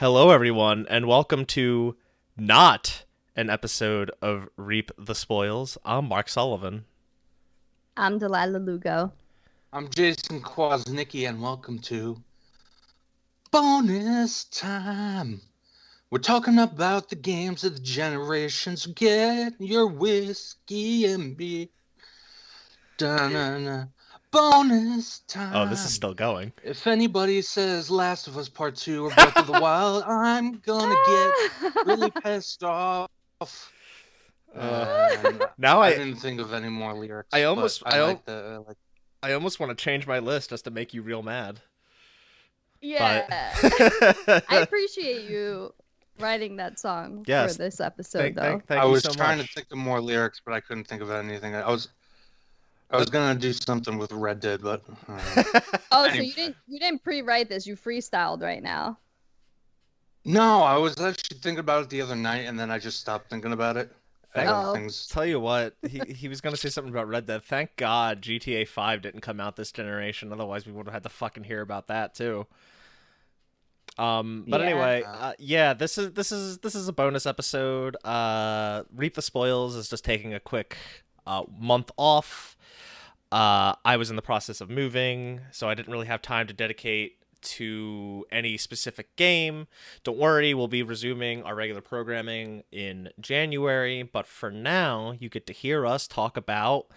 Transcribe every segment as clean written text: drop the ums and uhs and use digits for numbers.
Hello, everyone, and welcome to not an episode of Reap the Spoils. I'm Mark Sullivan. I'm Delaila Lugo. I'm Jason Kwasnicki, and welcome to Bonus Time. We're talking about the games of the generation, so get your whiskey and beer. Da-na-na. Bonus time. Oh, this is still going. If anybody says Last of Us Part 2 or Breath of the Wild, I'm gonna get really pissed off. Now I didn't think of any more lyrics. I almost want to change my list just to make you real mad. Yeah. But... I appreciate you writing that song for this episode, though. I was trying to think of more lyrics, but I couldn't think of anything. I was gonna do something with Red Dead, but oh, so you didn't pre-write this? You freestyled right now? No, I was actually thinking about it the other night, and then I just stopped thinking about it. Tell you what, he was gonna say something about Red Dead. Thank God GTA 5 didn't come out this generation. Otherwise, we would have had to fucking hear about that too. Anyway, this is a bonus episode. Reap the Spoils is just taking a quick month off. I was in the process of moving, so I didn't really have time to dedicate to any specific game. Don't worry, we'll be resuming our regular programming in January, but for now, you get to hear us talk about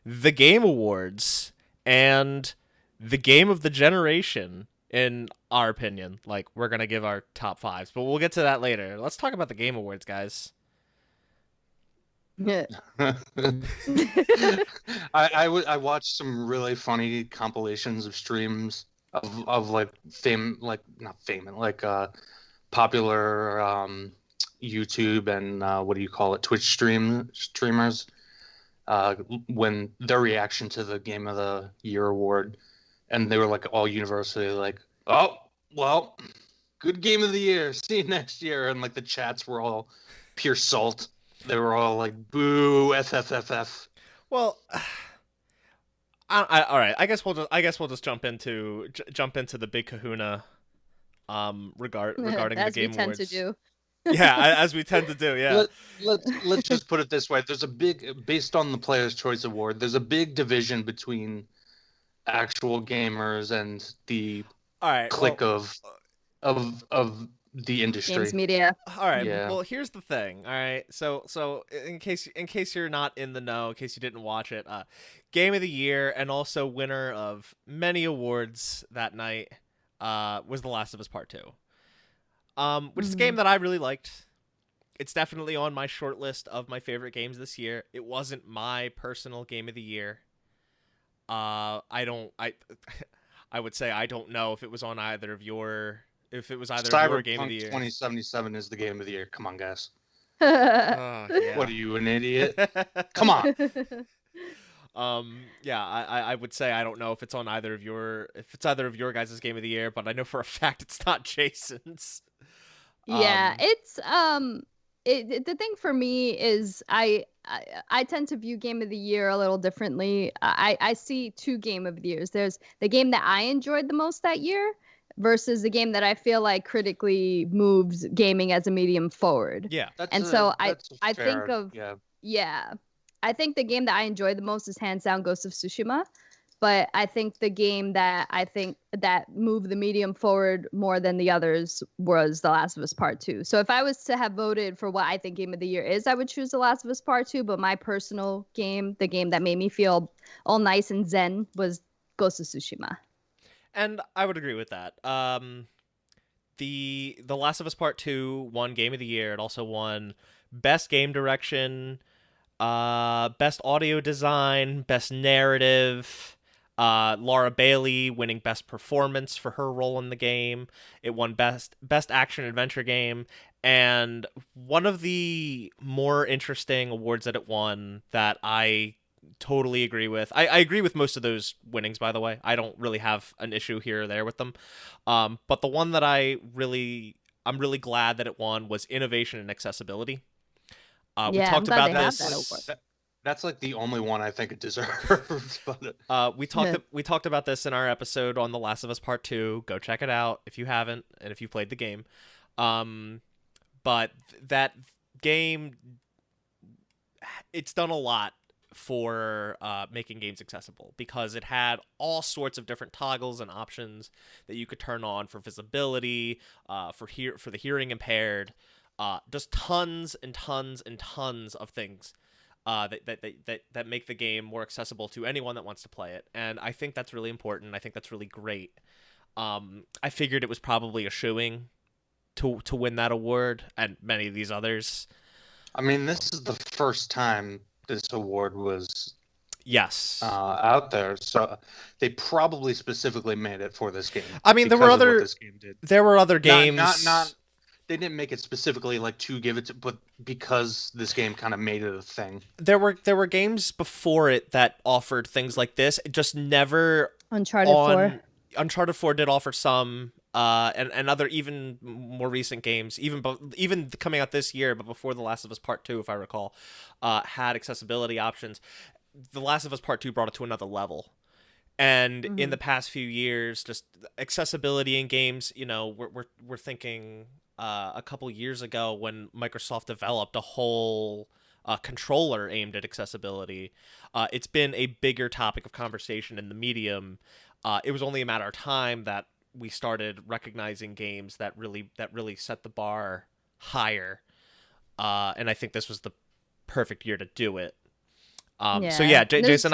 the Game Awards and the game of the generation, in our opinion. Like, we're going to give our top fives, but we'll get to that later. Let's talk about the Game Awards, guys. Yeah. I watched some really funny compilations of streams of like popular YouTube and what do you call it, Twitch streamers when their reaction to the Game of the Year award, and they were like all universally like, oh well, good Game of the Year, see you next year, and like the chats were all pure salt. They were all like, boo, FFFF. Well, all right. I guess we'll just jump into the big kahuna, regarding the Game Awards. As we tend to do. Yeah, as we tend to do. Yeah. Let's just put it this way: there's a big, based on the Player's Choice Award, there's a big division between actual gamers and the clique of the industry. Games media. All right. Yeah. Well, here's the thing. All right. So in case you're not in the know, in case you didn't watch it, Game of the Year and also winner of many awards that night was The Last of Us Part 2. Which is a game that I really liked. It's definitely on my short list of my favorite games this year. It wasn't my personal Game of the Year. I would say I don't know if it was on either of your... If it was either your Game of the Year. 2077 is the Game of the Year. Come on, guys. Yeah. What are you, an idiot? Come on. I would say I don't know if it's on either of your guys' Game of the Year, but I know for a fact it's not Jason's. Yeah, it's the thing for me is I tend to view Game of the Year a little differently. I see two Game of the Years. There's the game that I enjoyed the most that year, versus the game that I feel like critically moves gaming as a medium forward. Yeah. I think the game that I enjoyed the most is hands down Ghost of Tsushima. But I think the game that that moved the medium forward more than the others was The Last of Us Part 2. So if I was to have voted for what I think Game of the Year is, I would choose The Last of Us Part 2. But my personal game, the game that made me feel all nice and zen, was Ghost of Tsushima. And I would agree with that. The Last of Us Part 2 won Game of the Year. It also won Best Game Direction, Best Audio Design, Best Narrative, Laura Bailey winning Best Performance for her role in the game. It won Best Action Adventure Game. And one of the more interesting awards that it won that I totally agree with. I agree with most of those winnings, by the way. I don't really have an issue here or there with them. But the one that I'm really glad that it won was Innovation and Accessibility. We talked about this. That's like the only one I think it deserves. But we talked about this in our episode on The Last of Us Part 2. Go check it out if you haven't and if you played the game. But that game, it's done a lot for making games accessible, because it had all sorts of different toggles and options that you could turn on for visibility, for the hearing impaired, just tons and tons and tons of things that make the game more accessible to anyone that wants to play it. And I think that's really important. I think that's really great. I figured it was probably a shoo-in to win that award and many of these others. I mean, this is the first time this award was Yes. out there, so they probably specifically made it for this game. I mean, there were other games. Not they didn't make it specifically like to give it to, but because this game kind of made it a thing. There were games before it that offered things like this. It just never. Uncharted 4. Uncharted 4 did offer some, and other even more recent games, even coming out this year, but before The Last of Us Part 2, if I recall, had accessibility options. The Last of Us Part 2 brought it to another level. And in the past few years, just accessibility in games, we're thinking a couple years ago when Microsoft developed a whole controller aimed at accessibility. It's been a bigger topic of conversation in the medium. It was only a matter of time that we started recognizing games that really set the bar higher, and I think this was the perfect year to do it. So yeah, Jason,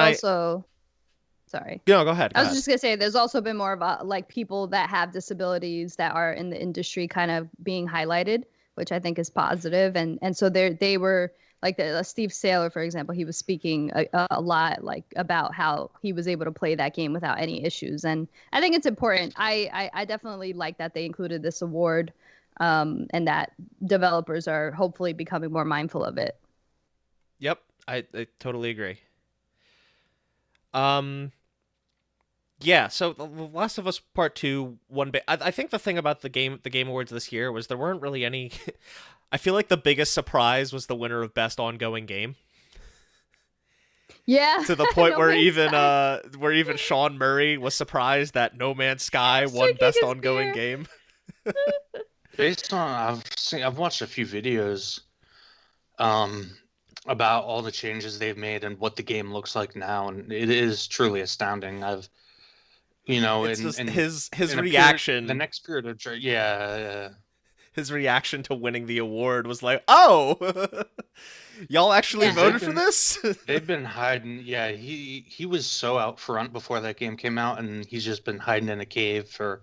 Sorry. No, go ahead. I was just gonna say, there's also been more about like people that have disabilities that are in the industry kind of being highlighted, which I think is positive. And so they were like Steve Saylor, for example, he was speaking a lot like about how he was able to play that game without any issues. And I think it's important. I definitely like that they included this award, and that developers are hopefully becoming more mindful of it. Yep, I totally agree. Yeah, so The Last of Us Part 2 won. I think the thing about the Game Awards this year was there weren't really any. I feel like the biggest surprise was the winner of Best Ongoing Game. Yeah. To the point where even Sean Murray was surprised that No Man's Sky won Best Ongoing Game. Based on I've watched a few videos about all the changes they've made and what the game looks like now, and it is truly astounding. His reaction. The next period of yeah. His reaction to winning the award was like, "Oh, y'all actually voted for this?" They've been hiding. Yeah, he was so out front before that game came out, and he's just been hiding in a cave for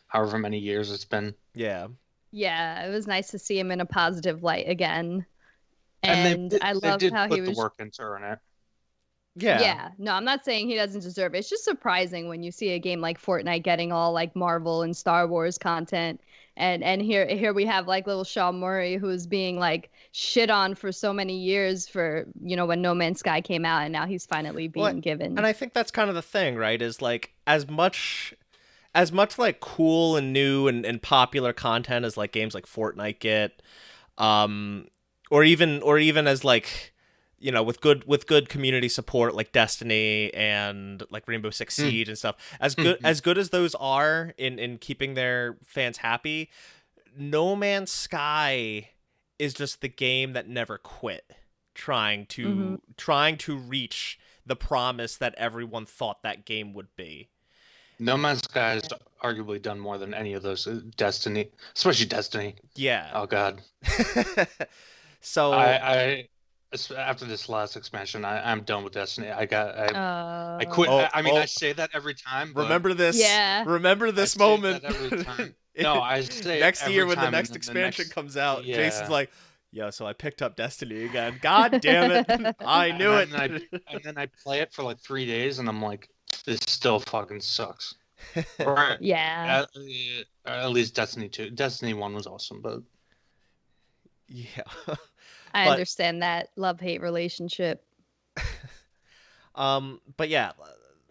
however many years it's been. Yeah. Yeah, it was nice to see him in a positive light again. And I loved how he was put the work into it. Yeah. Yeah. No, I'm not saying he doesn't deserve it. It's just surprising when you see a game like Fortnite getting all like Marvel and Star Wars content. And here we have like little Sean Murray, who's being like shit on for so many years for, when No Man's Sky came out, and now he's finally being given. And I think that's kind of the thing, right? Is like as much like cool and new and popular content as like games like Fortnite get, or even as like, with good community support like Destiny and like Rainbow Six Siege and stuff, as good as those are in keeping their fans happy, No Man's Sky is just the game that never quit trying to reach the promise that everyone thought that game would be. No Man's Sky has arguably done more than any of those. Destiny, especially Destiny. Yeah. Oh God. So I after this last expansion, I'm done with Destiny. I quit. I say that every time. But remember this. Yeah. Remember this moment. Every time. No, I say next year when the next expansion comes out, Jason's like, "Yo, so I picked up Destiny again. God damn it! I knew it." And then I play it for like 3 days, and I'm like, "This still fucking sucks." Yeah. At least Destiny 2. Destiny 1 was awesome, but yeah. I understand that love-hate relationship. But yeah,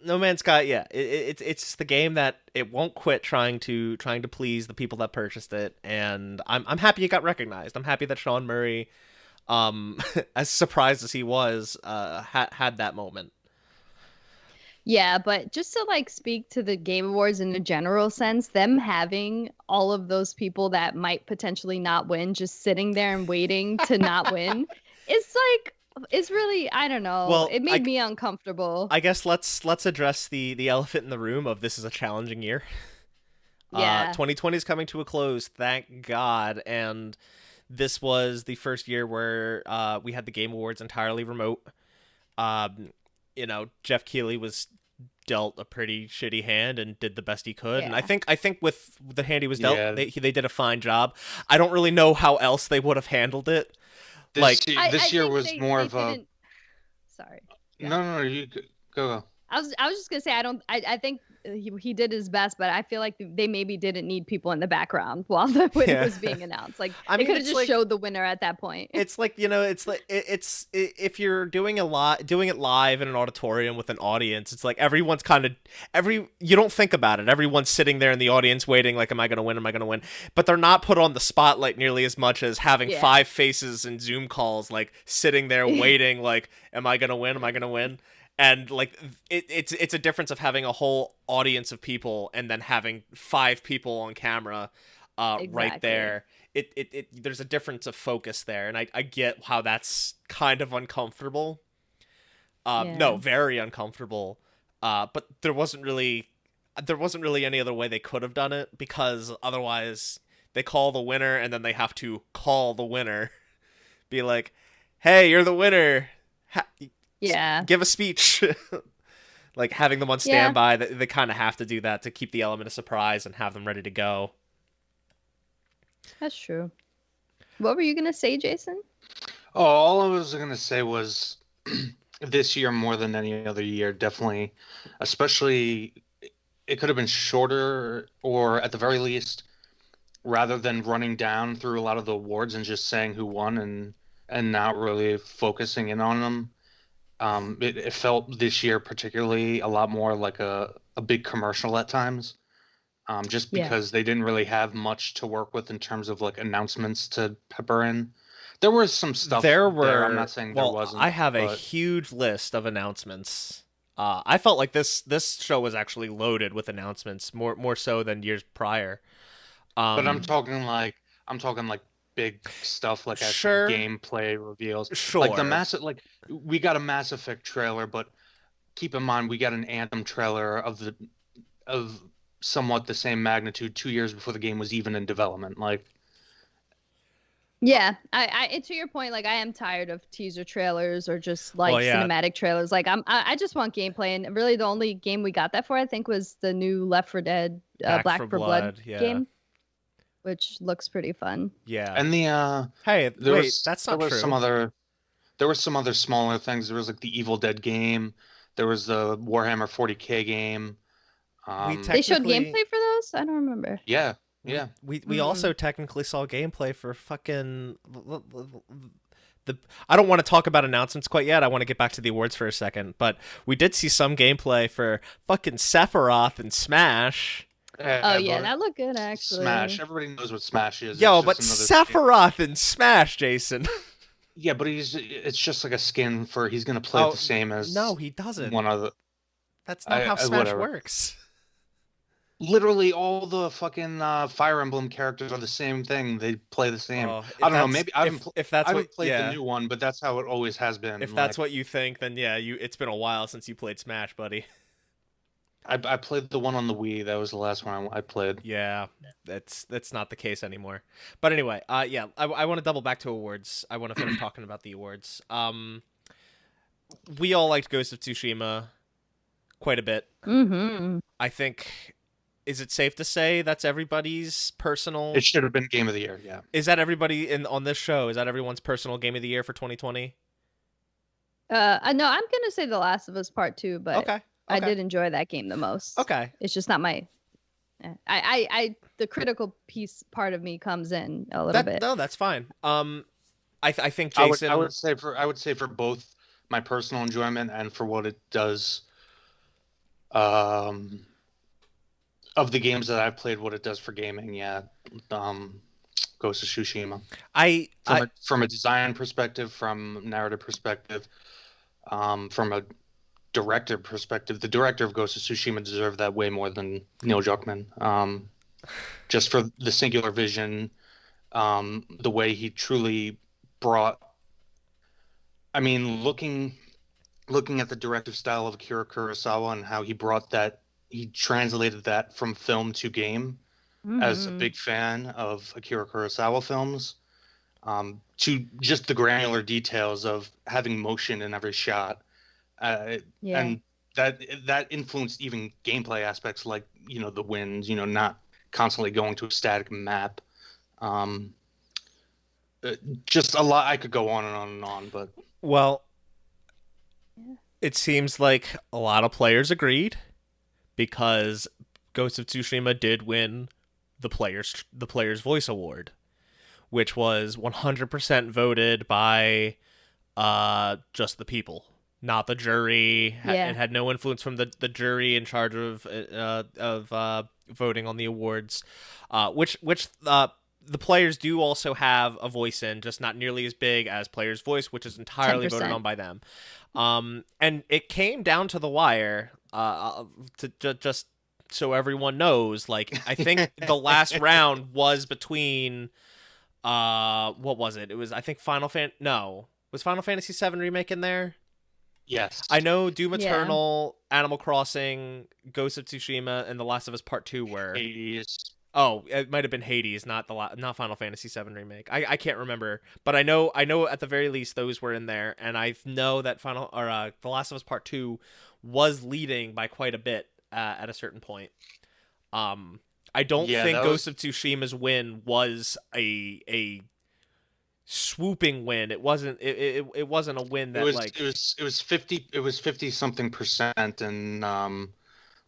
No Man's Sky, yeah, it's the game that it won't quit trying to please the people that purchased it, and I'm happy it got recognized. I'm happy that Sean Murray, as surprised as he was, had that moment. Yeah, but just to like speak to the Game Awards in a general sense, them having all of those people that might potentially not win just sitting there and waiting to not win, it's like it's really, I don't know. Well, It made me uncomfortable. I guess let's address the elephant in the room of this is a challenging year. Yeah. 2020 is coming to a close, thank God, and this was the first year where we had the Game Awards entirely remote. Jeff Keighley was dealt a pretty shitty hand and did the best he could, and I think with the hand he was dealt, they did a fine job. I don't really know how else they would have handled it. This year was more of a. Sorry. Yeah. No, you go. I was just gonna say I think he did his best, but I feel like they maybe didn't need people in the background while the winner was being announced. Like they could have just showed the winner at that point. It's like it's if you're doing it live in an auditorium with an audience, it's like everyone's you don't think about it. Everyone's sitting there in the audience waiting, like, am I gonna win? Am I gonna win? But they're not put on the spotlight nearly as much as having 5 faces in Zoom calls, like sitting there waiting, like, am I gonna win? Am I gonna win? And like it's a difference of having a whole audience of people and then having 5 people on camera right there. There's a difference of focus there, and I get how that's kind of uncomfortable. No, very uncomfortable. But there wasn't really any other way they could have done it, because otherwise they call the winner and then they have to call the winner, be like, hey, you're the winner. Give a speech. Like having them on standby, they kind of have to do that to keep the element of surprise and have them ready to go. That's true. What were you gonna say, Jason? Oh, all I was gonna say was this year more than any other year, definitely, especially it could have been shorter, or at the very least, rather than running down through a lot of the awards and just saying who won and not really focusing in on them. It felt this year particularly a lot more like a big commercial at times, just because they didn't really have much to work with in terms of like announcements to pepper in. There was some stuff there. I'm not saying there wasn't. I have a huge list of announcements. I felt like this show was actually loaded with announcements, more so than years prior. But I'm talking like big stuff, like gameplay reveals. Like the massive, like we got a Mass Effect trailer, but keep in mind we got an Anthem trailer of somewhat the same magnitude 2 years before the game was even in development. Like, yeah, I to your point, like I am tired of teaser trailers or just like cinematic trailers. Like I just want gameplay, and really the only game we got that for, I think, was the new Left 4 Dead Back 4 Blood game, which looks pretty fun. Yeah. And the that's not true. There were some other smaller things. There was like the Evil Dead game. There was the Warhammer 40K game. They showed gameplay for those? I don't remember. Yeah. We also technically saw gameplay for fucking I don't want to talk about announcements quite yet. I want to get back to the awards for a second, but we did see some gameplay for fucking Sephiroth and Smash. That looked good actually. Smash. Everybody knows what Smash is. Yo, but Sephiroth and Smash, Jason. Yeah, but it's just like a skin for he's gonna play it the same as. No, he doesn't. One of the. That's not how Smash works. Literally, all the fucking Fire Emblem characters are the same thing. They play the same. I don't know. Maybe I haven't played the new one, but that's how it always has been. If that's what you think, then it's been a while since you played Smash, buddy. I played the one on the Wii. That was the last one I played. Yeah, that's not the case anymore. But anyway, I want to double back to awards. I want to finish talking about the awards. We all liked Ghost of Tsushima quite a bit. Mm-hmm. I think. Is it safe to say that's everybody's personal? It should have been Game of the Year, yeah. Is that everybody on this show? Is that everyone's personal Game of the Year for 2020? No, I'm gonna say The Last of Us Part 2, but okay. I did enjoy that game the most. Okay. It's just not my. The critical piece part of me comes in a little bit. No, that's fine. I think Jason. I would say for both my personal enjoyment and for what it does. Of the games that I've played, what it does for gaming, Ghost of Tsushima. From a design perspective, from narrative perspective, from a director perspective, the director of Ghost of Tsushima deserved that way more than Neil Druckmann. Just for the singular vision, the way he truly brought. I mean, looking at the directive style of Akira Kurosawa and how he brought that, he translated that from film to game. As a big fan of Akira Kurosawa films, to just the granular details of having motion in every shot, and that influenced even gameplay aspects like the winds, not constantly going to a static map. Just a lot. I could go on and on and on, but well, it seems like a lot of players agreed because Ghost of Tsushima did win the player's voice award, which was 100% voted by just the people, not the jury. It had no influence from the jury in charge of voting on the awards, which the players do also have a voice in, just not nearly as big as player's voice, which is entirely 10%. voted on by them. And it came down to the wire, to just so everyone knows, like, I think the last round was between, what was it? It was, I think, was Final Fantasy VII Remake in there? yes, I know Doom Eternal, Animal Crossing, Ghost of Tsushima, and The Last of Us Part 2 were. Hades. Oh, it might have been Hades, not Final Fantasy VII Remake. I can't remember, but I know at the very least those were in there, and I know that The Last of Us Part 2 was leading by quite a bit at a certain point. I don't think Ghost of Tsushima's win was a swooping win. It wasn't. It wasn't a win that it was 50 something percent, and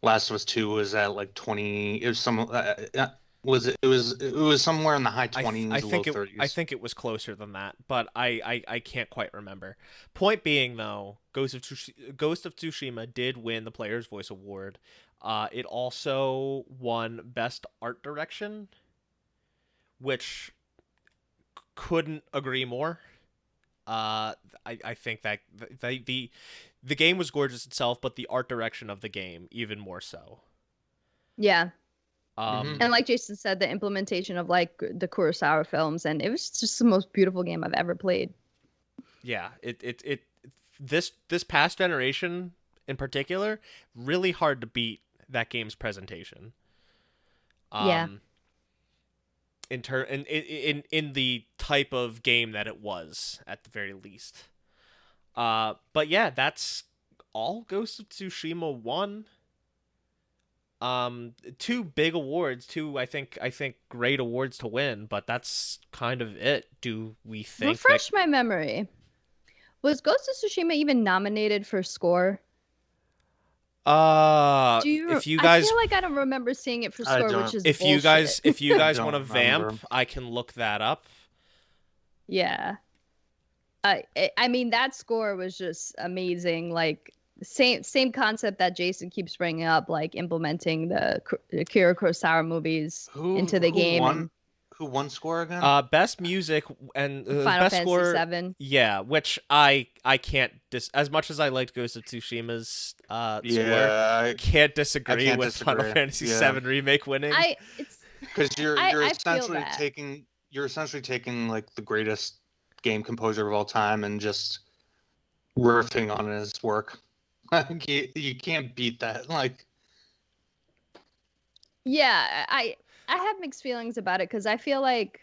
Last of Us 2 was at like 20. It was it was somewhere in the high 20s, low 30s. I think it was closer than that, but I can't quite remember. Point being, though, Ghost of Tsushima did win the Player's Voice Award. It also won Best Art Direction, which couldn't agree more. I think that the game was gorgeous itself, but the art direction of the game even more so. Yeah. And like Jason said, the implementation of like the Kurosawa films, and it was just the most beautiful game I've ever played. Yeah, this past generation in particular, really hard to beat that game's presentation. In the type of game that it was, at the very least. But yeah, that's all Ghost of Tsushima won. Two big awards, I think great awards to win, but that's kind of it. Do we think refresh my memory? Was Ghost of Tsushima even nominated for score? If you guys, I feel like I don't remember seeing it for score, which is if bullshit. you guys want to vamp, I can look that up. Yeah. I mean, that score was just amazing. Like same concept that Jason keeps bringing up, like implementing the Akira Kurosawa movies into the game. Who won score again? Best music and Final best Fantasy score. VII. Yeah, which I can't as much as I liked Ghost of Tsushima's score. I can't disagree with Final Fantasy VII Remake winning. Because you're essentially taking like the greatest game composer of all time and just riffing on his work. You can't beat that. Like, yeah, I have mixed feelings about it because I feel like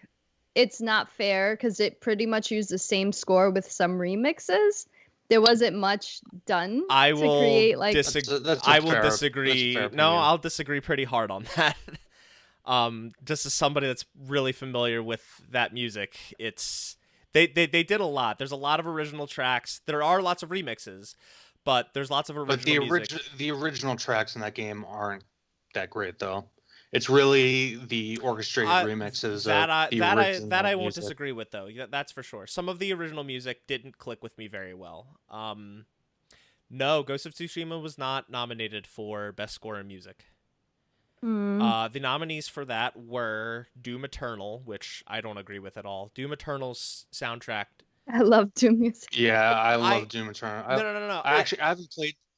it's not fair because it pretty much used the same score with some remixes. There wasn't much done to create like. I will disagree. No, I'll disagree pretty hard on that. Just as somebody that's really familiar with that music, they did a lot. There's a lot of original tracks. There are lots of remixes, but there's lots of original music. The original tracks in that game aren't that great, though. It's really the orchestrated remixes that I won't disagree with, though. Yeah, that's for sure. Some of the original music didn't click with me very well. No, Ghost of Tsushima was not nominated for Best Score in Music. The nominees for that were Doom Eternal, which I don't agree with at all. Doom Eternal's soundtrack. I love Doom music. Yeah, I love Doom Eternal. No. I haven't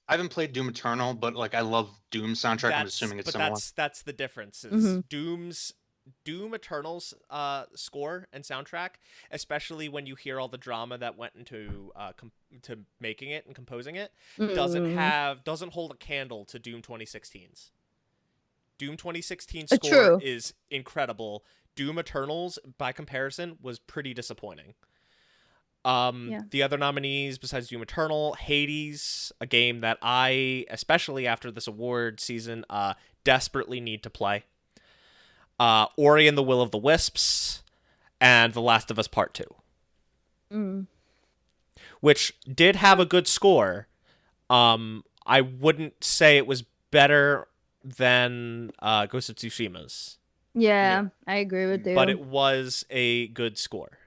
I haven't played Doom Eternal, but like I love Doom soundtrack. I'm assuming it's similar. That's the difference. Is Doom Eternal's score and soundtrack, especially when you hear all the drama that went into to making it and composing it, doesn't hold a candle to Doom 2016's. Doom 2016 score True. is incredible. Doom Eternal's, by comparison, was pretty disappointing. The other nominees besides Doom Eternal, Hades, a game that I, especially after this award season, desperately need to play. Ori and the Will of the Wisps, and The Last of Us Part 2. Which did have a good score. I wouldn't say it was better than Ghost of Tsushima's. Yeah, I agree with you. But it was a good score.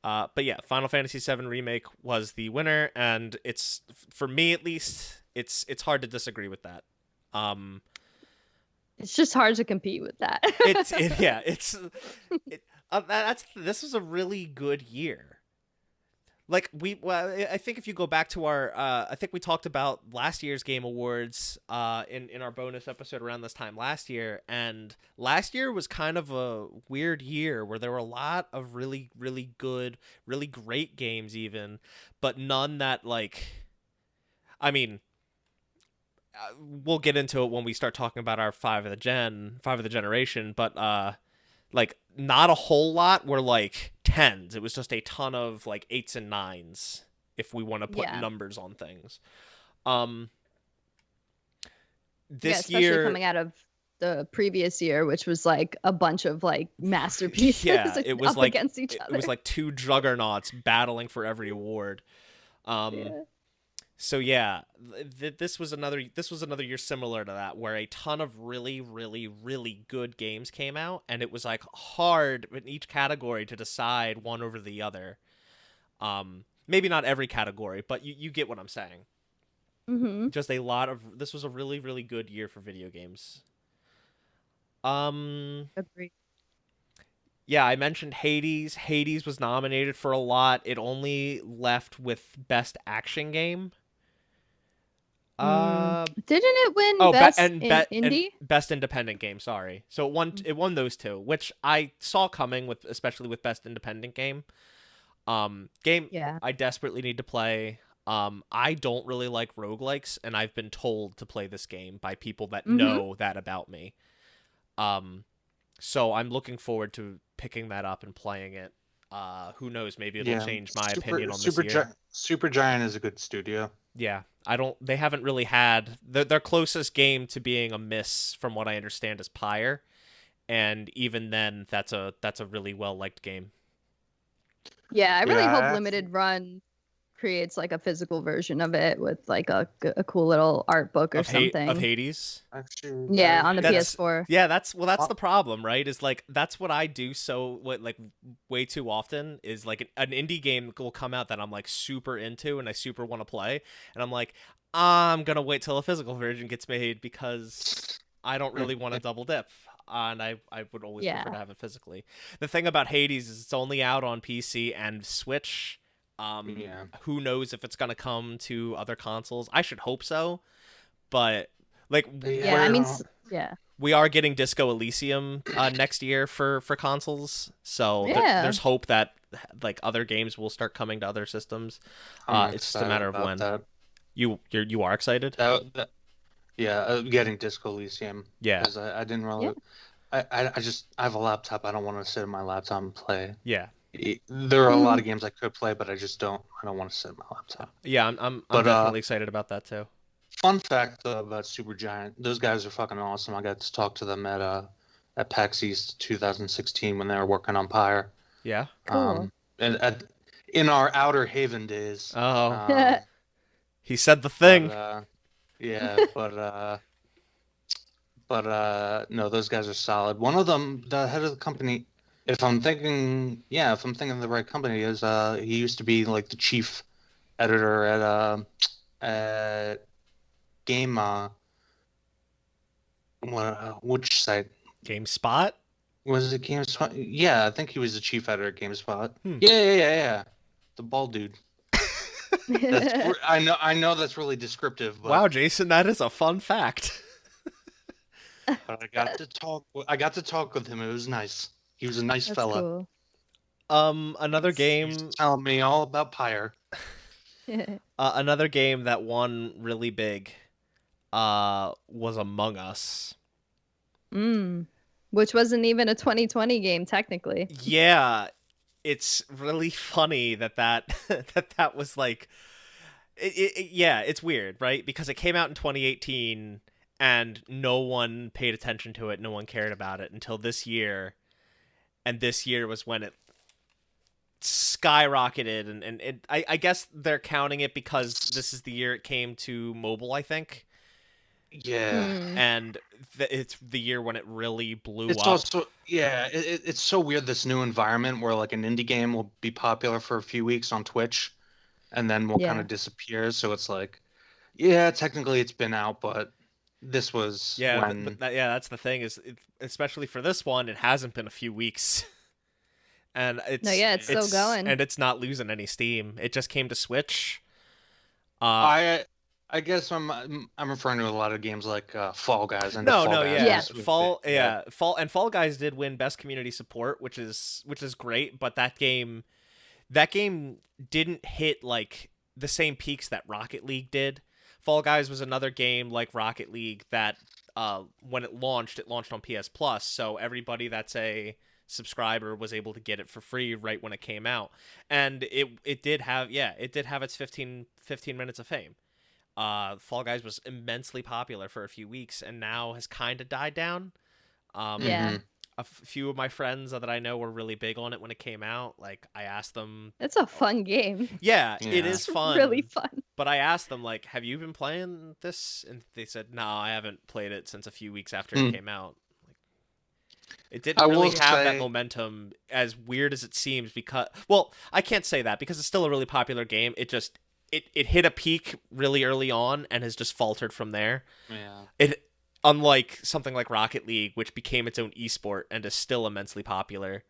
But yeah, Final Fantasy VII Remake was the winner, and it's, for me at least, it's hard to disagree with that. It's just hard to compete with that. This was a really good year. Like I think if you go back to our, I think we talked about last year's Game Awards in our bonus episode around this time last year, and last year was kind of a weird year where there were a lot of really, really good, really great games even, but none that I mean, we'll get into it when we start talking about our 5 of the generation, but not a whole lot were 10s. It was just a ton of 8s and 9s, if we want to put numbers on things. Especially year, coming out of the previous year, which was a bunch of masterpieces it was up against each other. It was 2 juggernauts battling for every award. So yeah, this was another year similar to that, where a ton of really, really, really good games came out, and it was hard in each category to decide one over the other. Maybe not every category, but you get what I'm saying. Just a lot of, this was a really, really good year for video games. Agreed. Yeah, I mentioned Hades. Hades was nominated for a lot. It only left with Best Action Game. Didn't it win Best Indie? And Best Independent Game, sorry. So it won those 2, which I saw coming, especially with Best Independent Game. I desperately need to play. I don't really like roguelikes, and I've been told to play this game by people that know that about me. So I'm looking forward to picking that up and playing it. Who knows? Maybe it'll change my opinion on this year. Supergiant is a good studio. Yeah, they haven't really had their closest game to being a miss, from what I understand, is Pyre, and even then, that's a really well liked game. Yeah, I really hope Limited Run creates a physical version of it with a cool little art book or something of Hades. Actually, on the PS4. Yeah, that's the problem, right? Is that's what I do way too often, is an indie game will come out that I'm super into and I super want to play, and I'm gonna wait till a physical version gets made because I don't really want to double dip. And I would always prefer to have it physically. The thing about Hades is it's only out on PC and Switch. Who knows if it's gonna come to other consoles? I should hope so, but we are getting Disco Elysium next year for consoles, so there's hope that other games will start coming to other systems. It's just a matter of when. That. You are excited? Getting Disco Elysium. Yeah, because I didn't really. Yeah. I have a laptop. I don't want to sit in my laptop and play. Yeah. There are a lot of games I could play, but I don't want to sit in my laptop. Yeah, I'm definitely excited about that too. Fun fact though about Supergiant, those guys are fucking awesome. I got to talk to them at PAX East 2016 when they were working on Pyre. Yeah. Cool. And in our Outer Haven days. Oh. He said the thing. But no, those guys are solid. One of them, the head of the company, if I'm thinking of the right company, is he used to be the chief editor at Game which site? GameSpot? Was it GameSpot? Yeah, I think he was the chief editor at GameSpot. Yeah. The bald dude. I know that's really descriptive, but Wow, Jason, that is a fun fact. I got to talk. I got to talk with him. It was nice. He was a nice That's fella. cool. Another He was game. telling me all about Pyre. Another game that won really big. Was Among Us. Which wasn't even a 2020 game technically. Yeah, it's really funny that that was like, yeah, it's weird, right? Because it came out in 2018 and no one paid attention to it, no one cared about it until this year, and this year was when it skyrocketed, and I guess they're counting it because this is the year it came to mobile, I think. Yeah. And it's the year when it really blew It's up. also it's so weird, this new environment where like an indie game will be popular for a few weeks on Twitch and then will kind Yeah. of disappear. So it's like, yeah, technically it's been out, but this was when That's the thing is, especially for this one, it hasn't been a few weeks, and it's still going, and it's not losing any steam. It just came to Switch. I guess I'm referring to a lot of games like Fall Guys and No, Fall no, Guys. yeah, was Fall Guys did win Best Community Support, which is great, but that game didn't hit like the same peaks that Rocket League did. Fall Guys was another game like Rocket League that when it launched on PS Plus, so everybody that's a subscriber was able to get it for free right when it came out, and it did have its 15 minutes of fame. Fall Guys was immensely popular for a few weeks and now has kind of died down. A few of my friends that I know were really big on it when it came out. Like, I asked them. It's a fun game. Yeah, it is fun. Really fun. But I asked them, like, have you been playing this? And they said, no, I haven't played it since a few weeks after it came out. Like, it didn't really have that momentum, as weird as it seems, because, well, I can't say that because it's still a really popular game. It just, it hit a peak really early on and has just faltered from there. Yeah. Unlike something like Rocket League, which became its own esport and is still immensely popular.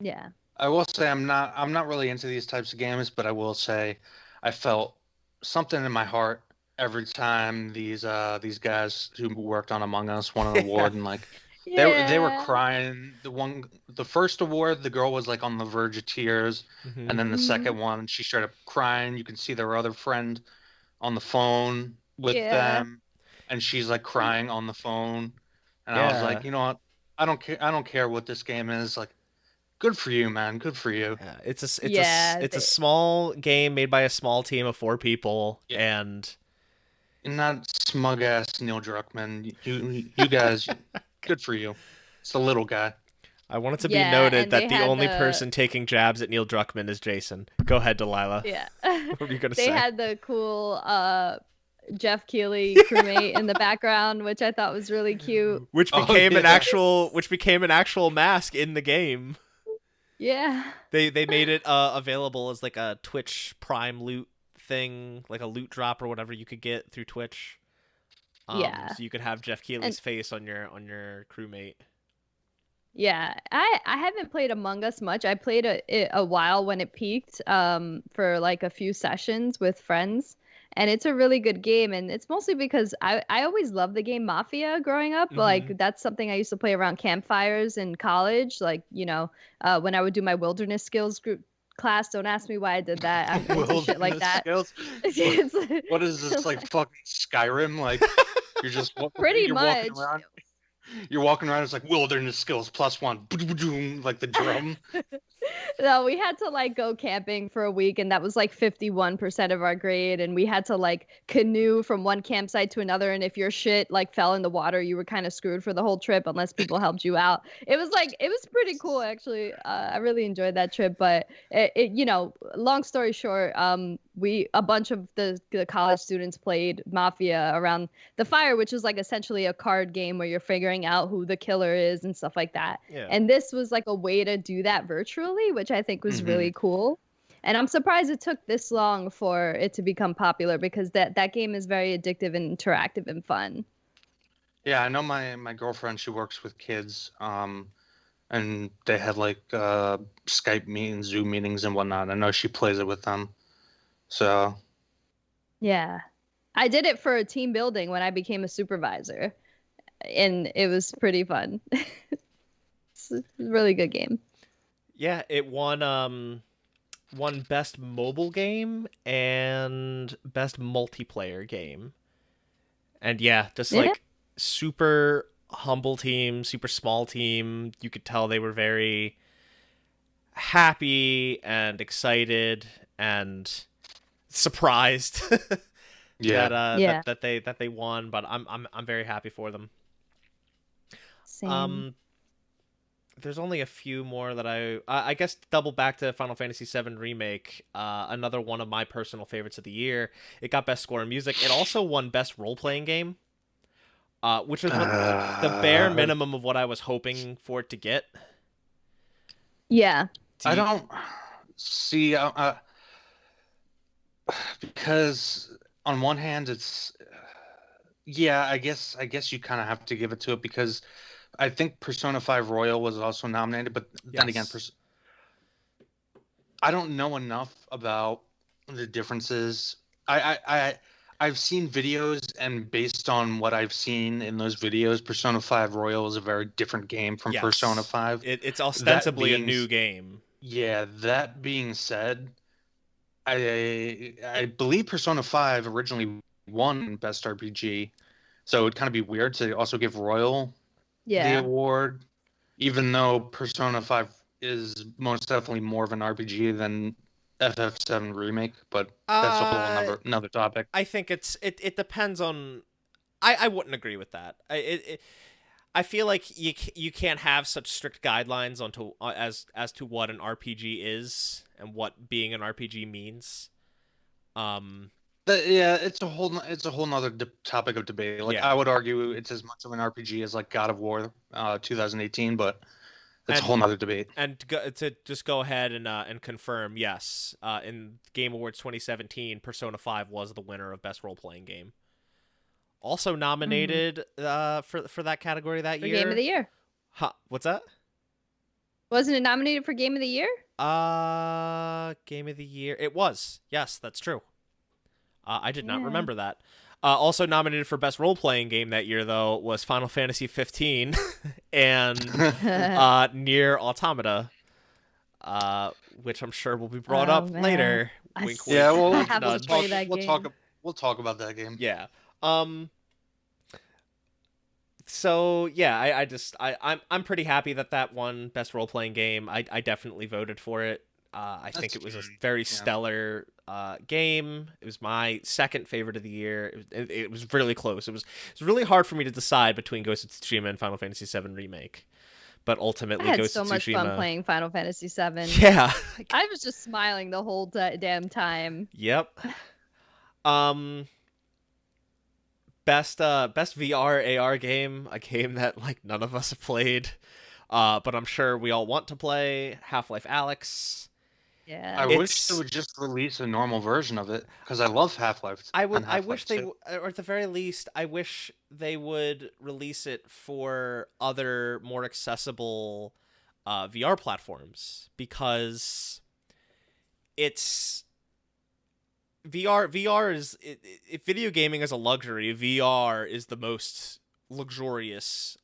Yeah. I will say I'm not really into these types of games, but I will say I felt something in my heart every time these guys who worked on Among Us won an award, and like they were crying. The first award, the girl was like on the verge of tears, and then the second one, she straight up crying. You can see their other friend on the phone with them, and she's like crying on the phone. And I was like, you know what? I don't care what this game is. Like, good for you, man. Good for you. Yeah, it's a small game made by a small team of 4 people, and not smug ass Neil Druckmann. You guys, good for you. It's the little guy. I want it to be noted that the only person taking jabs at Neil Druckmann is Jason. Go ahead, Delilah. Yeah. What were you gonna say? They had the cool Jeff Keighley crewmate in the background, which I thought was really cute. Which became an actual mask in the game. Yeah. They made it available as like a Twitch Prime loot thing, like a loot drop or whatever you could get through Twitch. So you could have Jeff Keighley's face on your crewmate. Yeah, I haven't played Among Us much. I played it a while when it peaked for like a few sessions with friends. And it's a really good game, and it's mostly because I always loved the game Mafia growing up. Like, that's something I used to play around campfires in college. Like, you know, when I would do my wilderness skills group class. Don't ask me why I did that. I'm into shit like that. What is this, like fucking Skyrim? Like, you're just pretty much. You're walking around, it's like wilderness skills +1, like the drum. No, we had to like go camping for a week, and that was like 51% of our grade, and we had to like canoe from one campsite to another, and if your shit like fell in the water, you were kind of screwed for the whole trip unless people helped you out. It was pretty cool, actually. I really enjoyed that trip, but it you know, long story short, a bunch of the college students played Mafia around the fire, which is like essentially a card game where you're figuring out who the killer is and stuff like that. Yeah. And this was like a way to do that virtually, which I think was really cool. And I'm surprised it took this long for it to become popular, because that game is very addictive and interactive and fun. Yeah, I know my girlfriend, she works with kids, and they had like Skype meetings, Zoom meetings and whatnot. I know she plays it with them. So Yeah. I did it for a team building when I became a supervisor, and it was pretty fun. It's a really good game. Yeah, it won best mobile game and best multiplayer game. And yeah, just Yeah. like super humble team, super small team. You could tell they were very happy and excited and surprised yeah, Yeah. that they won, but I'm very happy for them. Same. Um there's only a few more that I guess double back to Final Fantasy VII Remake, another one of my personal favorites of the year. It got best score in music. It also won best role playing game, which was what the bare uh, minimum of what I was hoping for it to get. Yeah. I Do don't see because on one hand it's yeah, I guess you kind of have to give it to it because I think Persona 5 Royal was also nominated, but then again, yes, I don't know enough about the differences. I've seen videos, and based on what I've seen in those videos, Persona 5 Royal is a very different game from Persona yes, 5. it's That ostensibly a being new game. yeah, that being said, I believe Persona 5 originally won Best RPG, so it'd kind of be weird to also give Royal the Yeah. award, even though Persona 5 is most definitely more of an RPG than FF7 Remake, but that's a whole Uh, another topic. I think it depends on. I wouldn't agree with that. I feel like you can't have such strict guidelines onto as to what an RPG is and what being an RPG means. Um, Yeah, it's a whole nother topic of debate. Like I yeah, would argue it's as much of an RPG as like God of War 2018, but it's a whole and nother debate. to just go ahead and confirm, yes, in Game Awards 2017, Persona 5 was the winner of Best Role Playing Game. Also Hmm. nominated for that category that For Game of year. the Year. Huh, what's that? Wasn't it nominated for Game of the Year? Game of the Year. It was. Yes, that's true. I did not Yeah. remember that. Also nominated for best role playing game that year, though, was Final Fantasy 15 and Near Automata, which I'm sure will be brought Oh up man. later. Wink, Yeah, wink, well, I nudge, haven't played nudge. that game. we'll talk about that game. Yeah. Um. So yeah, I'm pretty happy that that won best role playing game. I definitely voted for it. I think That's it was a fair. very Yeah. stellar game. It was my second favorite of the year. It was really close. It was really hard for me to decide between Ghost of Tsushima and Final Fantasy VII Remake, but I ultimately had Ghost so of much fun Tsushima. playing Final Fantasy VII. Yeah. I was just smiling the whole damn time. Yep. Um. Best VR AR game, a game that like none of us have played, but I'm sure we all want to play. Half-Life Alyx. Yeah. I wish they It's would just release a normal version of it because I love Half-Life and I Half-Life wish they 2. or at the very least I wish they would release it for other more accessible VR platforms, because it's VR is if video gaming is a luxury, VR is the most luxurious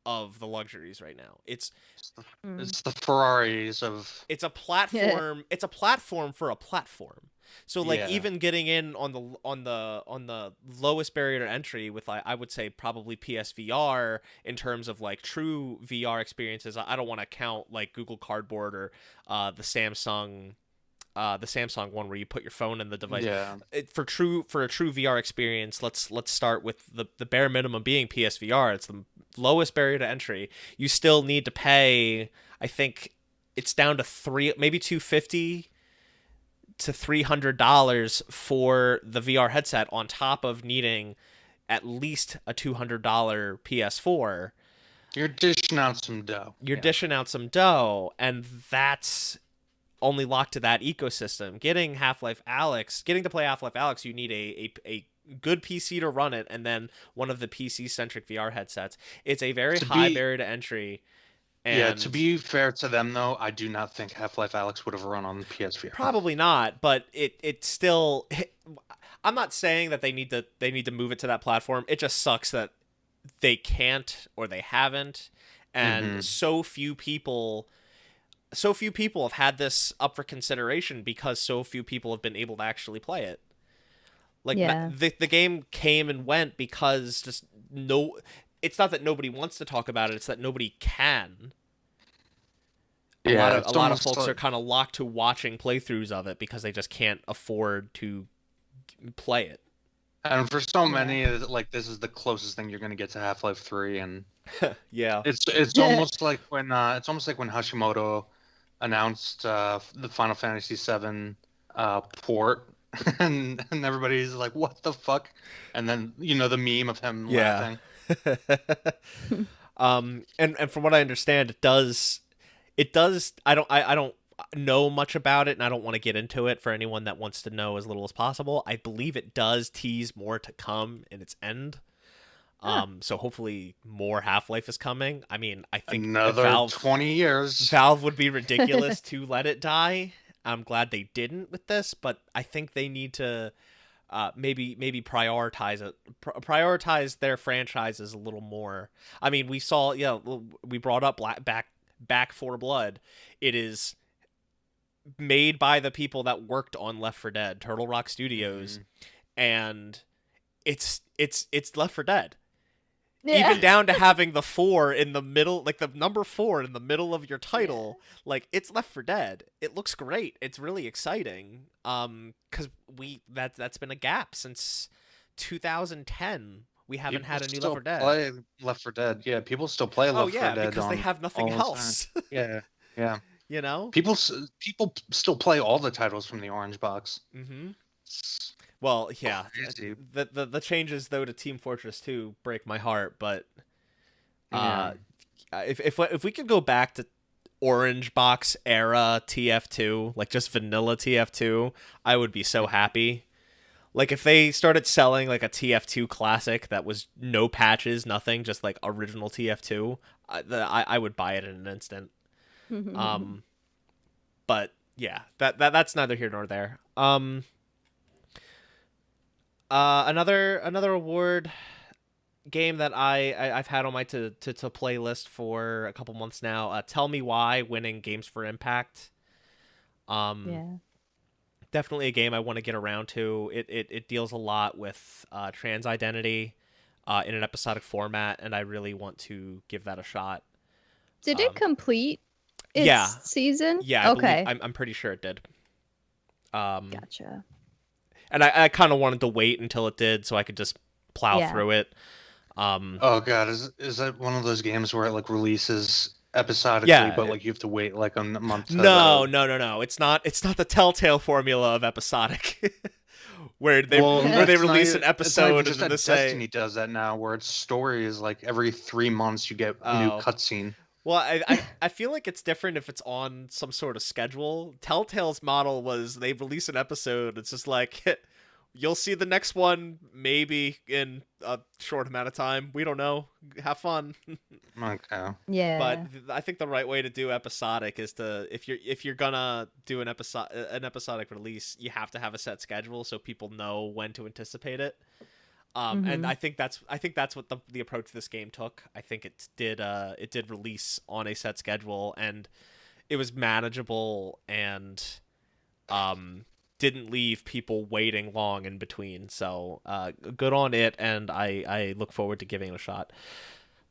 of the luxuries right now. It's the, Mm. it's the Ferraris of It's a platform. It's a platform for a platform. So like yeah. even getting in on the lowest barrier to entry with, I would say, probably PSVR in terms of like true VR experiences. I don't want to count like Google Cardboard or the Samsung one where you put your phone in the device. Yeah. For a true VR experience, let's start with the bare minimum being PSVR. It's the lowest barrier to entry. You still need to pay, I think it's down to maybe 250 to $300 for the VR headset, on top of needing at least a $200 PS4. You're dishing out some dough. You're Yeah. dishing out some dough, and that's only locked to that ecosystem. Getting to play Half-Life Alyx, you need a good PC to run it, and then one of the PC centric VR headsets. It's a very To high be barrier to entry, Yeah, And to be fair to them though, I do not think Half-Life Alyx would have run on PS4. probably not, but it still. I'm not saying that they need to move it to that platform. It just sucks that they can't or they haven't, and so few people have had this up for consideration because so few people have been able to actually play it. Like Yeah. the game came and went because just no. It's not that nobody wants to talk about it; it's that nobody can. Yeah, A it's lot of almost folks like, are kind of locked to watching playthroughs of it because they just can't afford to play it. and for so Yeah. many, like this is the closest thing you're gonna get to Half-Life 3, and Yeah. it's almost like when Hashimoto announced the Final Fantasy VII port, and everybody's like, "What the fuck?" And then the meme of him Yeah. laughing. And from what I understand, it does. I don't know much about it, and I don't want to get into it for anyone that wants to know as little as possible. I believe it does tease more to come in its end. So hopefully more Half-Life is coming. I mean, I think Another 20 years. Valve would be ridiculous to let it die. I'm glad they didn't with this, but I think they need to maybe prioritize it, prioritize their franchises a little more. I mean, we saw, we brought up Back 4 Blood. It is made by the people that worked on Left 4 Dead, Turtle Rock Studios, and it's Left 4 Dead. Yeah. Even down to having the 4 in the middle, like the number 4 in the middle of your title, like it's Left 4 Dead. It looks great. It's really exciting. Because that's been a gap since 2010. We haven't had a new Left 4 Dead. Play Left 4 Dead. Yeah, people still play Left 4 Dead. Because they have nothing else. Yeah. You know? People still play all the titles from the Orange Box. Mm-hmm. Well, yeah. Crazy. The changes though to Team Fortress 2 break my heart, but if we could go back to Orange Box era TF2, like just vanilla TF2, I would be so happy. Like if they started selling like a TF2 classic that was no patches, nothing, just like original TF2, I would buy it in an instant. But yeah, that's neither here nor there. Another award game that I've had on my to playlist for a couple months now. Tell Me Why, winning Games for Impact. Definitely a game I want to get around to. It deals a lot with trans identity in an episodic format, and I really want to give that a shot. Did it complete its season? Yeah. Okay. I'm pretty sure it did. Gotcha. And I kind of wanted to wait until it did so I could just plow through it. Oh god, is that one of those games where it like releases episodically, but like you have to wait like a month? No. It's not the Telltale formula of episodic, where they release an episode just and that say Destiny does that now, where its story is like every 3 months you get a new cutscene. Well, I feel like it's different if it's on some sort of schedule. Telltale's model was they release an episode. It's just like, you'll see the next one maybe in a short amount of time. We don't know. Have fun. Okay. Yeah. But I think the right way to do episodic is to if you're gonna do an episodic release, you have to have a set schedule so people know when to anticipate it. And I think that's what the approach this game took. I think it did release on a set schedule, and it was manageable and didn't leave people waiting long in between. So good on it, and I look forward to giving it a shot.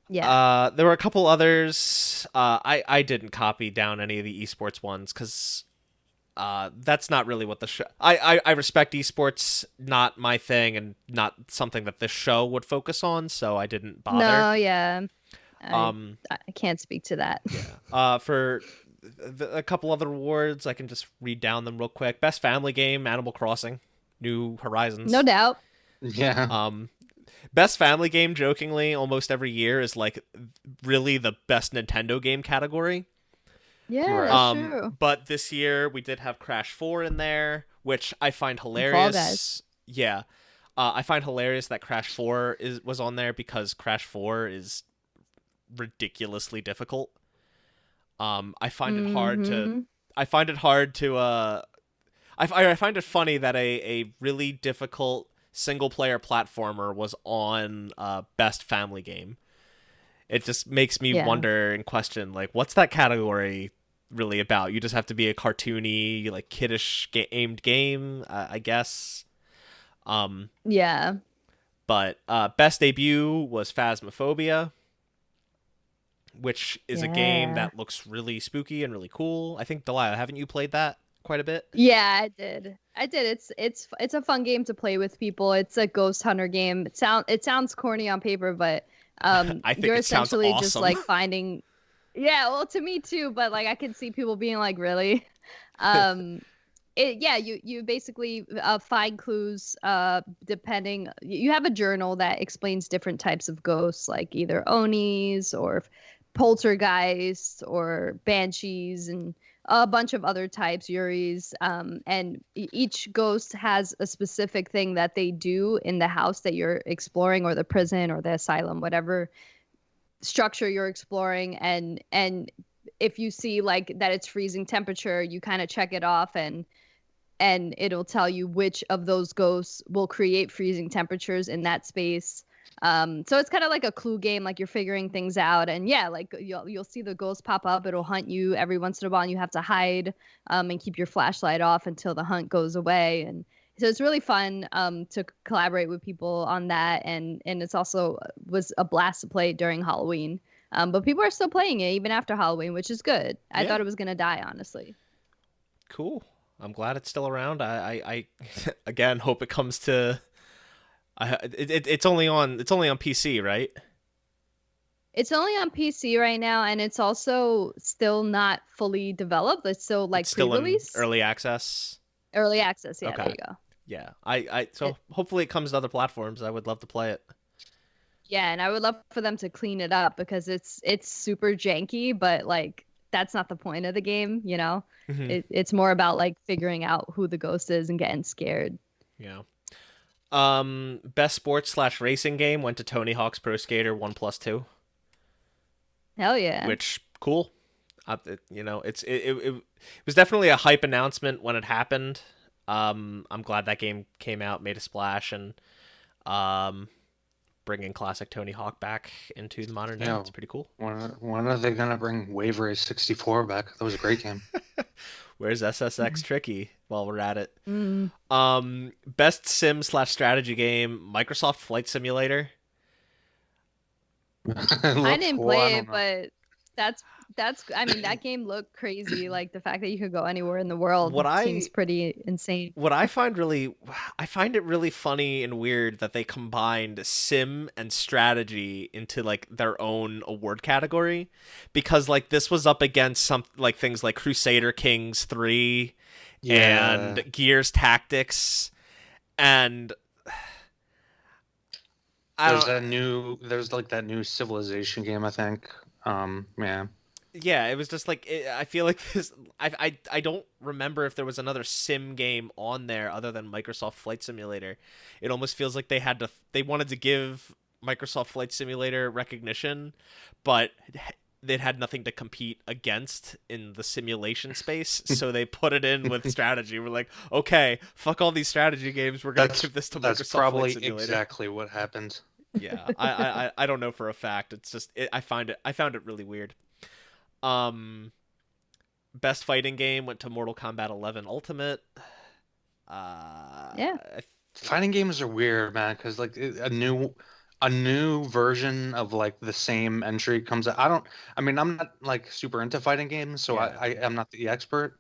Yeah. There were a couple others. I didn't copy down any of the esports ones because that's not really what the show. I respect esports, not my thing, and not something that this show would focus on. So I didn't bother. No, yeah. I can't speak to that. For a couple other awards, I can just read down them real quick. Best family game, Animal Crossing, New Horizons. No doubt. Yeah. Best family game, jokingly, almost every year is like really the best Nintendo game category. Yeah, that's true. But this year we did have Crash 4 in there, which I find hilarious. Fall Guys. Yeah. I find hilarious that Crash 4 was on there because Crash 4 is ridiculously difficult. I find it hard to Mm-hmm. I find it hard to I find it funny that a really difficult single player platformer was on best family game. It just makes me Yeah. wonder and question, like, what's that category really about? You just have to be a cartoony, like, kiddish aimed game, I guess. Um, Yeah. but best debut was Phasmophobia, which is a game Yeah. that looks really spooky and really cool. I think, Delilah, haven't you played that quite a bit? Yeah, I did. I did. It's a fun game to play with people. It's a ghost hunter game. It sounds corny on paper, but I think you're it sounds essentially just awesome. like finding. Yeah, well, to me too, but like I can see people being like, really. Um, yeah, you basically find clues depending. You have a journal that explains different types of ghosts, like either onis or poltergeists or banshees and a bunch of other types, yuris. And each ghost has a specific thing that they do in the house that you're exploring, or the prison or the asylum, whatever structure you're exploring. And if you see like that it's freezing temperature, you kind of check it off, and it'll tell you which of those ghosts will create freezing temperatures in that space. So it's kind of like a clue game, like you're figuring things out. And yeah, like you'll see the ghost pop up. It'll hunt you every once in a while, and you have to hide and keep your flashlight off until the hunt goes away. And so it's really fun to collaborate with people on that. And it's also was a blast to play during Halloween. But people are still playing it even after Halloween, which is good. I Yeah, thought it was gonna die, honestly. cool. I'm glad it's still around. I again hope it comes to. It's only on PC, right? It's only on PC right now, and it's also still not fully developed. It's still It's like still in pre-release, early access. early access. Yeah, there Okay. you go. Yeah. I so It, hopefully it comes to other platforms. I would love to play it. yeah, and I would love for them to clean it up because it's super janky, but like that's not the point of the game, you know? Hmm. It's more about like figuring out who the ghost is and getting scared. Yeah. Best sports slash racing game went to Tony Hawk's Pro Skater 1+2, Hell yeah. which cool. It was definitely a hype announcement when it happened. I'm glad that game came out, made a splash, and um, bringing classic Tony Hawk back into the modern day. Yeah. It's pretty cool. When are they gonna bring Wave Race 64 back? That was a great game. Where's SSX Tricky while we're at it? Mm. Best sim slash strategy game, Microsoft Flight Simulator. I didn't play I it, don't know. but that's I mean that game looked crazy. Like the fact that you could go anywhere in the world What seems I pretty insane. what I find it really funny and weird that they combined sim and strategy into like their own award category, because like this was up against some like things like Crusader Kings 3 Yeah, and Gears Tactics, and I don't there's like that new Civilization game, I think. Yeah. yeah, it was just like I feel like this. I don't remember if there was another sim game on there other than Microsoft Flight Simulator. It almost feels like they wanted to give Microsoft Flight Simulator recognition, but they had nothing to compete against in the simulation space, so they put it in with strategy. We're like, okay, fuck all these strategy games. We're gonna give this to That's Microsoft Flight probably Simulator. exactly what happened. Yeah, I don't know for a fact. It's just I found it really weird. Um, Best fighting game went to Mortal Kombat 11 Ultimate. Yeah. Fighting games are weird, man, because like a new version of like the same entry comes out. I mean, I'm not like super into fighting games, so Yeah, I am not the expert,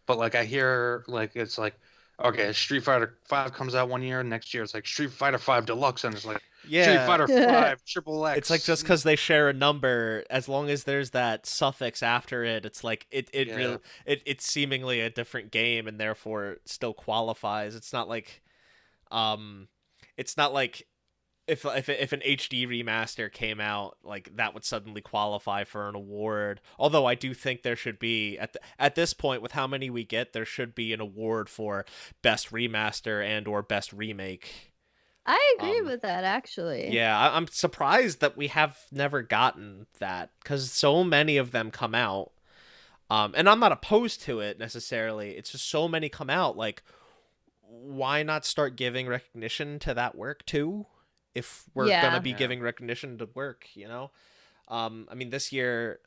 but like I hear like it's like okay, Street Fighter 5 comes out one year, next year it's like Street Fighter 5 Deluxe, and it's like Street yeah. Fighter 5 Triple X. It's like just because they share a number, as long as there's that suffix after it, it's like Yeah. it's seemingly a different game and therefore it still qualifies. Um, it's not like if an HD remaster came out, like that would suddenly qualify for an award. Although I do think there should be at this point, with how many we get, there should be an award for best remaster and or best remake. I agree Um, with that actually. yeah, I'm surprised that we have never gotten that, because so many of them come out. And I'm not opposed to it necessarily. It's just so many come out. Like, why not start giving recognition to that work too? If we're gonna be giving recognition to work, you know. I mean, this year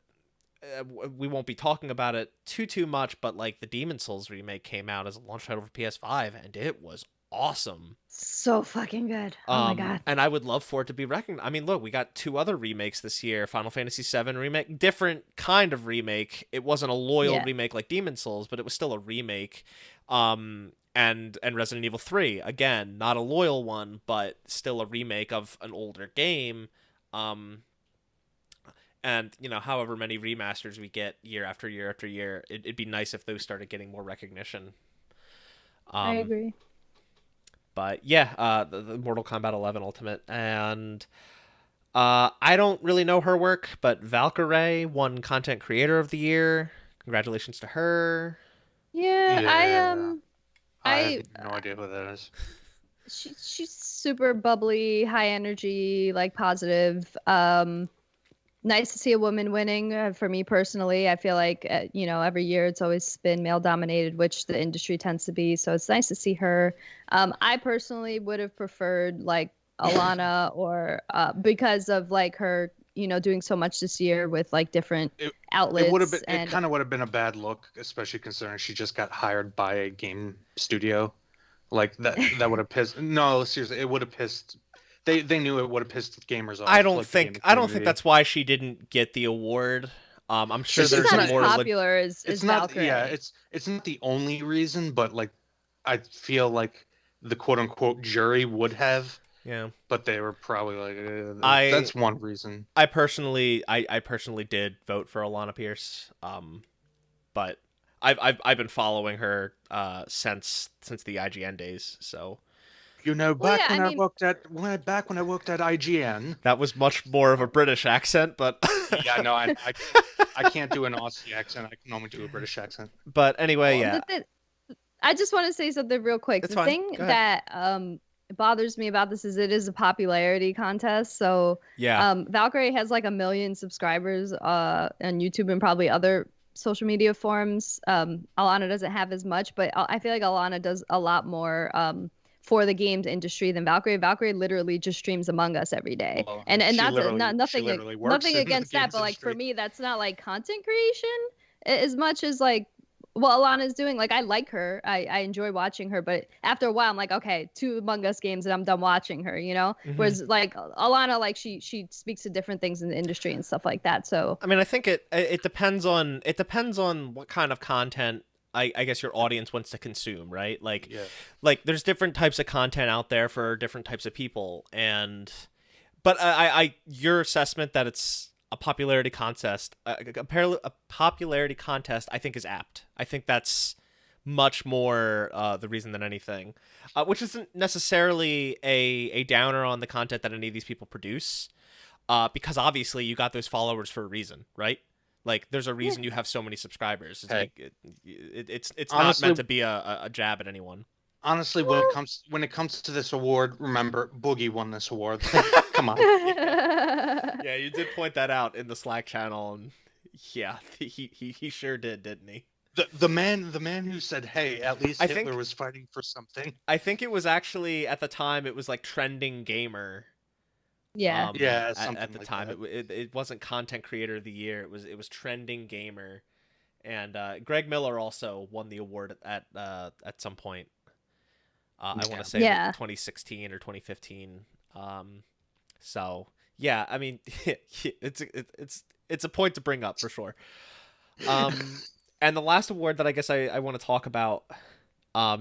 we won't be talking about it too much, but like the Demon Souls remake came out as a launch title for PS5, and it was awesome. So fucking good. Oh my god. And I would love for it to be recognized. I mean, look, we got 2 other remakes this year. Final Fantasy VII remake, different kind of remake. It wasn't a loyal remake like Demon Souls, but it was still a remake. And Resident Evil 3, again, not a loyal one, but still a remake of an older game. And, you know, however many remasters we get year after year after year, it'd be nice if those started getting more recognition. I agree. But yeah, the Mortal Kombat 11 Ultimate. And I don't really know her work, but Valkyrae won Content Creator of the Year. Congratulations to her. Yeah. I have no idea who that is. She's super bubbly, high energy, like positive. Nice to see a woman winning. For me personally, I feel like every year it's always been male dominated, which the industry tends to be. So it's nice to see her. I personally would have preferred like Alana or because of like her, doing so much this year with like different outlets. It kind of would have been a bad look, especially considering she just got hired by a game studio. Like that would have pissed. No, seriously, it would have pissed. They knew it would have pissed gamers off. I don't think that's why she didn't get the award. I'm sure there's not more as popular as Valkyrie. Yeah, it's not the only reason, but like I feel like the quote unquote jury would have. Yeah, but they were probably like that's one reason. I personally did vote for Alana Pierce. But I've been following her since the IGN days. So when I worked at IGN, that was much more of a British accent, but yeah, no, I can't do an Aussie accent. I can only do a British accent. But anyway, yeah. I just want to say something real quick. It's the fine. Thing that bothers me about this is it is a popularity contest. So Valkyrie has like 1 million subscribers on YouTube and probably other social media forums. Alana doesn't have as much, but I feel like Alana does a lot more for the games industry than Valkyrie. Valkyrie literally just streams Among Us every day. Well, and that's nothing nothing against that, but like for me that's not like content creation as much as like what Alana's doing. Like I like her. I enjoy watching her, but after a while I'm like, okay, 2 Among Us games and I'm done watching her, Mm-hmm. Whereas like Alana, like she speaks to different things in the industry and stuff like that. So I mean, I think it depends on what kind of content I guess your audience wants to consume, right? Like there's different types of content out there for different types of people, but your assessment that it's a popularity contest, a popularity contest, I think is apt. I think that's much more the reason than anything, which isn't necessarily a downer on the content that any of these people produce, because obviously you got those followers for a reason, right? Like there's a reason you have so many subscribers. It's it's honestly, not meant to be a jab at anyone. Honestly, when it comes to this award, remember Boogie won this award. Come on. Yeah, you did point that out in the Slack channel, and yeah, he sure did, didn't he? The man who said, "Hey, at least Hitler was fighting for something." I think it was actually at the time it was like trending gamer. Yeah. At the like time it wasn't content creator of the year. It was trending gamer, and Greg Miller also won the award at some point. I want to say 2016 or 2015. So yeah, I mean, it's a point to bring up for sure. And the last award that I guess I want to talk about,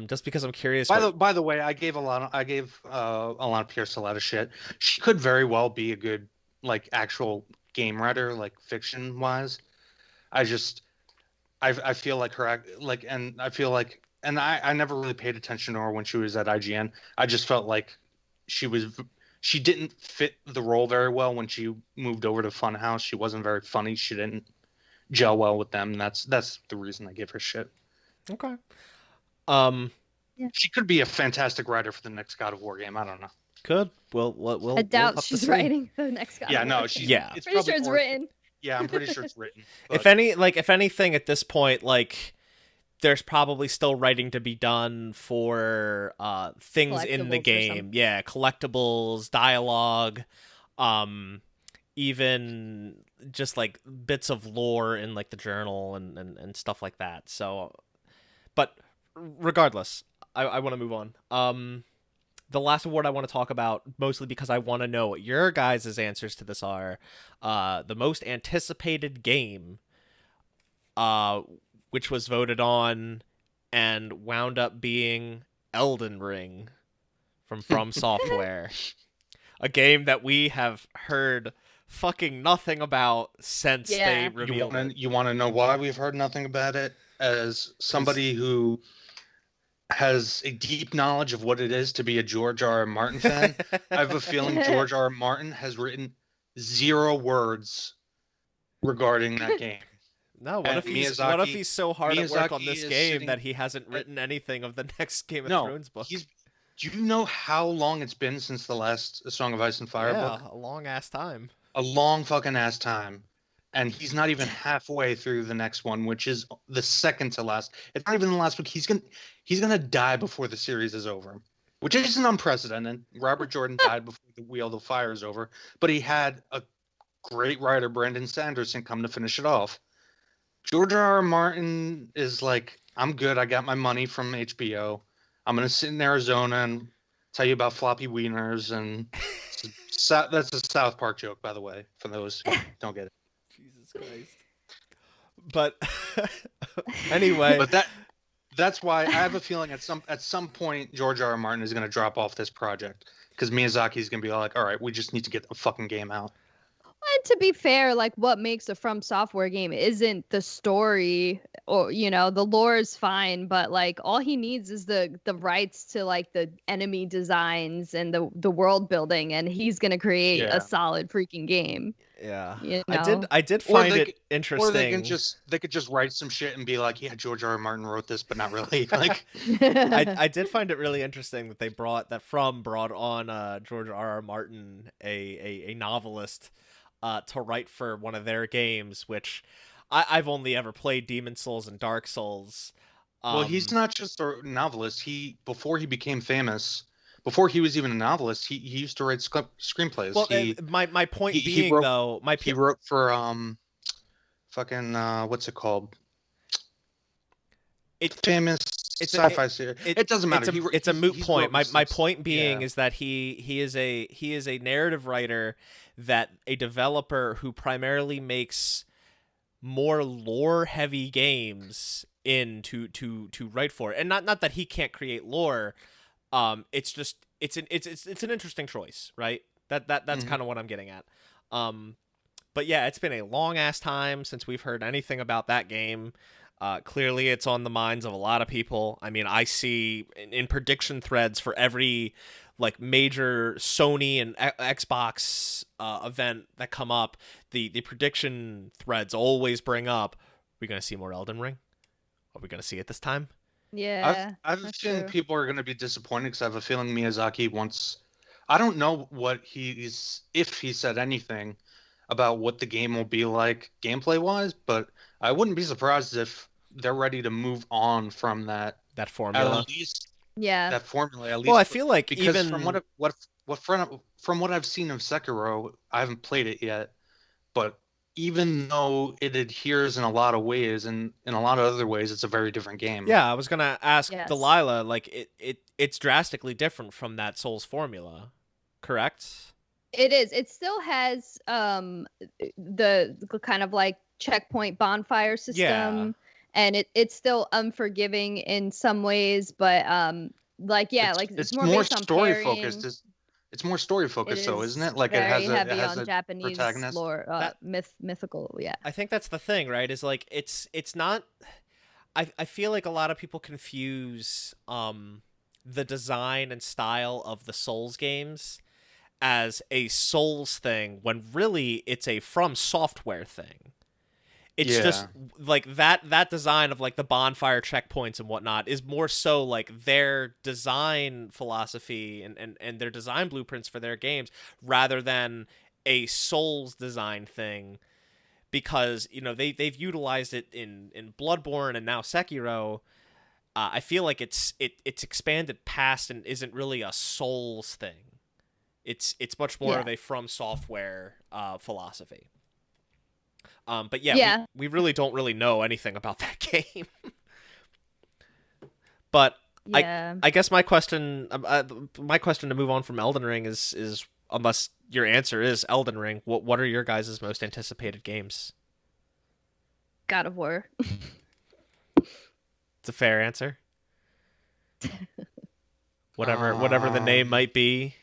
just because I'm curious. By the way, I gave Alana Pierce a lot of shit. She could very well be a good like actual game writer, like fiction wise. I feel like her and I never really paid attention to her when she was at IGN. I just felt like she didn't fit the role very well when she moved over to Funhouse. She wasn't very funny. She didn't gel well with them. That's the reason I give her shit. Okay. She could be a fantastic writer for the next God of War game. I don't know. Could. We'll I doubt she's writing the next God of War. No, Pretty sure it's written. Yeah, I'm pretty sure it's written. If anything at this point, like there's probably still writing to be done for things in the Collectibles or game. something. Yeah, collectibles, dialogue, even just like bits of lore in like the journal and stuff like that. So, but regardless, I want to move on. The last award I want to talk about, mostly because I want to know what your guys' answers to this are, the most anticipated game, which was voted on and wound up being Elden Ring from Software. A game that we have heard fucking nothing about since they Yeah. revealed it. You want to know why we've heard nothing about it? As somebody who has a deep knowledge of what it is to be a George R. R. Martin fan, I have a feeling George R. R. Martin has written 0 words regarding that game. No, what And if he's so hard at work on this Miyazaki is game sitting that he hasn't written anything of the next Game of No, Thrones book? Do you know how long it's been since the last A Song of Ice and Fire book? A long ass time. A long fucking ass time. And he's not even halfway through the next one, which is the second to last. It's not even the last book. He's gonna die before the series is over, which isn't unprecedented. Robert Jordan died before the Wheel of Fire is over, but he had a great writer, Brandon Sanderson, come to finish it off. George R. R. Martin is like, I'm good. I got my money from HBO. I'm gonna sit in Arizona and tell you about floppy wieners, and that's a South Park joke, by the way, for those who don't get it. Jesus Christ. But anyway, but that's why I have a feeling at some point George R. R. Martin is gonna drop off this project because Miyazaki's gonna be like, all right, we just need to get the fucking game out. And to be fair, like what makes a From Software game isn't the story, or the lore is fine, but like all he needs is the rights to like the enemy designs and the world building, and he's gonna create a solid freaking game. Yeah. You know? I did find it interesting. Or they could just write some shit and be like, yeah, George R. R. Martin wrote this, but not really. Like I did find it really interesting that they brought on George R. R. Martin, a novelist, to write for one of their games, which I've only ever played Demon Souls and Dark Souls. Well, he's not just a novelist. Before he became famous, before he was even a novelist, he used to write screenplays. Well, my point being, he wrote for fucking what's it called? Famous sci-fi series. It doesn't matter. It's a moot point. My point being is that he is a narrative writer, that a developer who primarily makes more lore heavy games to write for, and not that he can't create lore. It's just it's an interesting choice, right? That's kind of what I'm getting at. But yeah, it's been a long ass time since we've heard anything about that game. Clearly it's on the minds of a lot of people. I mean, I see in prediction threads for every like major Sony and Xbox event that come up, the prediction threads always bring up, are we going to see more Elden Ring? Are we going to see it this time? Yeah. I have a feeling people are going to be disappointed because I have a feeling Miyazaki wants... I don't know if he said anything about what the game will be like gameplay-wise, but I wouldn't be surprised if they're ready to move on from that formula. At least, yeah. that formula. At least, well, I feel like because even from what I've seen of Sekiro, I haven't played it yet, but even though it adheres in a lot of ways, and in a lot of other ways, it's a very different game. Yeah, I was gonna ask Delaila, like it's drastically different from that Souls formula, correct? It is. It still has the kind of like checkpoint bonfire system, and it's still unforgiving in some ways, but it's more more based on story parrying. focused. It's more story focused, though, isn't it? Like very it has heavy a on Japanese protagonist. lore, mythical. Yeah, I think that's the thing, right? Is like it's not. I feel like a lot of people confuse the design and style of the Souls games as a Souls thing, when really it's a From Software thing. It's just like that design of like the bonfire checkpoints and whatnot is more so like their design philosophy and their design blueprints for their games, rather than a Souls design thing. because they've utilized it in Bloodborne and now Sekiro. I feel like it's expanded past and isn't really a Souls thing. It's much more of a From Software philosophy. But we really don't really know anything about that game. But I guess my question to move on from Elden Ring is unless your answer is Elden Ring, what are your guys' most anticipated games? God of War. It's a fair answer. Whatever the name might be.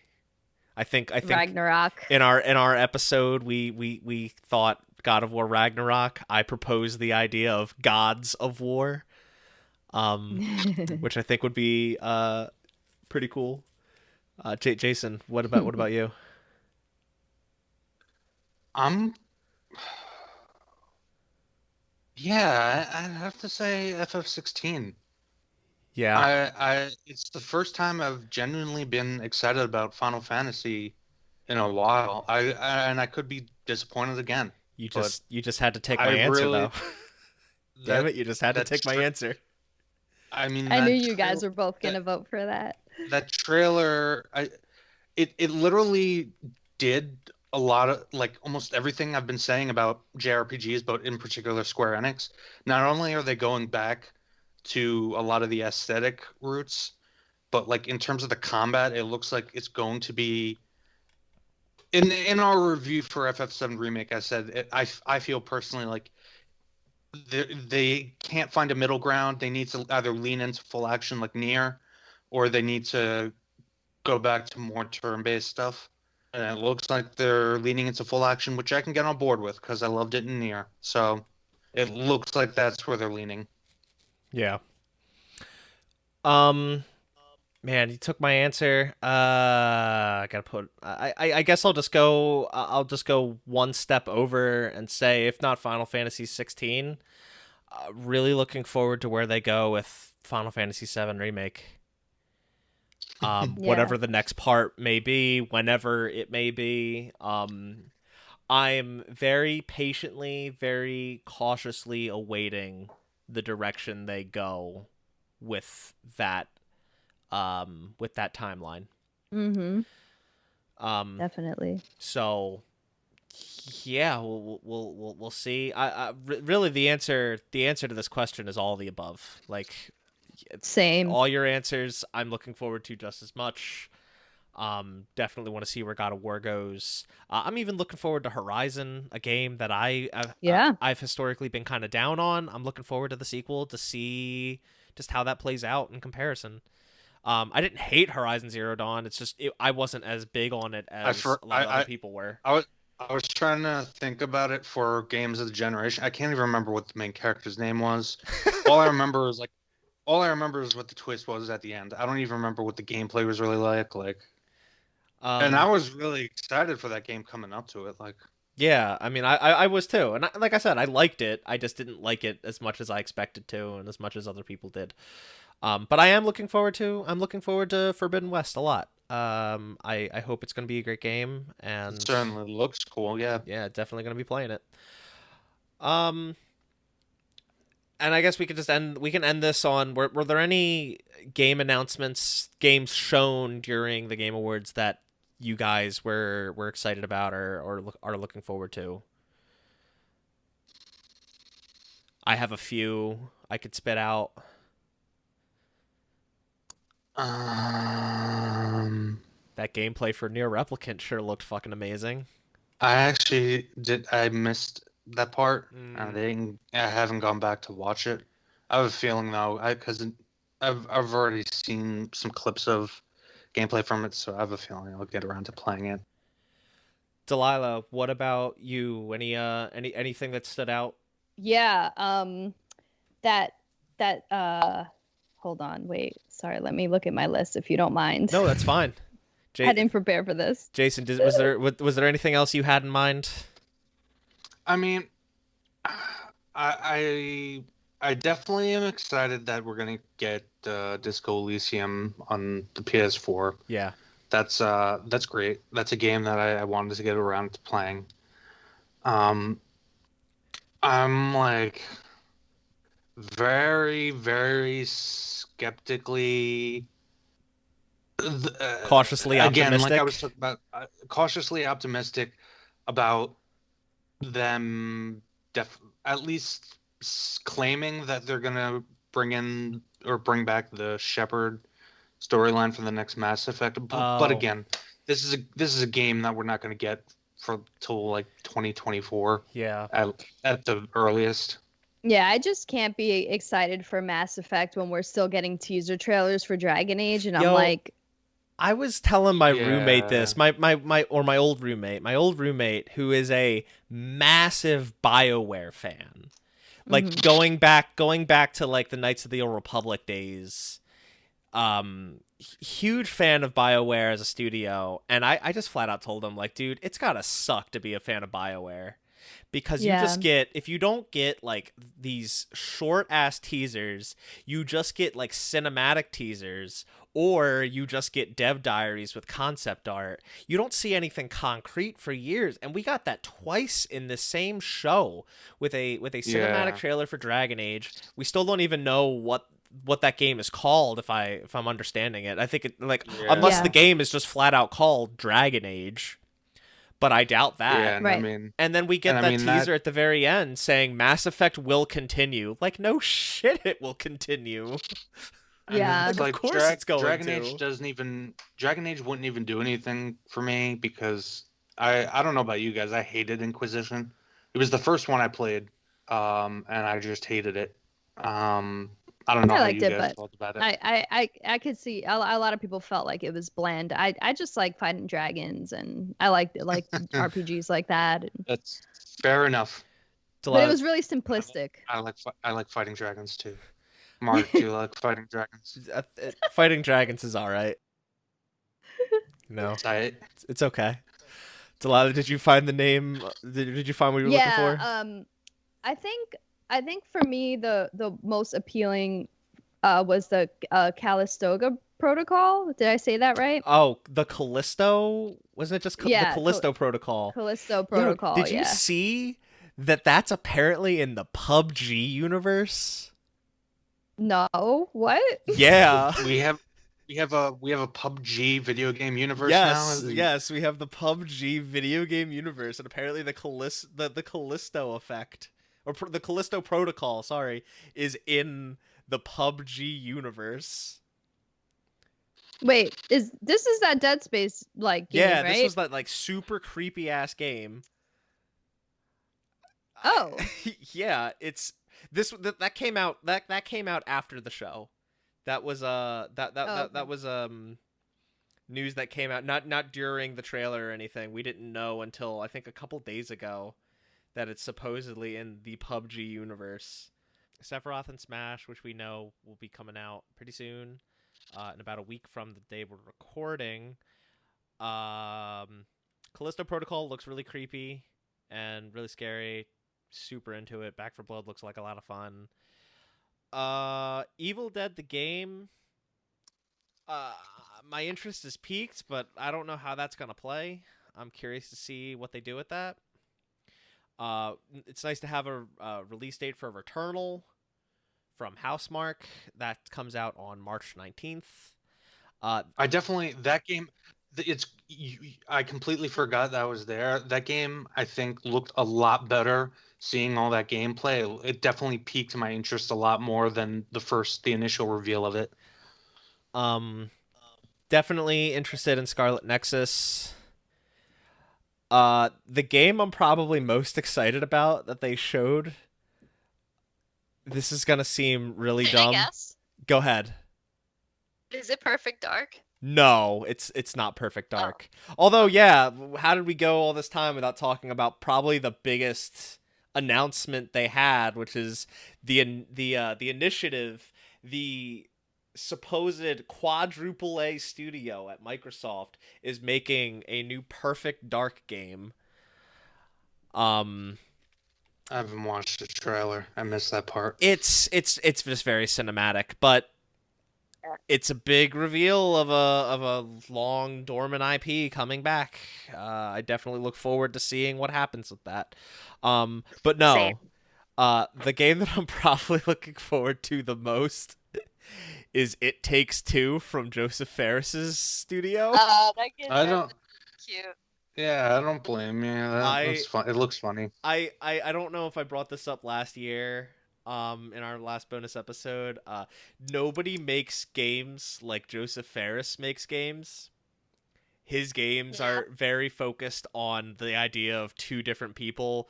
I think Ragnarok. In our episode we thought God of War Ragnarok. I proposed the idea of Gods of War. Which I think would be pretty cool. Jason, what about you? Yeah, I'd have to say FF16. Yeah. It's the first time I've genuinely been excited about Final Fantasy in a while. I could be disappointed again. You just had to take my answer though. Damn it, you just had to take my answer. I mean, I knew you guys were both gonna vote for that. That trailer, it literally did a lot of, like, almost everything I've been saying about JRPGs, but in particular Square Enix. Not only are they going back to a lot of the aesthetic roots, but like in terms of the combat, it looks like it's going to be. In our review for FF7 Remake, I said I feel personally like they can't find a middle ground. They need to either lean into full action like Nier, or they need to go back to more turn-based stuff. And it looks like they're leaning into full action, which I can get on board with because I loved it in Nier. So it looks like that's where they're leaning. Yeah. Man, you took my answer. I gotta put. I guess I'll just go. I'll just go one step over and say, if not Final Fantasy 16, really looking forward to where they go with Final Fantasy 7 Remake. Whatever the next part may be, whenever it may be. I'm very patiently, very cautiously awaiting the direction they go with that timeline. Definitely. So yeah, we'll see. Really the answer to this question is all the above. Like, same. All your answers I'm looking forward to just as much. Definitely want to see where God of War goes. I'm even looking forward to Horizon, a game that I've historically been kind of down on. I'm looking forward to the sequel to see just how that plays out in comparison. I didn't hate Horizon Zero Dawn. It's just I wasn't as big on it as a lot of other people were. I was trying to think about it for games of the generation. I can't even remember what the main character's name was. All I remember is what the twist was at the end. I don't even remember what the gameplay was really like. And I was really excited for that game coming up to it. Yeah, I mean, I was too, and like I said, I liked it. I just didn't like it as much as I expected to, and as much as other people did. But I'm looking forward to Forbidden West a lot. I hope it's going to be a great game, and it certainly looks cool. Yeah, definitely going to be playing it. And I guess we can end this on, were there any game announcements, games shown during the Game Awards that you guys were excited about or are looking forward to? I have a few I could spit out. That gameplay for Nier Replicant sure looked fucking amazing. I missed that part. I haven't gone back to watch it. I have a feeling though, because I've already seen some clips of gameplay from it, so I have a feeling I'll get around to playing it. Delaila, what about you? Anything that stood out? Yeah, hold on, wait. Sorry, let me look at my list if you don't mind. No, that's fine. I didn't prepare for this. Jason, was there anything else you had in mind? I mean, I definitely am excited that we're gonna get Disco Elysium on the PS4. Yeah, that's great. That's a game that I wanted to get around to playing. I'm like very, very skeptically. Cautiously Again, like I optimistic. was talking about, cautiously optimistic about them at least claiming that they're gonna bring in or bring back the Shepard storyline for the next Mass Effect. But Oh, again, this is a game that we're not gonna get for till like 2024 yeah. at the earliest. Yeah, I just can't be excited for Mass Effect when we're still getting teaser trailers for Dragon Age, and I'm Yo, like, I was telling my roommate Yeah, this, my old roommate who is a massive BioWare fan. Like mhm. going back to like the Knights of the Old Republic days. Huge fan of BioWare as a studio, and I just flat out told him like, dude, it's gotta suck to be a fan of BioWare. Because you Yeah, just get, if you don't get like these short ass teasers, you just get like cinematic teasers, or you just get dev diaries with concept art. You don't see anything concrete for years, and we got that twice in the same show with a cinematic yeah, trailer for Dragon Age. We still don't even know what that game is called, if I'm understanding it. I think it, like, unless yeah, the yeah, game is just flat out called Dragon Age, but I doubt that. yeah. And I right. mean, And then we and get I that mean that teaser at the very end saying Mass Effect will continue. Like, no shit, it will continue. And Yeah. Like, it's of like course it's going Dragon Age to. doesn't even Dragon Age wouldn't even do anything for me because I don't know about you guys. I hated Inquisition. It was the first one I played, and I just hated it. I don't know I how liked you it, guys but felt about it. I could see a lot of people felt like it was bland. I just like fighting dragons, and I like RPGs like that. That's fair enough. It's a But it lot was really I, simplistic. I like fighting dragons too. Mark, do you like fighting dragons? fighting dragons is all right. No, I it's okay. It's a lot of. Did you find the name? Did you find what you were looking Yeah, for? I think for me the most appealing was the Calistoga protocol. Did I say that right? Oh, the Callisto, wasn't it just the Yeah, Callisto Protocol? Callisto Yo, protocol. did you Yeah. see that that's apparently in the PUBG universe? No, what? Yeah. we have a PUBG video game universe now. Yes, we have the PUBG video game universe, and apparently the Callisto effect, or the Callisto Protocol, sorry, is in the PUBG universe. Wait, is that Dead Space like game, Yeah, this right? was that like super creepy ass game. Oh, Yeah, it's that came out that came out after the show. That was oh, okay. that was news that came out not during the trailer or anything. We didn't know until I think a couple days ago that it's supposedly in the PUBG universe. Sephiroth and Smash, which we know will be coming out pretty soon, in about a week from the day we're recording. Callisto Protocol looks really creepy and really scary. Super into it. Back for Blood looks like a lot of fun. Evil Dead the game. Uh, my interest is peaked, but I don't know how that's gonna play. I'm curious to see what they do with that. It's nice to have a release date for Returnal from Housemark that comes out on March 19th. I definitely that game. I completely forgot that was there. That game I think looked a lot better. Seeing all that gameplay, it definitely piqued my interest a lot more than the initial reveal of it. um, definitely interested in Scarlet Nexus. The game I'm probably most excited about that they showed. This is gonna seem really Can I dumb. guess? Go ahead. Is it Perfect Dark? No, it's not Perfect Oh. Dark. Although, yeah, how did we go all this time without talking about probably the biggest announcement they had, which is the initiative, the supposed quadruple A studio at Microsoft is making a new Perfect Dark game. Um, I haven't watched the trailer. I missed that part. it's just very cinematic, but it's a big reveal of a long dormant IP coming back. I definitely look forward to seeing what happens with that. But Same. no, The game that I'm probably looking forward to the most is It Takes Two from Joseph Ferris's studio. That game's I don't. cute. Yeah, I don't blame you. That's fun. It looks funny. I don't know if I brought this up last year, in our last bonus episode. Nobody makes games like Joseph Ferris makes games. His games are very focused on the idea of two different people.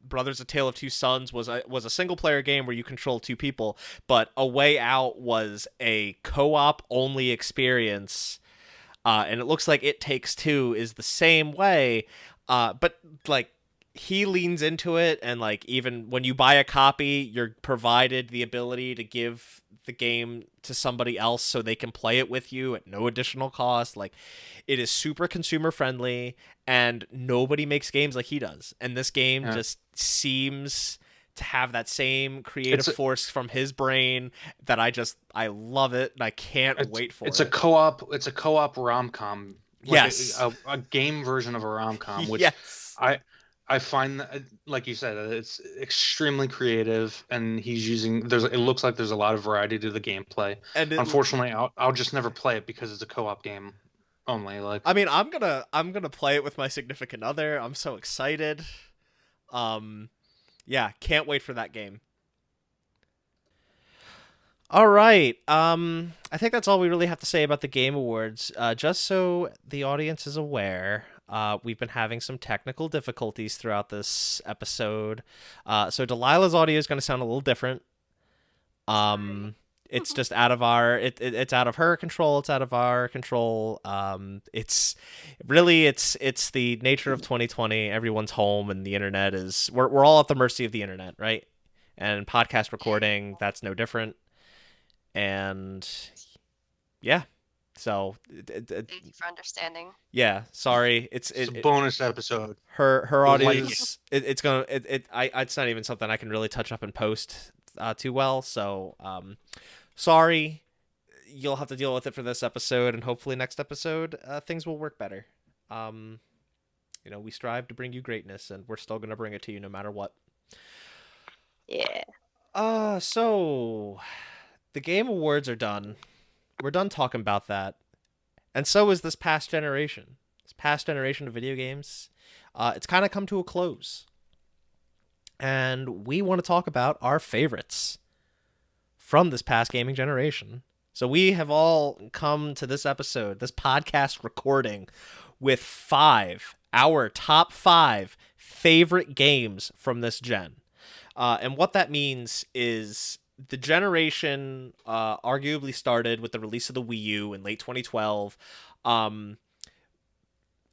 Brothers: A Tale of Two Sons was a single player game where you control two people, but A Way Out was a co-op only experience. And it looks like It Takes Two is the same way, but like he leans into it, and like even when you buy a copy, you're provided the ability to give the game to somebody else so they can play it with you at no additional cost. Like, it is super consumer friendly, and nobody makes games like he does. And this game just seems to have that same creative force from his brain that I love it, and I can't wait for it. It's a co-op rom-com. Yes. A game version of a rom-com, which I find that, like you said, it's extremely creative, and he's using. It looks like there's a lot of variety to the gameplay. And unfortunately, I'll just never play it because it's a co-op game only. Like, I mean, I'm gonna play it with my significant other. I'm so excited. Yeah, can't wait for that game. All right. I think that's all we really have to say about the Game Awards. Just so the audience is aware, we've been having some technical difficulties throughout this episode. So Delilah's audio is going to sound a little different. It's just out of it's out of her control. It's out of our control. It's the nature of 2020. Everyone's home, and the internet is. We're all at the mercy of the internet, right? And podcast recording, that's no different. And yeah, so Thank you for understanding. Yeah, sorry. It's a bonus episode. Her audio is it's not even something I can really touch up and post too well. So sorry. You'll have to deal with it for this episode, and hopefully next episode things will work better. We strive to bring you greatness, and we're still gonna bring it to you no matter what. Yeah. So the Game Awards are done. We're done talking about that. And so is this past generation. This past generation of video games. It's kind of come to a close. And we want to talk about our favorites from this past gaming generation. So we have all come to this episode, this podcast recording, with our top 5 favorite games from this gen. And what that means is the generation arguably started with the release of the Wii U in late 2012. And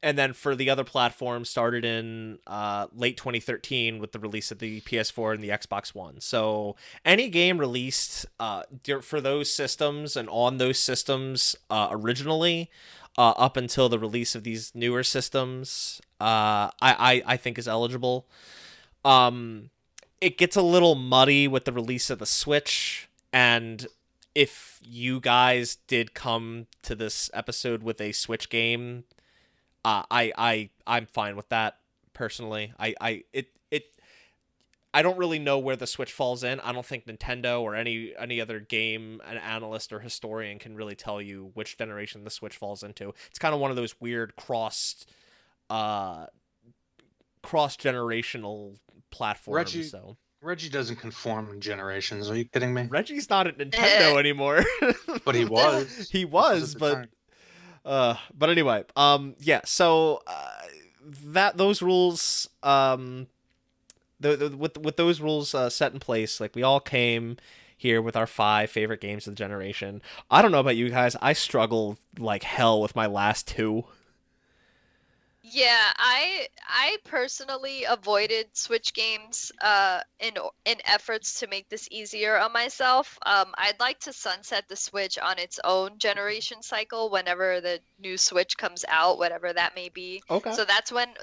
then for the other platforms started in late 2013 with the release of the PS4 and the Xbox One. So any game released for those systems and on those systems originally up until the release of these newer systems, I think is eligible. It gets a little muddy with the release of the Switch, and if you guys did come to this episode with a Switch game, I'm fine with that personally. I don't really know where the Switch falls in. I don't think Nintendo or any other game an analyst or historian can really tell you which generation the Switch falls into. It's kind of one of those weird cross-generational platforms. Reggie doesn't conform in generations. Are you kidding me? Reggie's not at Nintendo anymore. But he was. He was, but anyway, yeah. So those rules, with those rules set in place, like we all came here with our 5 favorite games of the generation. I don't know about you guys. I struggled like hell with my last 2. Yeah, I personally avoided Switch games in efforts to make this easier on myself. I'd like to sunset the Switch on its own generation cycle whenever the new Switch comes out, whatever that may be. Okay. So that's when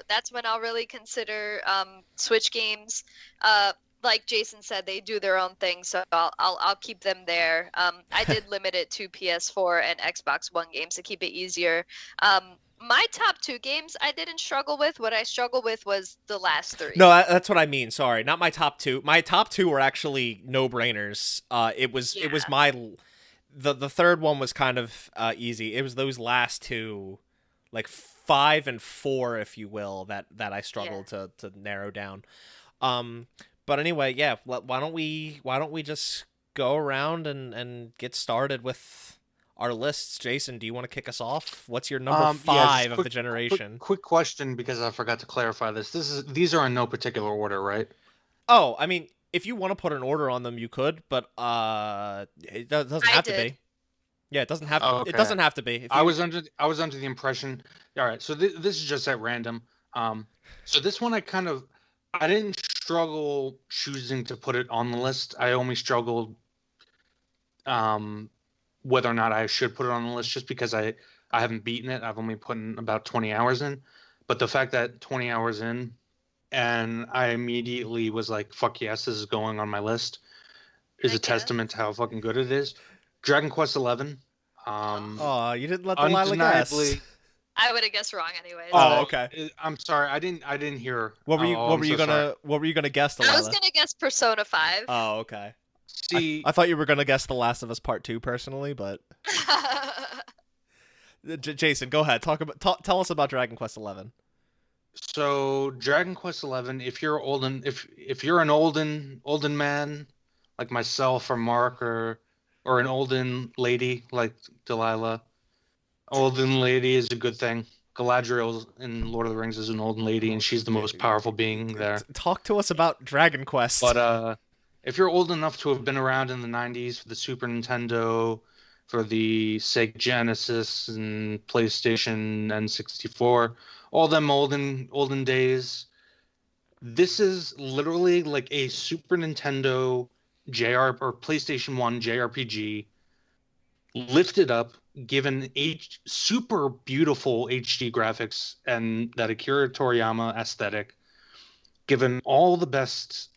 I'll really consider Switch games. Like Jason said, they do their own thing, so I'll keep them there. I did limit it to PS4 and Xbox One games to keep it easier. My top 2 games I didn't struggle with. What I struggled with was the last 3. No, that's what I mean. Sorry, not my top 2. My top 2 were actually no-brainers. It was Yeah. the third one was kind of easy. It was those last 2, like 5 and 4, if you will, that I struggled to narrow down. But anyway, yeah. Why don't we just go around and get started with our lists? Jason, do you want to kick us off? What's your number 5 of the generation? Quick question, because I forgot to clarify this. These are in no particular order, right? Oh, I mean, if you want to put an order on them, you could, but it doesn't have to be. Yeah, it doesn't have. Okay. It doesn't have to be. I was under the impression. All right, so this is just at random. So this one I didn't struggle choosing to put it on the list. I only struggled whether or not I should put it on the list, just because I haven't beaten it. I've only put in about 20 hours in. But the fact that 20 hours in, and I immediately was like, fuck yes, this is going on my list, is a testament to how fucking good it is. Dragon Quest XI. Oh, you didn't let Delaila guess. I would have guessed wrong anyways. Oh, okay. I'm sorry. I didn't hear. What were you gonna guess, Delaila? I was gonna guess Persona 5. Oh, okay. See, I thought you were gonna guess The Last of Us Part 2 personally, but Jason, go ahead. Tell us about Dragon Quest XI. So Dragon Quest XI, if you're if you're an olden man like myself or Mark, or an olden lady like Delaila, olden lady is a good thing. Galadriel in Lord of the Rings is an olden lady, and she's the most powerful being there. Talk to us about Dragon Quest. But if you're old enough to have been around in the 90s for the Super Nintendo, for the Sega Genesis and PlayStation N64, all them olden days, this is literally like a Super Nintendo or PlayStation 1 JRPG lifted up, given super beautiful HD graphics and that Akira Toriyama aesthetic, given all the best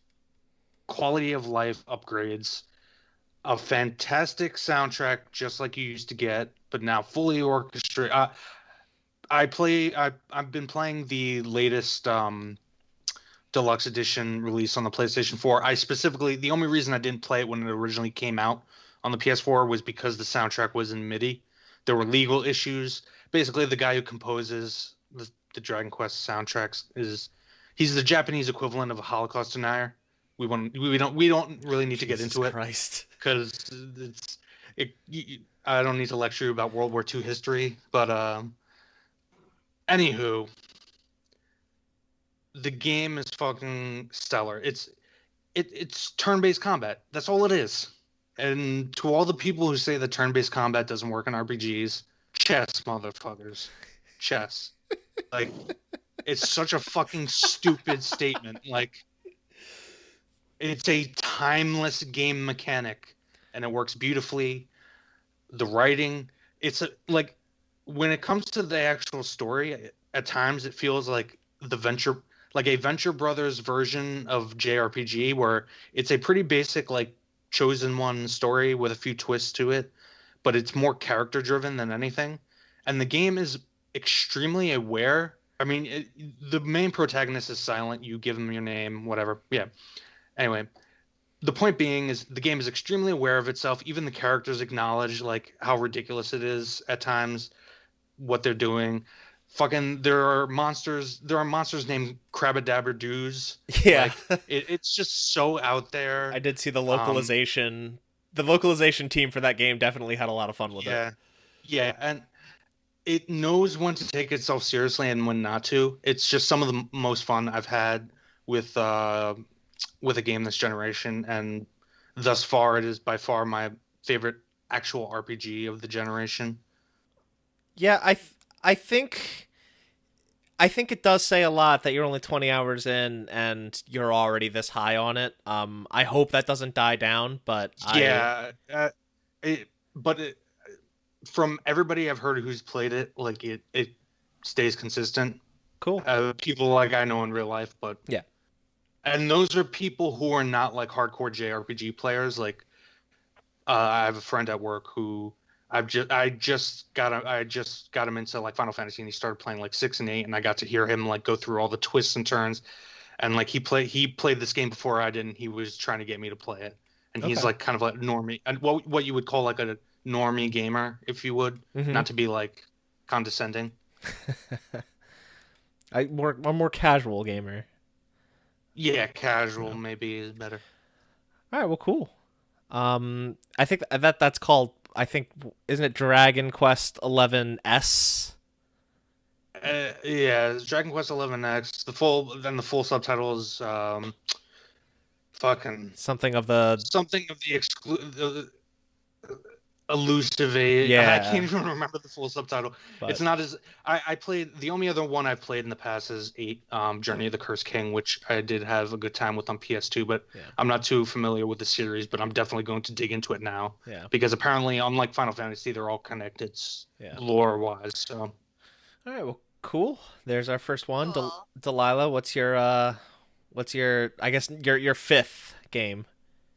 quality of life upgrades, a fantastic soundtrack just like you used to get, but now fully orchestrated. I've been playing the latest deluxe edition release on the PlayStation 4. The only reason I didn't play it when it originally came out on the PS4 was because the soundtrack was in MIDI. There were legal issues. Basically, the guy who composes the Dragon Quest soundtracks he's the Japanese equivalent of a Holocaust denier. We don't really need to get into it, because I don't need to lecture you about World War II history, but anywho, the game is fucking stellar. It's turn-based combat. That's all it is. And to all the people who say that turn-based combat doesn't work in RPGs, chess, motherfuckers, chess. Like, it's such a fucking stupid statement. Like, it's a timeless game mechanic, and it works beautifully. The writing, like, when it comes to the actual story, at times it feels like a Venture Brothers version of JRPG, where it's a pretty basic, like, chosen one story with a few twists to it, but it's more character driven than anything. And the game is extremely aware. I mean, the main protagonist is silent. You give him your name, whatever. Yeah. Anyway, the point being is the game is extremely aware of itself. Even the characters acknowledge, like, how ridiculous it is at times, what they're doing. Fucking, there are monsters named Crabadabberdoos. Yeah. Like, it's just so out there. I did see the localization. The localization team for that game definitely had a lot of fun with it. Yeah, and it knows when to take itself seriously and when not to. It's just some of the most fun I've had with a game this generation, and thus far it is by far my favorite actual RPG of the generation. Yeah, I think it does say a lot that you're only 20 hours in and you're already this high on it. I hope that doesn't die down, but from everybody I've heard who's played it, like, it stays consistent. Cool. People like I know in real life, but yeah. And those are people who are not like hardcore JRPG players. Like, I have a friend at work who I just got him into like Final Fantasy, and he started playing like 6 and 8, and I got to hear him like go through all the twists and turns, and like he played this game before I did, and he was trying to get me to play it, and he's Okay. like kind of like normie, and what you would call like a normie gamer, if you would, Hmm. not to be like condescending. I'm more casual gamer. Yeah, casual Yeah. maybe is better. All right. Well, cool. I think that's called. I think isn't it Dragon Quest 11S? Yeah, it's Dragon Quest 11X. The full subtitle is fucking Something of the something of the elucidate. I yeah, can't even remember the full subtitle. It's but not as I played. The only other one I've played in the past is 8, yeah, Journey of the Cursed King, which I did have a good time with on PS2. But yeah, I'm not too familiar with the series. But I'm definitely going to dig into it now yeah, because apparently, unlike Final Fantasy, they're all connected yeah. lore wise. So All right. Well, cool. There's our first one. Cool. Delilah, what's your I guess your fifth game?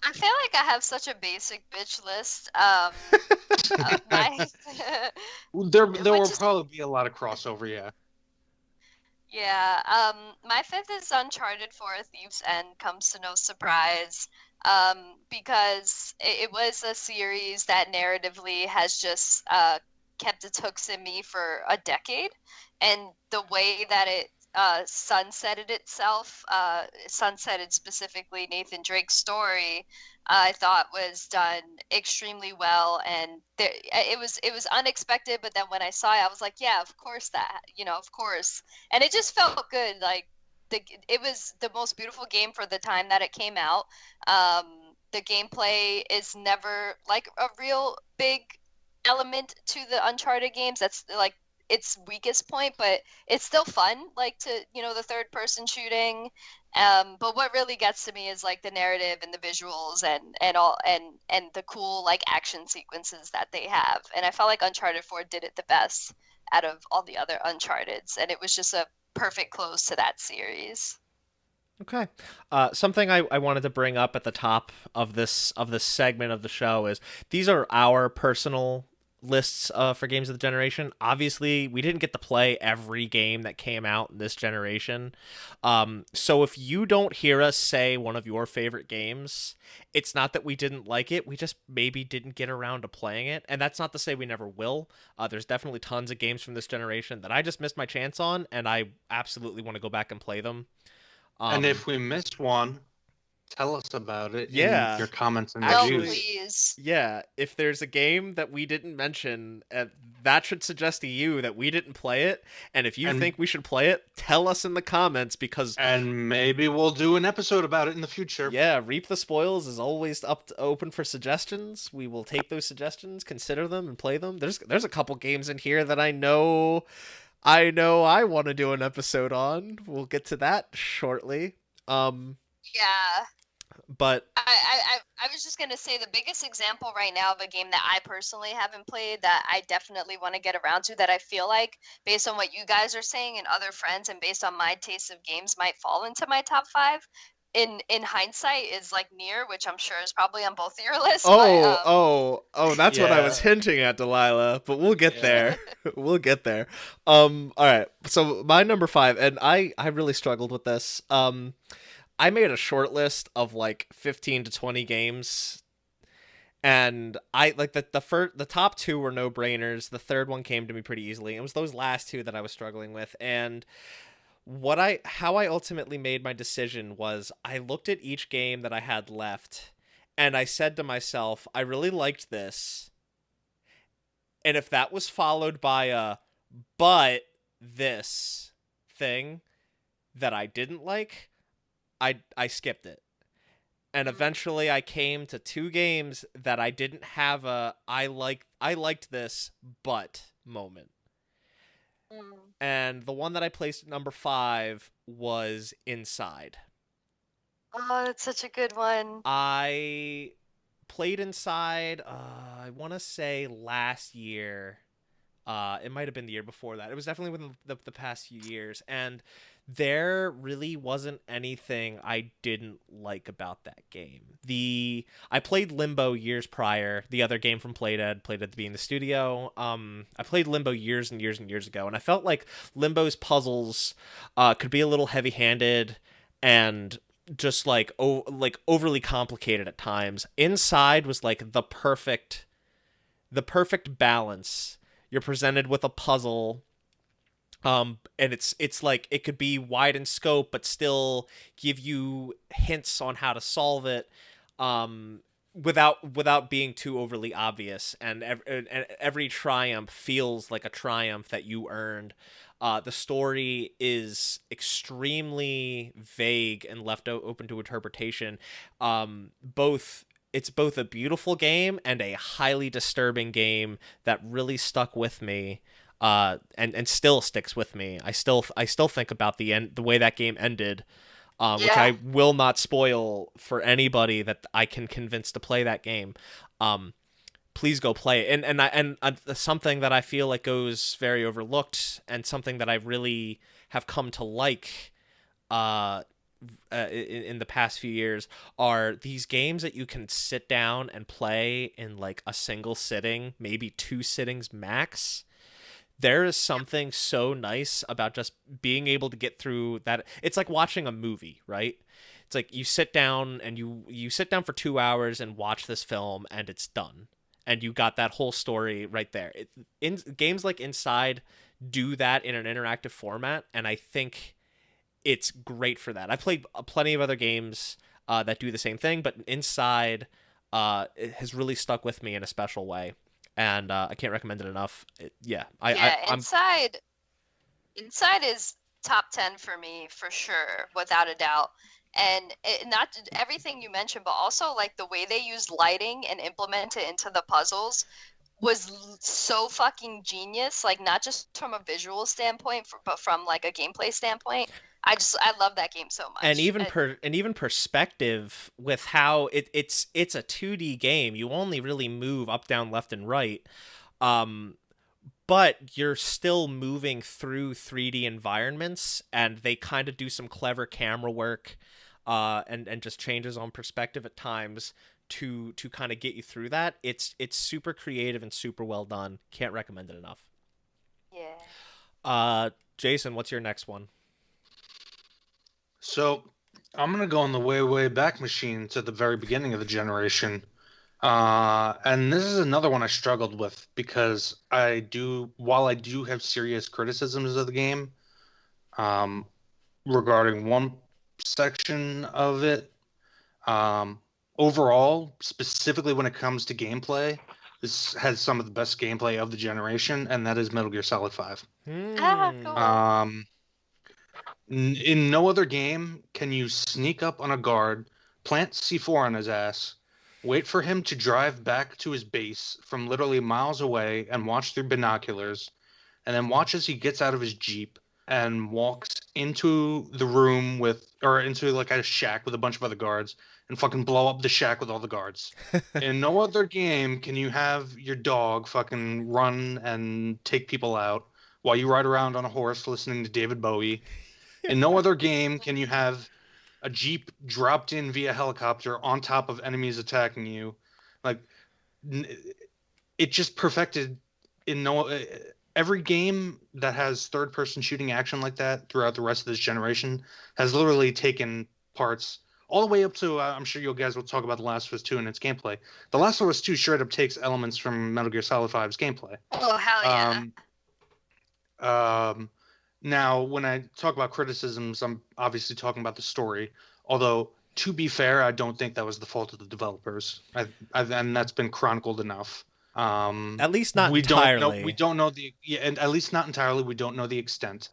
I feel like I have such a basic bitch list. My there will which is probably be a lot of crossover. Yeah. Yeah, my fifth is Uncharted for a Thief's End, comes to no surprise, because it was a series that narratively has just kept its hooks in me for a decade, and the way that it sunsetted itself, sunsetted specifically Nathan Drake's story, I thought was done extremely well, and it was unexpected, but then when I saw it, I was like, yeah, of course that, of course, and it just felt good. Like it was the most beautiful game for the time that it came out. Um, the gameplay is never like a real big element to the Uncharted games. That's like its weakest point, but it's still fun, like to, the third person shooting. But what really gets to me is like the narrative and the visuals and all and the cool like action sequences that they have. And I felt like Uncharted 4 did it the best out of all the other Uncharteds, and it was just a perfect close to that series. Okay. Something I wanted to bring up at the top of this segment of the show is these are our personal lists for games of the generation. Obviously, we didn't get to play every game that came out in this generation. So if you don't hear us say one of your favorite games, it's not that we didn't like it. We just maybe didn't get around to playing it. And that's not to say we never will. There's definitely tons of games from this generation that I just missed my chance on, and I absolutely want to go back and play them. And Um, if we missed one, tell us about it in yeah, your comments and Oh, actually, reviews. please. yeah. If there's a game that we didn't mention, that should suggest to you that we didn't play it. And if you And think we should play it, tell us in the comments because, and maybe we'll do an episode about it in the future. yeah, Reap the Spoils is always open for suggestions. We will take those suggestions, consider them, and play them. There's a couple games in here that I want to do an episode on. We'll get to that shortly. Um, Yeah. but I was just gonna say the biggest example right now of a game that I personally haven't played that I definitely want to get around to, that I feel like based on what you guys are saying and other friends and based on my taste of games might fall into my top five in hindsight, is like Nier, which I'm sure is probably on both of your lists. oh, that's what I was Yeah. hinting at, Delilah, but we'll get Yeah. there. We'll get there. All right. So my number 5, and I really struggled with this. I made a short list of like 15 to 20 games, and I like the top two were no-brainers. The third one came to me pretty easily. It was those last two that I was struggling with, and how I ultimately made my decision was I looked at each game that I had left and I said to myself, I really liked this. And if that was followed by a but this thing that I didn't like, I skipped it. And eventually I came to two games that I didn't have a I liked this but moment. Mm. And the one that I placed at number 5 was Inside. Oh, that's such a good one. I played Inside, I want to say last year. It might have been the year before that. It was definitely within the past few years. And there really wasn't anything I didn't like about that game. I played Limbo years prior, the other game from Playdead being the studio. I played Limbo years and years and years ago, and I felt like Limbo's puzzles could be a little heavy-handed and just like overly complicated at times. Inside was like the perfect balance. You're presented with a puzzle, and it's like it could be wide in scope but still give you hints on how to solve it, without being too overly obvious, and every triumph feels like a triumph that you earned. The story is extremely vague and left open to interpretation. It's both a beautiful game and a highly disturbing game that really stuck with me, and still sticks with me. I still think about the way that game ended, which I will not spoil for anybody that I can convince to play that game. Please go play it. And something that I feel like goes very overlooked, and something that I really have come to like in the past few years, are these games that you can sit down and play in like a single sitting, maybe 2 sittings max. There is something so nice about just being able to get through that. It's like watching a movie, right? It's like you sit down and you sit down for 2 hours and watch this film, and it's done. And you got that whole story right there. Games like Inside do that in an interactive format, and I think it's great for that. I've played plenty of other games that do the same thing, but Inside it has really stuck with me in a special way, and I can't recommend it enough. Inside is top 10 for me for sure, without a doubt. And not everything you mentioned, but also like the way they use lighting and implement it into the puzzles was so fucking genius. Like, not just from a visual standpoint, but from like a gameplay standpoint. I love that game so much. And even perspective with how it's a 2D game. You only really move up, down, left, and right. But you're still moving through 3D environments, and they kind of do some clever camera work, and just changes on perspective at times to kind of get you through that. It's super creative and super well done. Can't recommend it enough. Yeah. Jason, what's your next one? So I'm gonna go on the way back machine to the very beginning of the generation. And this is another one I struggled with, because while I do have serious criticisms of the game, regarding one section of it, overall, specifically when it comes to gameplay, this has some of the best gameplay of the generation, and that is Metal Gear Solid 5. Cool. In no other game can you sneak up on a guard, plant C4 on his ass, wait for him to drive back to his base from literally miles away and watch through binoculars, and then watch as he gets out of his Jeep and walks into the room into like a shack with a bunch of other guards and fucking blow up the shack with all the guards. In no other game can you have your dog fucking run and take people out while you ride around on a horse listening to David Bowie. In no other game can you have a Jeep dropped in via helicopter on top of enemies attacking you. Like, it just perfected every game that has third-person shooting action like that throughout the rest of this generation has literally taken parts all the way up to, I'm sure you guys will talk about The Last of Us 2 and its gameplay. The Last of Us 2 straight up takes elements from Metal Gear Solid 5's gameplay. Oh, hell yeah. Now, when I talk about criticisms, I'm obviously talking about the story. Although, to be fair, I don't think that was the fault of the developers. And that's been chronicled enough. At least not entirely. We don't know and at least not entirely. We don't know the extent.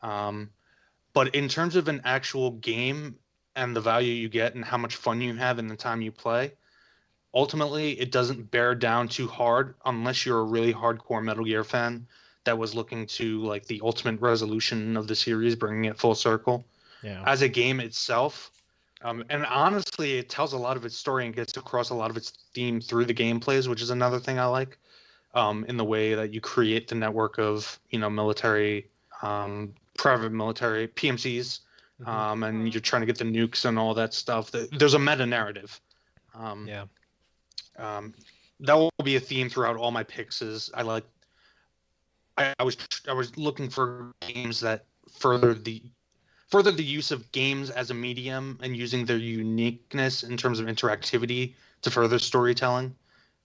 But in terms of an actual game and the value you get and how much fun you have in the time you play, ultimately, it doesn't bear down too hard unless you're a really hardcore Metal Gear fan that was looking to like the ultimate resolution of the series, bringing it full circle. Yeah. As a game itself, and honestly, it tells a lot of its story and gets across a lot of its theme through the gameplays, which is another thing I like. In the way that you create the network of military private military PMCs, Mhm. and you're trying to get the nukes and all that stuff. There's a meta narrative. Yeah. That will be a theme throughout all my picks. I was looking for games that further the use of games as a medium and using their uniqueness in terms of interactivity to further storytelling.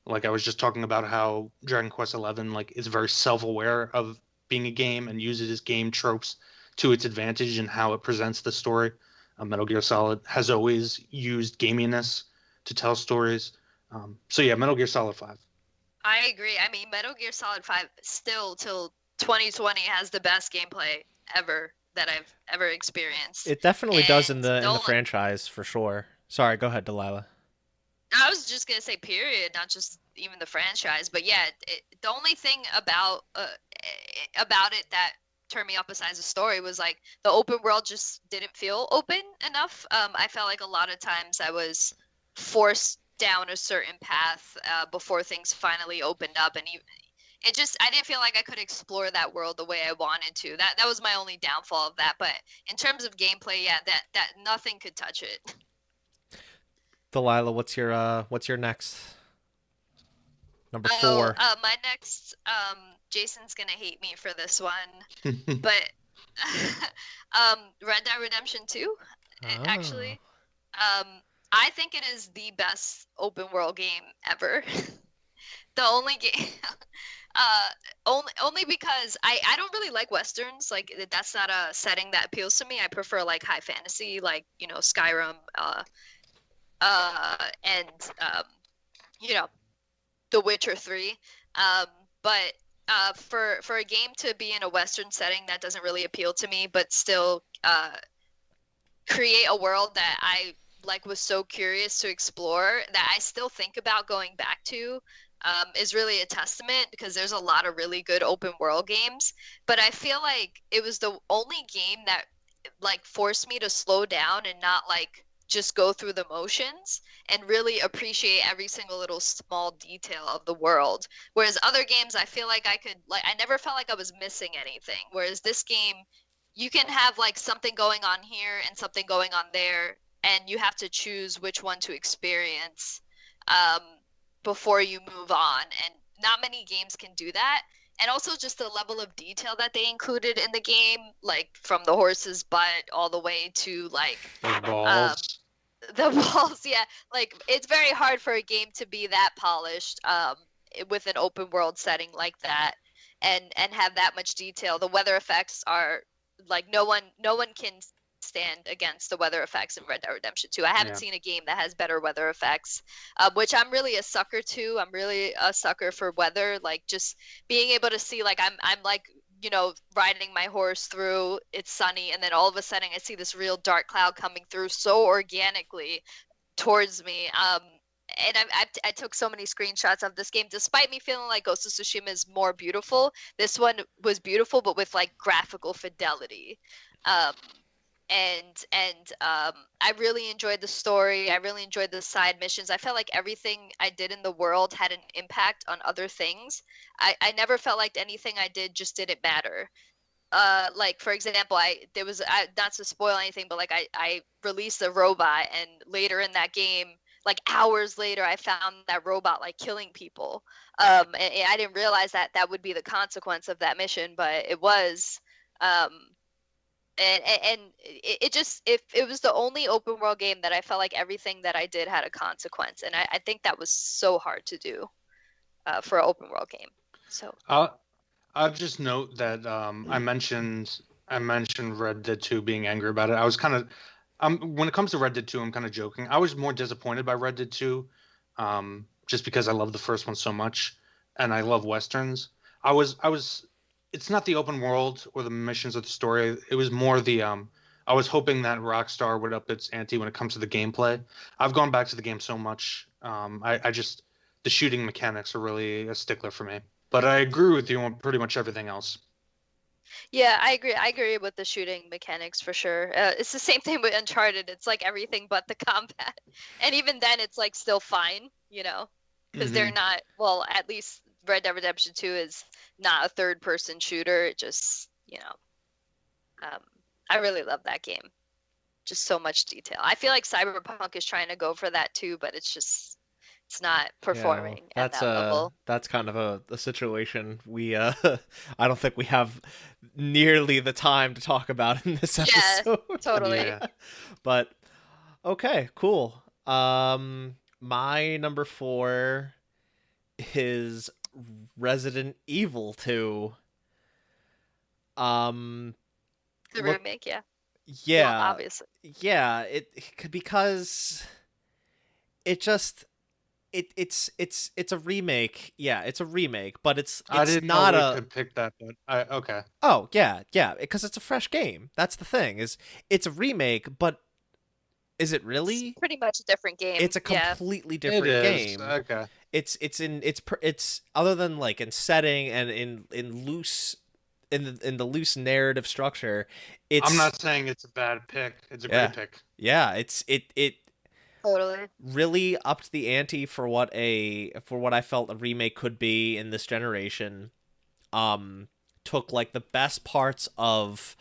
Like I was just talking about how Dragon Quest XI like is very self-aware of being a game and uses its game tropes to its advantage and how it presents the story. Metal Gear Solid has always used gaminess to tell stories. So yeah, Metal Gear Solid 5. I agree. I mean, Metal Gear Solid 5 still till 2020 has the best gameplay ever that I've ever experienced. It definitely does in And the franchise for sure. Sorry, go ahead, Delilah. I was just gonna say period, not just even the franchise, but yeah, the only thing about it that turned me off besides the story was like the open world just didn't feel open enough. I felt like a lot of times I was forced down a certain path before things finally opened up, and I didn't feel like I could explore that world the way I wanted to. That was my only downfall of that. But in terms of gameplay, yeah, that nothing could touch it. Delilah, what's your next number 4? My next, Jason's gonna hate me for this one, but Red Dead Redemption 2, actually, I think it is the best open world game ever. The only game, only because I don't really like westerns. Like that's not a setting that appeals to me. I prefer like high fantasy, like Skyrim, and The Witcher 3. But for a game to be in a Western setting, that doesn't really appeal to me, but still create a world that I was so curious to explore that I still think about going back to, is really a testament, because there's a lot of really good open world games. But I feel like it was the only game that forced me to slow down and not just go through the motions and really appreciate every single little small detail of the world. Whereas other games, I feel like I never felt like I was missing anything. Whereas this game, you can have something going on here and something going on there, and you have to choose which one to experience before you move on. And not many games can do that. And also just the level of detail that they included in the game, from the horse's butt all the way to The balls. the balls. Yeah, it's very hard for a game to be that polished with an open world setting like that, and have that much detail. The weather effects are no one can stand against the weather effects in Red Dead Redemption 2. I haven't seen a game that has better weather effects, which I'm really a sucker to. I'm really a sucker for weather, just being able to see I'm riding my horse through, it's sunny, and then all of a sudden I see this real dark cloud coming through so organically towards me. And I took so many screenshots of this game, despite me feeling like Ghost of Tsushima is more beautiful. This one was beautiful, but with graphical fidelity. I really enjoyed the story. I really enjoyed the side missions. I felt like everything I did in the world had an impact on other things. I never felt like anything I did just didn't matter. For example, not to spoil anything, but I released a robot, and later in that game, hours later, I found that robot killing people. And I didn't realize that would be the consequence of that mission, but it was. And it was the only open world game that I felt like everything that I did had a consequence, and I think that was so hard to do for an open world game. So I'll just note that I mentioned Red Dead 2 being angry about it. I was kind of when it comes to Red Dead 2, I'm kind of joking. I was more disappointed by Red Dead 2, just because I love the first one so much, and I love westerns. I was. It's not the open world or the missions or the story. It was more the I was hoping that Rockstar would up its ante when it comes to the gameplay. I've gone back to the game so much. I just the shooting mechanics are really a stickler for me. But I agree with you on pretty much everything else. Yeah, I agree. I agree with the shooting mechanics for sure. It's the same thing with Uncharted. It's everything but the combat, and even then, it's still fine, because they're not. Well, at least Red Dead Redemption 2 is not a third-person shooter. It just, I really love that game. Just so much detail. I feel like Cyberpunk is trying to go for that too, but it's not performing at that level. That's kind of a situation we I don't think we have nearly the time to talk about in this episode. Yeah, totally. Yeah. But okay, cool. My number 4 is Resident Evil 2. The Look, remake, yeah. yeah, Well, obviously. yeah. Because it just it's a remake. Yeah, it's a remake, but it's I didn't not know we could pick that, but okay. Oh, yeah, because it's a fresh game. That's the thing. Is it's a remake, but is it really? It's pretty much a different game. It's a yeah. completely different It is. game. Okay. It's other than like in setting and in loose in the loose narrative structure. I'm not saying it's a bad pick. It's a great pick. Yeah, it Totally. really upped the ante for what I felt a remake could be in this generation. Took like the best parts of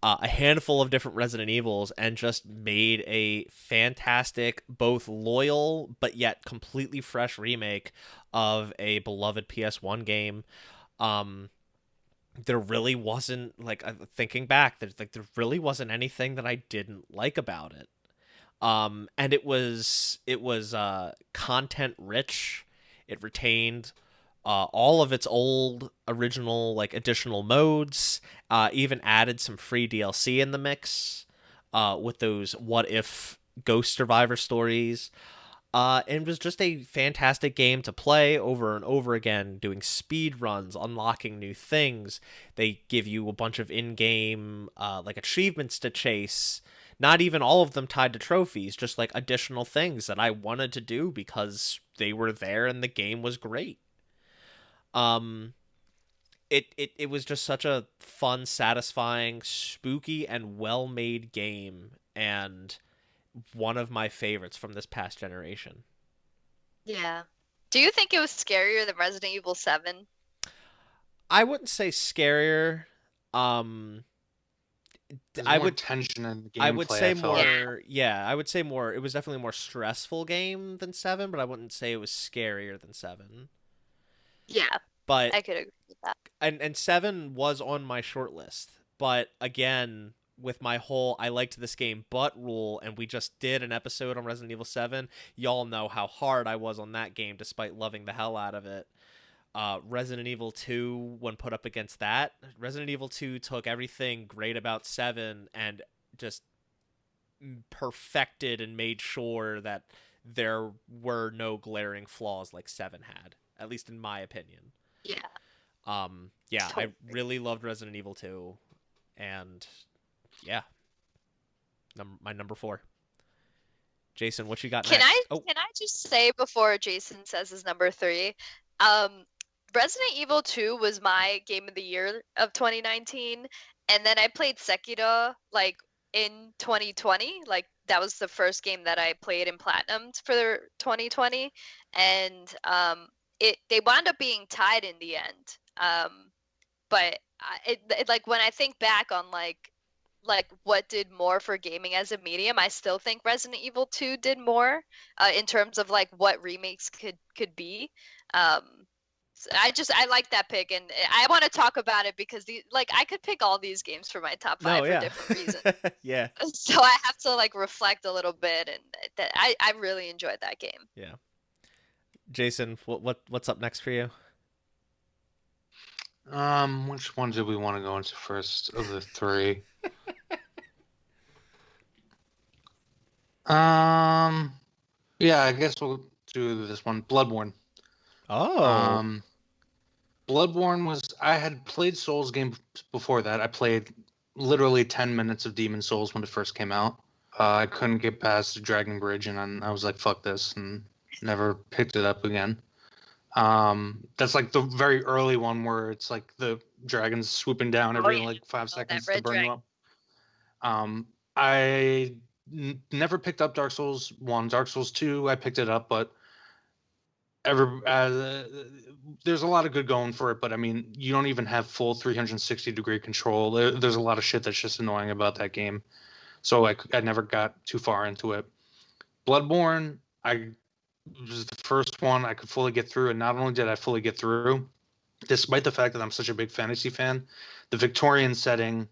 a handful of different Resident Evils and just made a fantastic, both loyal but yet completely fresh remake of a beloved PS1 game. There really wasn't, like, thinking back, there really wasn't anything that I didn't like about it. And it was content rich. It retained all of its old original like additional modes, even added some free DLC in the mix, with those what if ghost survivor stories. And it was just a fantastic game to play over and over again, doing speed runs, unlocking new things. They give you a bunch of in-game like achievements to chase. Not even all of them tied to trophies, just like additional things that I wanted to do because they were there and the game was great. It was just such a fun, satisfying, spooky, and well-made game, and one of my favorites from this past generation. Yeah. Do you think it was scarier than Resident Evil 7? I wouldn't say scarier. There's I more would tension in the gameplay. I would say felt. more. Yeah, I would say more. It was definitely a more stressful game than 7, but I wouldn't say it was scarier than 7. Yeah, But I could agree with that. and 7 was on my short list. But again, with my whole I liked this game but rule, and we just did an episode on Resident Evil 7, y'all know how hard I was on that game despite loving the hell out of it. Resident Evil 2, when put up against that, Resident Evil 2 took everything great about 7 and just perfected and made sure that there were no glaring flaws like 7 had, at least in my opinion. Yeah. Yeah, I Totally. really loved Resident Evil 2, and yeah, my number 4. Jason, what you got Can next? I just say before Jason says his number 3, Resident Evil 2 was my game of the year of 2019, and then I played Sekiro like in 2020. Like that was the first game that I played in platinum for 2020, and they wound up being tied in the end. But it like when I think back on like what did more for gaming as a medium, I still think Resident Evil 2 did more in terms of like what remakes could be. So I like that pick, and I want to talk about it because I could pick all these games for my top 5 for different reasons. Yeah. So I have to like reflect a little bit, and I really enjoyed that game. Yeah. Jason, what's up next for you? Which one did we want to go into first of the 3? Yeah, I guess we'll do this one. Bloodborne. Oh. Bloodborne was. I had played Souls games before that. I played literally 10 minutes of Demon Souls when it first came out. I couldn't get past the Dragon Bridge, and I was like, "Fuck this," and never picked it up again. That's like the very early one where it's like the dragons swooping down every like 5 seconds to burn you up. I never picked up Dark Souls 1. Dark Souls 2, I picked it up, but there's a lot of good going for it, but I mean, you don't even have full 360-degree control. There's a lot of shit that's just annoying about that game. So I never got too far into it. Bloodborne, I was the first one I could fully get through, and not only did I fully get through, despite the fact that I'm such a big fantasy fan, the Victorian setting,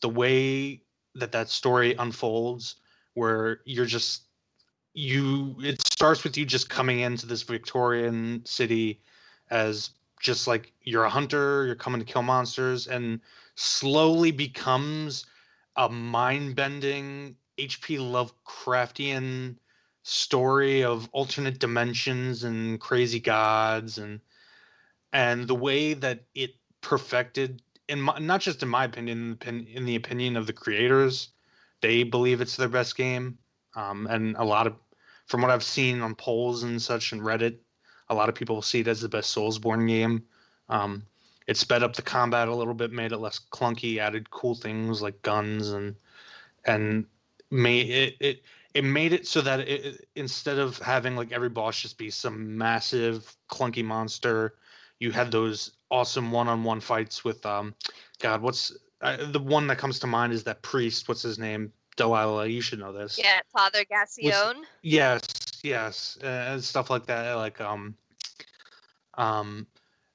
the way that story unfolds, where it starts with you just coming into this Victorian city as just like you're a hunter, you're coming to kill monsters, and slowly becomes a mind-bending H.P. Lovecraftian story of alternate dimensions and crazy gods, and the way that it perfected, not just in my opinion, in the opinion of the creators, they believe it's their best game. And from what I've seen on polls and such and Reddit, a lot of people see it as the best Soulsborne game. It sped up the combat a little bit, made it less clunky, added cool things like guns, and made it so that instead of having like every boss just be some massive clunky monster, you had those awesome one-on-one fights with God, what's the one that comes to mind is that priest. What's his name? Delaila, you should know this. Yeah, Father Gassion. Yes, and stuff like that. Like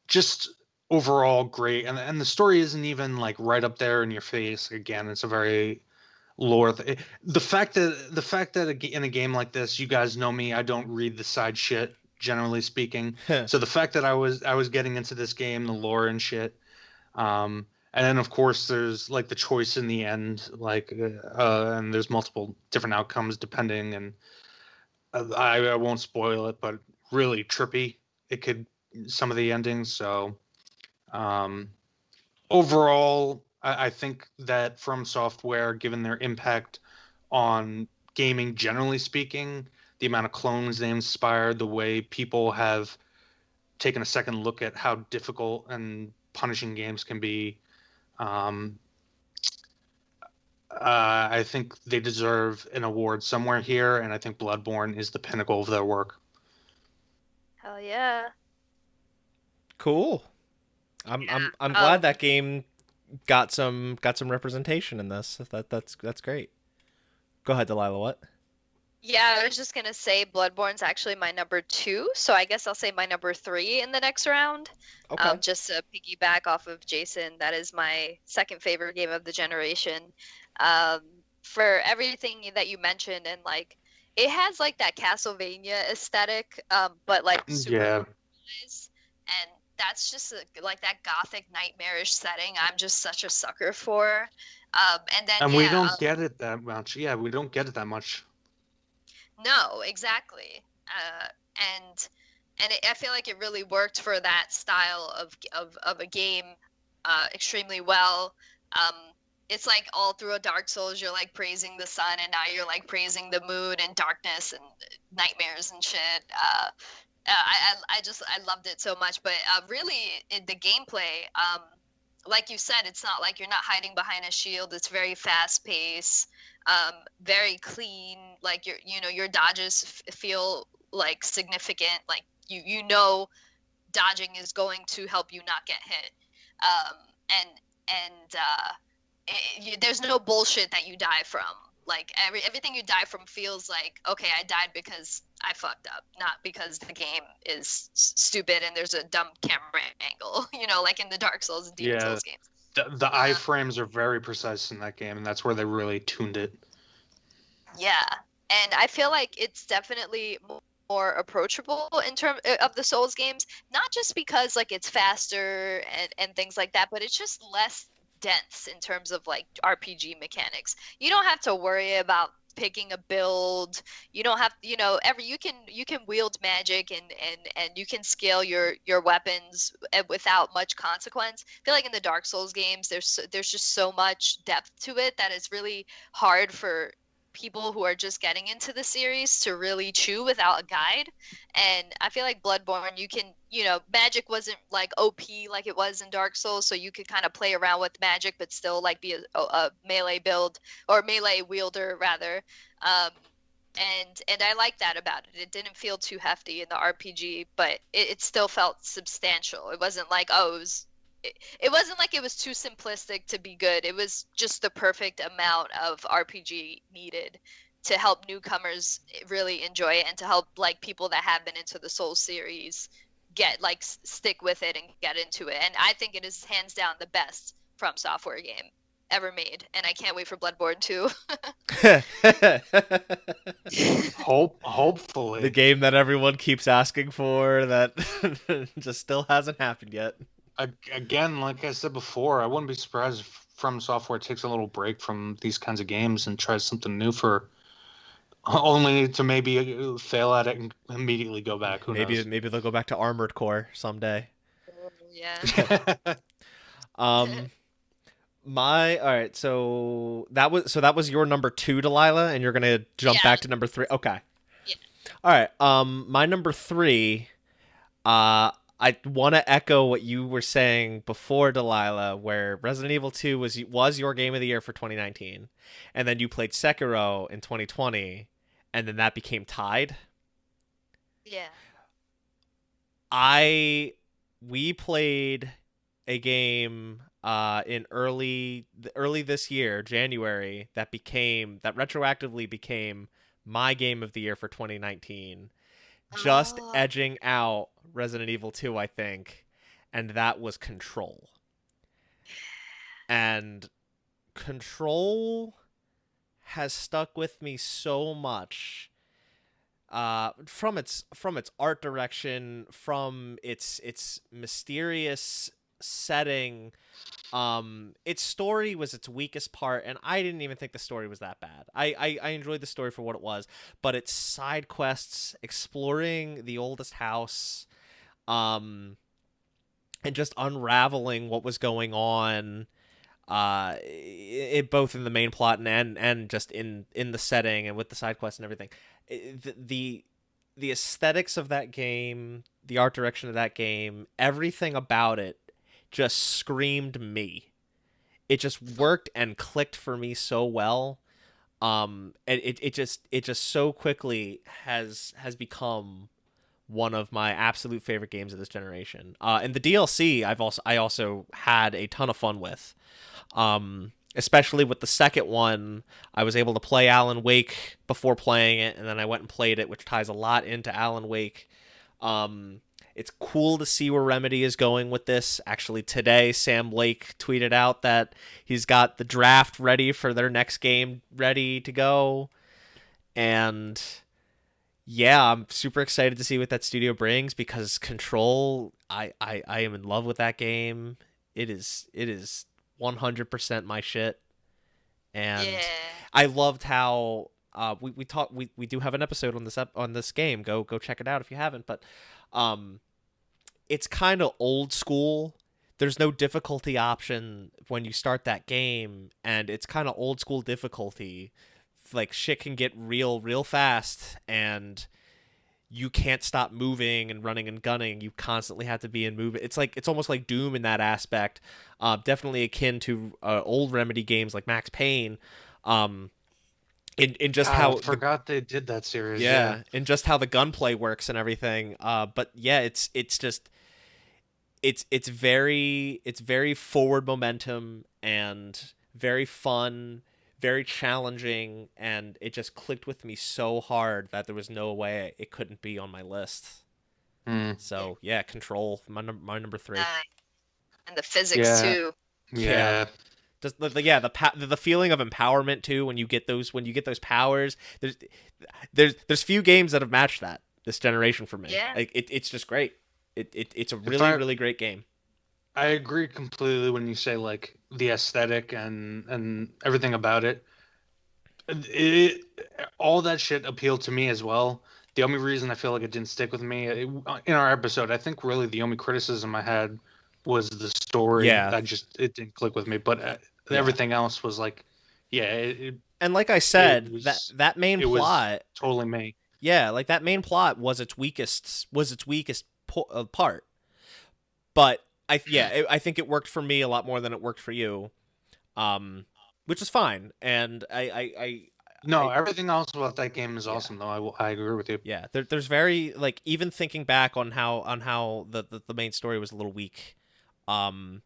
just overall great, and the story isn't even like right up there in your face. Again, it's a very lore. The fact that in a game like this, you guys know me, I don't read the side shit, generally speaking. So the fact that I was getting into this game, the lore and shit. And then, of course, there's like the choice in the end, like, and there's multiple different outcomes depending. And I won't spoil it, but really trippy. Some of the endings. So overall, I think that From Software, given their impact on gaming generally speaking, the amount of clones they inspired, the way people have taken a second look at how difficult and punishing games can be. I think they deserve an award somewhere here, and I think Bloodborne is the pinnacle of their work. Hell yeah! Cool. I'm glad that game got some representation in this. That's great. Go ahead, Delilah. What? Yeah, I was just gonna say Bloodborne's actually my number 2, so I guess I'll say my number 3 in the next round. Okay. Just to piggyback off of Jason, that is my second favorite game of the generation. For everything that you mentioned, and like it has like that Castlevania aesthetic, but like super organized, and that's just like that gothic nightmarish setting I'm just such a sucker for. And we don't get it that much. Yeah, we don't get it that much. No, exactly. I feel like it really worked for that style of a game extremely well. It's like all through a Dark Souls, you're like praising the sun, and now you're like praising the moon and darkness and nightmares and shit. I loved it so much. But really, the gameplay, like you said, it's not like you're not hiding behind a shield. It's very fast paced. Very clean, like your dodges feel like significant, like you know dodging is going to help you not get hit, there's no bullshit that you die from. Like everything you die from feels like, okay, I died because I fucked up, not because the game is stupid and there's a dumb camera angle, like in the Dark Souls and Demon Souls games. The iframes are very precise in that game, and that's where they really tuned it. Yeah, and I feel like it's definitely more approachable in terms of the Souls games, not just because like it's faster and things like that, but it's just less dense in terms of like RPG mechanics. You don't have to worry about picking a build. You don't have, you can wield magic and you can scale your weapons without much consequence. I feel like in the Dark Souls games, there's just so much depth to it that it's really hard for people who are just getting into the series to really chew without a guide. And I feel like Bloodborne, you can, magic wasn't like OP like it was in Dark Souls, so you could kind of play around with magic but still like be a melee build, or melee wielder rather. And I like that about it. It didn't feel too hefty in the RPG, but it still felt substantial. It wasn't like, it wasn't like it was too simplistic to be good. It was just the perfect amount of RPG needed to help newcomers really enjoy it, and to help like people that have been into the Souls series get like stick with it and get into it. And I think it is hands down the best From Software game ever made, and I can't wait for Bloodborne 2. Hopefully. The game that everyone keeps asking for that just still hasn't happened yet. Again, like I said before, I wouldn't be surprised if From Software takes a little break from these kinds of games and tries something new, for only to maybe fail at it and immediately go back. Who knows? Maybe they'll go back to Armored Core someday. Yeah. All right, so that was your number 2, Delaila, and you're gonna jump back to number 3. Okay. Yeah. All right. My number 3. I want to echo what you were saying before, Delaila, where Resident Evil 2 was your game of the year for 2019, and then you played Sekiro in 2020, and then that became tied. Yeah. We played a game in early this year, January, that retroactively became my game of the year for 2019, just edging out Resident Evil 2, I think, and that was Control. And Control has stuck with me so much, from its art direction, from its mysterious setting. Its story was its weakest part, and I didn't even think the story was that bad. I enjoyed the story for what it was, but its side quests, exploring the oldest house, and just unraveling what was going on, it both in the main plot and just in the setting and with the side quests and everything. The aesthetics of that game, the art direction of that game, everything about it just screamed me. It just worked and clicked for me so well. And it just so quickly has become one of my absolute favorite games of this generation. And the DLC I also had a ton of fun with. Especially with the second one, I was able to play Alan Wake before playing it, and then I went and played it, which ties a lot into Alan Wake. It's cool to see where Remedy is going with this. Actually, today, Sam Lake tweeted out that he's got the draft ready for their next game ready to go. And yeah, I'm super excited to see what that studio brings, because Control, I am in love with that game. It is 100% my shit. And Yeah. I loved how we do have an episode on this game. Go check it out if you haven't. But it's kind of old school. There's no difficulty option when you start that game, and it's kind of old school difficulty. Like, shit can get real fast, and you can't stop moving and running and gunning. You constantly have to be in movement. It's almost like Doom in that aspect. Definitely akin to old Remedy games like Max Payne. In just how I forgot they did that series. yeah, and just how the gunplay works and everything. But yeah, it's very forward momentum and very fun, very challenging, and it just clicked with me so hard that there was no way it couldn't be on my list. So yeah, Control, my number 3. And the physics too. Yeah. Just the feeling of empowerment too when you get those powers. There's few games that have matched that this generation for me. Yeah. Like it's just great. It's a really great game. I agree completely when you say like the aesthetic and everything about it. All that shit appealed to me as well. The only reason I feel like it didn't stick with me in our episode, I think really the only criticism I had was the story. Yeah. It didn't click with me, but everything else was like, and like I said, that main it was plot totally me. Yeah, like that main plot was its weakest part. But I think it worked for me a lot more than it worked for you, which is fine. And No, I everything else about that game is yeah. awesome, though. I agree with you. Yeah, there's very like even thinking back on how the main story was a little weak, um,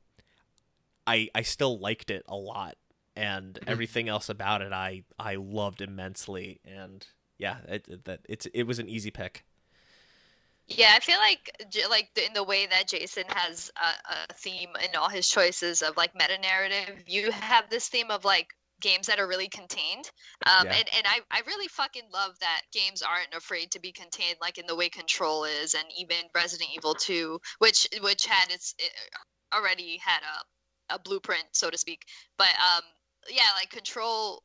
I still liked it a lot, and Mhm. everything else about it I loved immensely, and yeah, it was an easy pick. Yeah, I feel like in the way that Jason has a theme in all his choices of like meta narrative, you have this theme of like games that are really contained. Yeah. And I really fucking love that games aren't afraid to be contained, like in the way Control is, and even Resident Evil 2, which had it already had a blueprint, so to speak. But yeah, like Control,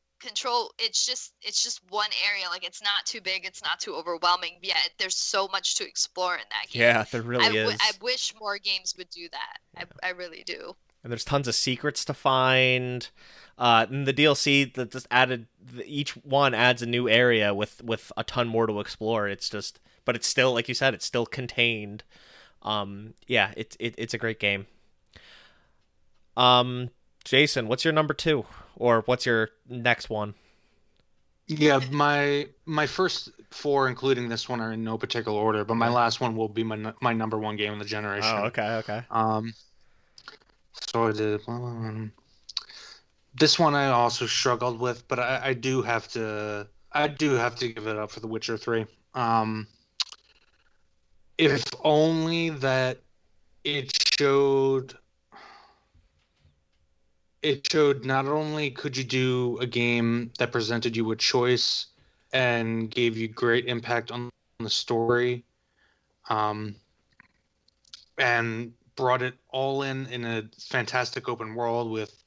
it's just one area. Like it's not too big, it's not too overwhelming, yet there's so much to explore in that game. Yeah, there really I is. wish more games would do that. I really do. And there's tons of secrets to find. And the DLC that just added each one adds a new area with a ton more to explore. It's just, but it's still like you said, it's still contained. Yeah, it's a great game. Jason, what's your number two, or what's your next one? Yeah, my first four, including this one, are in no particular order, but my Okay. last one will be my number one game of the Oh, generation. okay. Um, so I did. This one I also struggled with, but I do have to give it up for The Witcher 3. Um, if only that it showed it showed not only could you do a game that presented you with choice and gave you great impact on the story, um, and brought it all in a fantastic open world with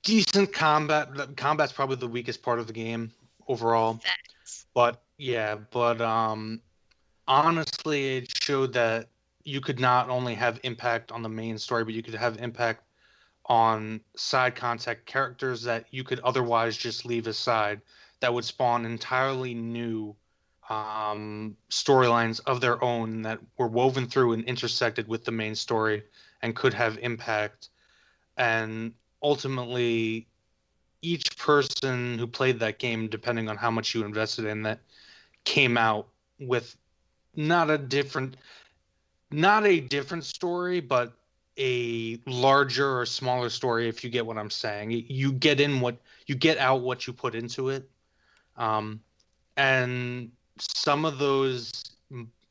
decent combat. Combat's probably the weakest part of the game overall, Facts. but yeah, but honestly, it showed that you could not only have impact on the main story, but you could have impact on side contact characters that you could otherwise just leave aside that would spawn entirely new storylines of their own that were woven through and intersected with the main story and could have impact. And ultimately, each person who played that game, depending on how much you invested in that, came out with not a different not a different story, but a larger or smaller story, if you get what I'm saying. You get out what you put into it. Um, and some of those,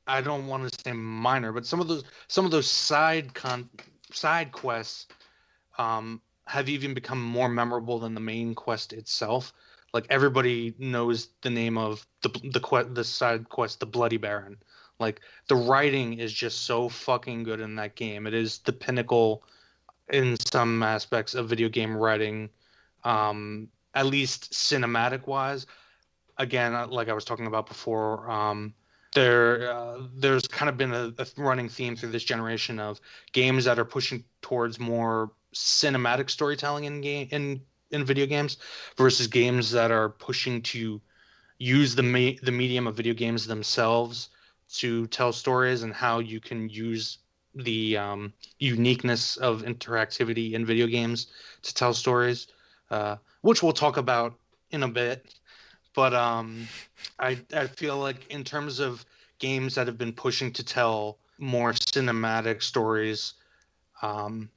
I don't want to say minor, but some of those side quests have even become more memorable than the main quest itself. Like everybody knows the name of the side quest, the Bloody Baron. Like the writing is just so fucking good in that game. It is the pinnacle in some aspects of video game writing, at least cinematic wise. Again, like I was talking about before, there's kind of been a running theme through this generation of games that are pushing towards more cinematic storytelling in video games versus games that are pushing to use the medium of video games themselves to tell stories, and how you can use the uniqueness of interactivity in video games to tell stories, which we'll talk about in a bit. But I feel like in terms of games that have been pushing to tell more cinematic stories, um,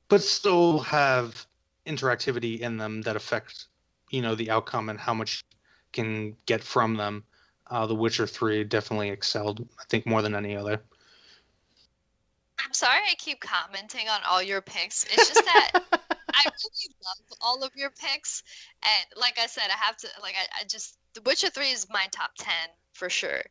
but still have interactivity in them that affect the outcome and how much can get from them. The Witcher 3 definitely excelled, I think, more than any other. I'm sorry I keep commenting on all your picks. It's just that I really love all of your picks, and like I said, I have to like I just The Witcher 3 is my top 10 for sure.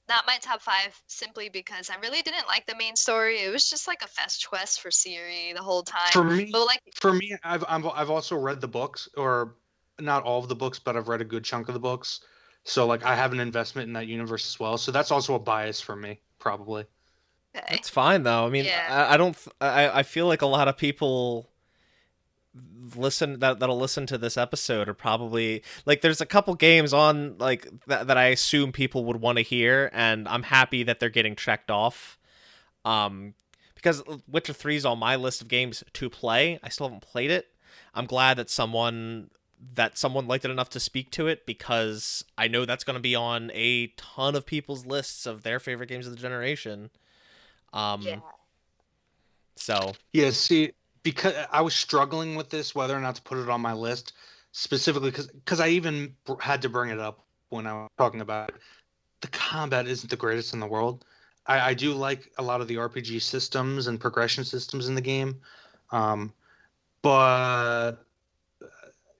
Not my top 5 simply because I really didn't like the main story. It was just like a fetch quest for Ciri the whole time. But like For me, I've also read the books, or not all of the books, but I've read a good chunk of the books. So like I have an investment in that universe as well. So that's also a bias for me, probably. okay. That's fine though. I mean, Yeah. I don't. I feel like a lot of people that'll listen to this episode are probably like there's a couple games on like that I assume people would want to hear, and I'm happy that they're getting checked off. Um, because Witcher 3 is on my list of games to play. I still haven't played it. I'm glad that someone that someone liked it enough to speak to it, because I know that's going to be on a ton of people's lists of their favorite games of the generation. Yeah. So Yeah, see, because I was struggling with this, whether or not to put it on my list, specifically because I even had to bring it up when I was talking about it. The combat isn't the greatest in the world. I do like a lot of the RPG systems and progression systems in the game, um, but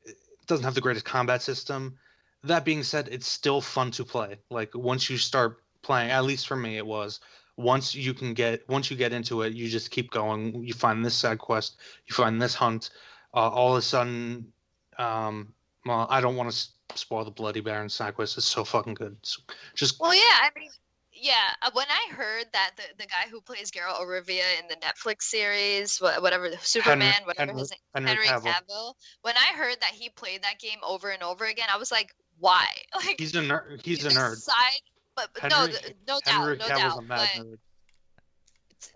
it doesn't have the greatest combat system. That being said, it's still fun to play. Like once you start playing, at least for me, it was. Once you get into it, you just keep going. You find this side quest, you find this hunt. All of a sudden, well, I don't want to spoil the Bloody Baron side quest. It's so fucking good. It's just Well, yeah, I mean, yeah. When I heard that the guy who plays Geralt of Rivia in the Netflix series, whatever, Superman, whatever his name, Henry Cavill. When I heard that he played that game over and over again, I was like, why? Like he's a nerd. He's a nerd. Side, but no Henry doubt, Cavill's a mad but nerd.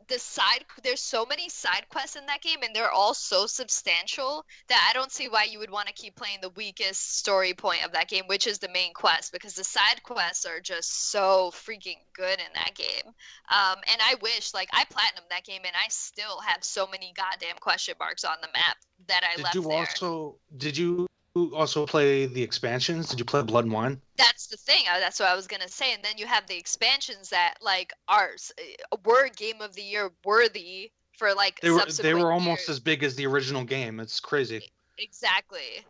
there's so many side quests in that game, and they're all so substantial that I don't see why you would want to keep playing the weakest story point of that game, which is the main quest, because the side quests are just so freaking good in that game. And I wish, like, I platinumed that game and I still have so many goddamn question marks on the map that I left there. Did you also play the expansions? Did you play Blood and Wine? That's the thing. That's what I was gonna say. And then you have the expansions that like were Game of the Year worthy for like they were almost years. as big as the original game. It's crazy. Exactly.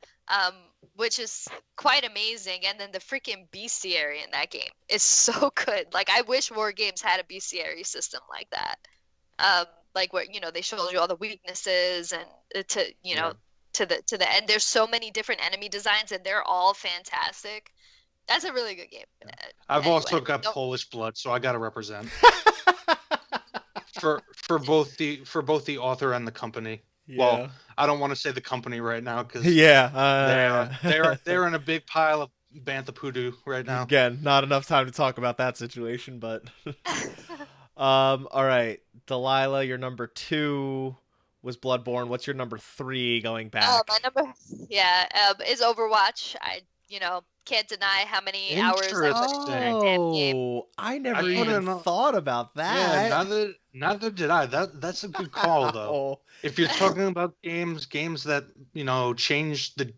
Which is quite amazing. And then the freaking bestiary in that game is so good. Like I wish more games had a bestiary system like that. Like where they showed you all the weaknesses and to the end. There's so many different enemy designs and they're all fantastic. That's a really good game. I've also got Polish blood, so I got to represent for both the author and the company. Yeah. Well, I don't want to say the company right now because they're in a big pile of bantha poodoo right now. Again, not enough time to talk about that situation, but all right, Delaila, your number 2 was Bloodborne. What's your number 3 going back? My number, is Overwatch. I can't deny how many hours I put into that damn game. I never even thought about that. Yeah, neither did I. That's a good call though. If you're talking about games that changed the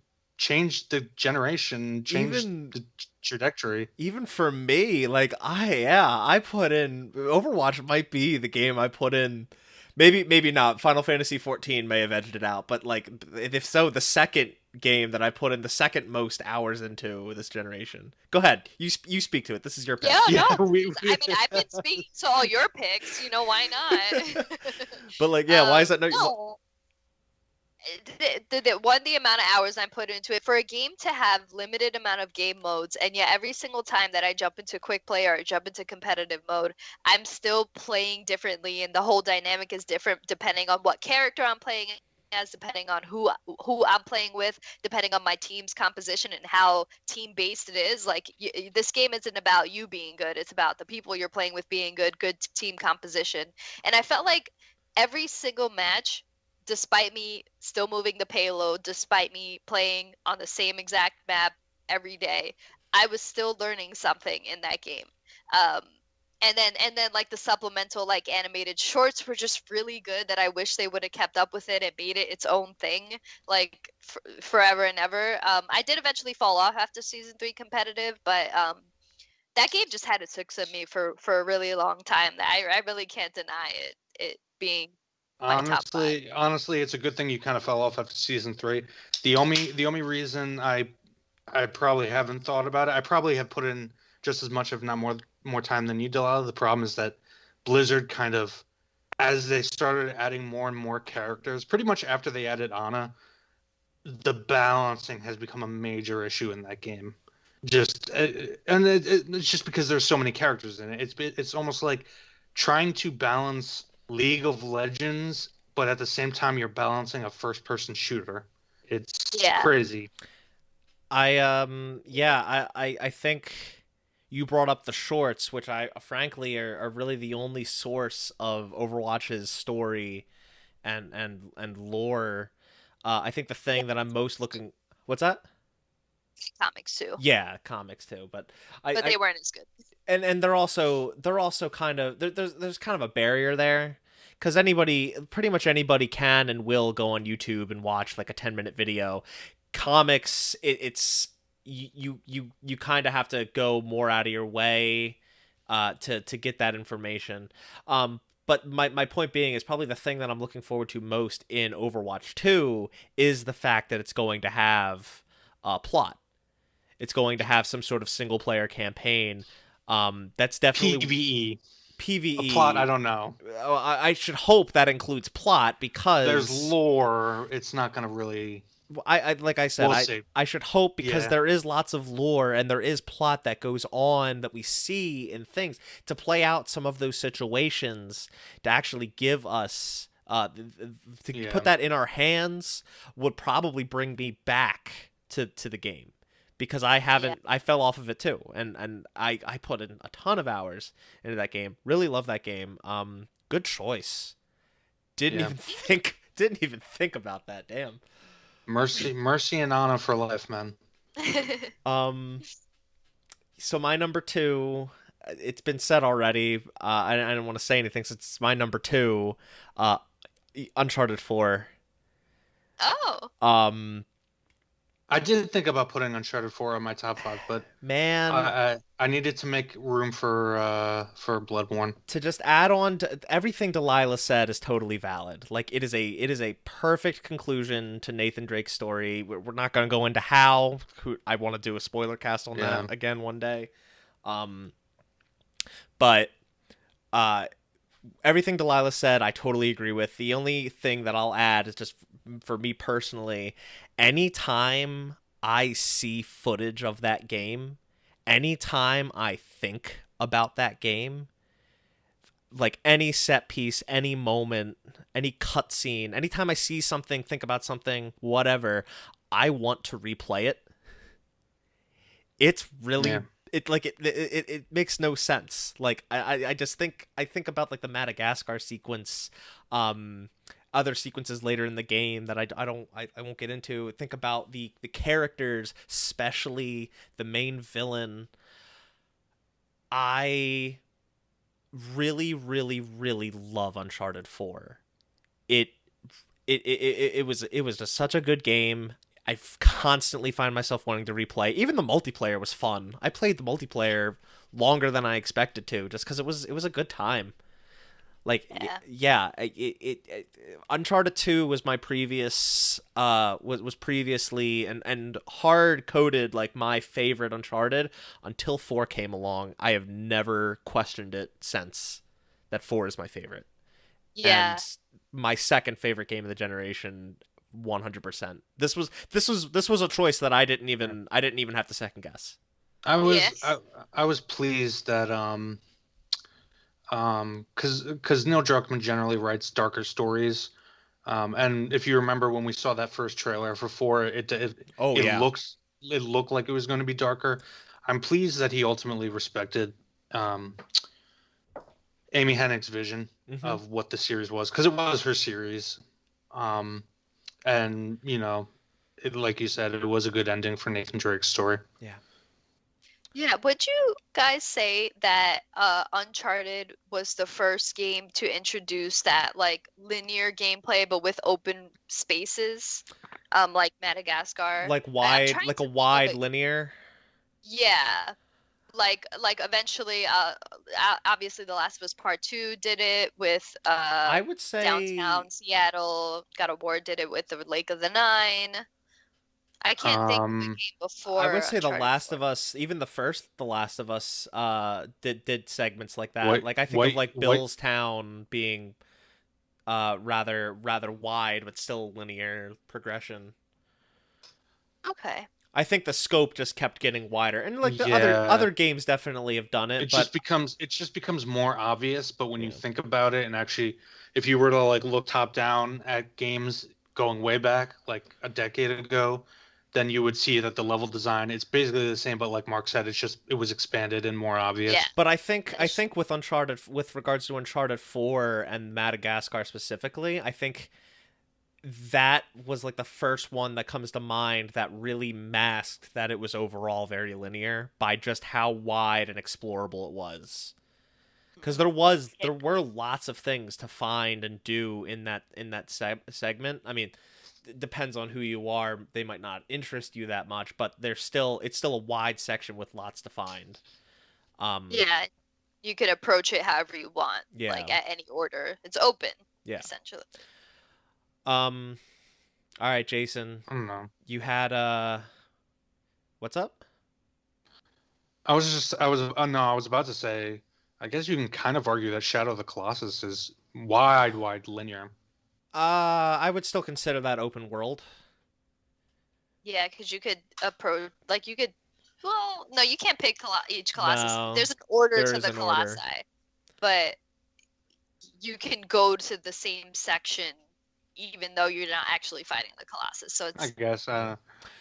generation, changed the trajectory. Even for me, like I put in Overwatch. Might be the game I put in. Maybe not. Final Fantasy 14 may have edged it out, but like if so, the second game that I put in the second most hours into this generation. Go ahead, you speak to it. This is your pick. Yeah, no. I mean, I've been speaking to all your picks. Why not? But like, why is that no? The amount of hours I put into it, for a game to have limited amount of game modes, and yet every single time that I jump into quick play or jump into competitive mode, I'm still playing differently, and the whole dynamic is different depending on what character I'm playing as, depending on who I'm playing with, depending on my team's composition and how team based it is. Like this game isn't about you being good; it's about the people you're playing with being good team composition. And I felt like every single match, despite me still moving the payload, despite me playing on the same exact map every day, I was still learning something in that game. And then like the supplemental like animated shorts were just really good that I wish they would have kept up with it and made it its own thing like forever and ever. I did eventually fall off after season 3 competitive, but that game just had its hooks in me for a really long time. I really can't deny it being Honestly, it's a good thing you kind of fell off after season 3. The only reason I probably haven't thought about it, I probably have put in just as much, if not more time than you, Delilah. The problem is that Blizzard kind of, as they started adding more and more characters, pretty much after they added Ana, the balancing has become a major issue in that game. It's just because there's so many characters in it. It's almost like trying to balance League of Legends, but at the same time you're balancing a first-person shooter. It's crazy. I think you brought up the shorts, which I frankly are really the only source of Overwatch's story and lore. I think the thing that I'm most looking What's that? Comics too, Yeah, comics too, but but I they weren't as good. and they're also kind of there's kind of a barrier there because pretty much anybody can and will go on YouTube and watch like a 10-minute video. Comics, it's you kind of have to go more out of your way to get that information. But my point being is probably the thing that I'm looking forward to most in Overwatch 2 is the fact that it's going to have a plot. It's going to have some sort of single player campaign. That's definitely PvE. PvE. A plot, I don't know. I should hope that includes plot because There's lore. It's not going to really. I like I said, We'll see. I should hope because Yeah. there is lots of lore and there is plot that goes on that we see in things to play out some of those situations to actually give us to put that in our hands would probably bring me back to the game because I haven't I fell off of it too and I put in a ton of hours into that game. Really love that game. Good choice. Didn't even think about that. Damn. Mercy and Ana for life, man. So my number 2, it's been said already. I don't want to say anything since it's my number 2. Uncharted 4. Oh. I did think about putting Uncharted 4 on my top 5, but man, I needed to make room for Bloodborne. To just add on to everything Delaila said is totally valid. Like it is a perfect conclusion to Nathan Drake's story. We're not going to go into how. I want to do a spoiler cast on that again one day. But everything Delaila said, I totally agree with. The only thing that I'll add is just for me personally, anytime I see footage of that game, anytime I think about that game, like any set piece, any moment, any cutscene, anytime I see something, think about something, whatever, I want to replay it. It's really it makes no sense. Like I just think about like the Madagascar sequence, other sequences later in the game that I won't get into. Think about the characters, especially the main villain. I really, really, really love Uncharted 4. It was just such a good game. I constantly find myself wanting to replay. Even the multiplayer was fun. I played the multiplayer longer than I expected to, just because it was a good time. Like, Uncharted 2 was my previous, was previously and hard coded like my favorite Uncharted until 4 came along. I have never questioned it since that 4 is my favorite. Yeah. And my second favorite game of the generation, 100%. This was a choice that I didn't even have to second guess. I was pleased that because Neil Druckmann generally writes darker stories, and if you remember when we saw that first trailer for 4, it looked like it was going to be darker. I'm pleased that he ultimately respected Amy Hennig's vision of what the series was, because it was her series, and like you said, it was a good ending for Nathan Drake's story. Yeah, would you guys say that Uncharted was the first game to introduce that like linear gameplay but with open spaces, like Madagascar? Like a wide linear? Yeah. Like eventually obviously The Last of Us Part 2 did it with I would say downtown Seattle. God of War did it with the Lake of the Nine. I can't think of the game before. I would say The Uncharted Last 4. of Us, even the first The Last of Us, did segments like that. Like I think of like Bill's Town being rather wide but still linear progression. Okay. I think the scope just kept getting wider, and like the other games definitely have done it. It just becomes more obvious. But when you think about it, and actually, if you were to like look top down at games going way back, like a decade ago, then you would see that the level design, it's basically the same, but like Mark said, it was expanded and more obvious. Yeah. But I think with Uncharted, with regards to Uncharted 4 and Madagascar specifically, I think that was like the first one that comes to mind that really masked that it was overall very linear by just how wide and explorable it was. Because there were lots of things to find and do in that segment. I mean, it depends on who you are. They might not interest you that much, but it's still a wide section with lots to find. Yeah, you could approach it however you want, Yeah. like at any order. It's open, Yeah. essentially. All right, Jason. I don't know. You had what's up? I was about to say, I guess you can kind of argue that Shadow of the Colossus is wide linear. I would still consider that open world. Yeah, because you could approach, like you could. Well, no, you can't pick each Colossus. No, There's an order there to is the an Colossi, order. but you can go to the same section even though you're not actually fighting the Colossus. So it's. I guess.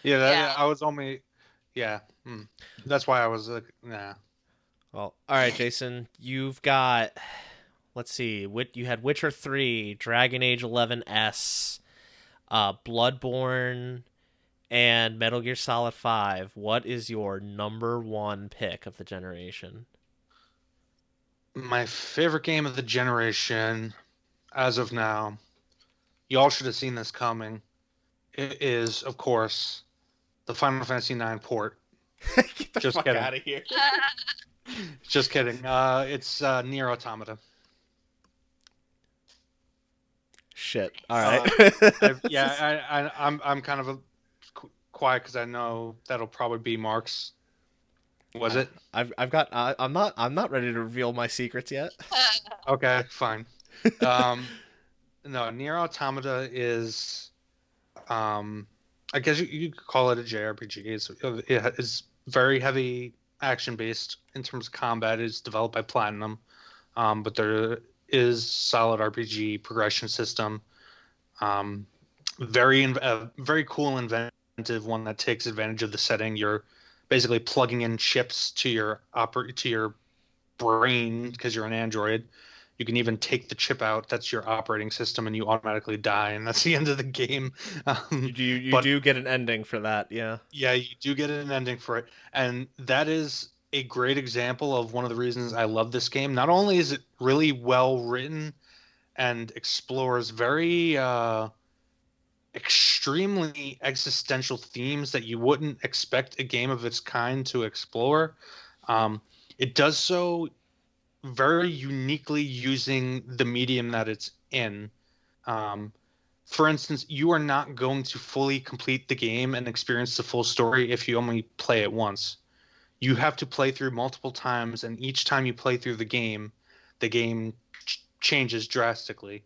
Yeah. I was only. Yeah. That's why I was like, nah. Well, all right, Jason. You've got. Let's see. You had Witcher 3, Dragon Age 11S, Bloodborne, and Metal Gear Solid 5. What is your number one pick of the generation? My favorite game of the generation, as of now, y'all should have seen this coming. It is, of course, the Final Fantasy IX port. Get the Just fuck kidding. out of here. Just kidding. It's Nier Automata. Shit. All right. I'm kind of quiet because I know that'll probably be Mark's. Was it? I'm not ready to reveal my secrets yet. Okay, fine. No, Nier Automata is, I guess you could call it a JRPG. It's very heavy action based in terms of combat. It's developed by Platinum, but there is solid RPG progression system. Very cool, inventive one that takes advantage of the setting. You're basically plugging in chips to your brain because you're an android. You can even take the chip out. That's your operating system, and you automatically die, and that's the end of the game. You do get an ending for that, yeah. Yeah, you do get an ending for it, and that is a great example of one of the reasons I love this game. Not only is it really well written and explores very extremely existential themes that you wouldn't expect a game of its kind to explore, it does so very uniquely using the medium that it's in. For instance, you are not going to fully complete the game and experience the full story if you only play it once. You have to play through multiple times, and each time you play through the game changes drastically.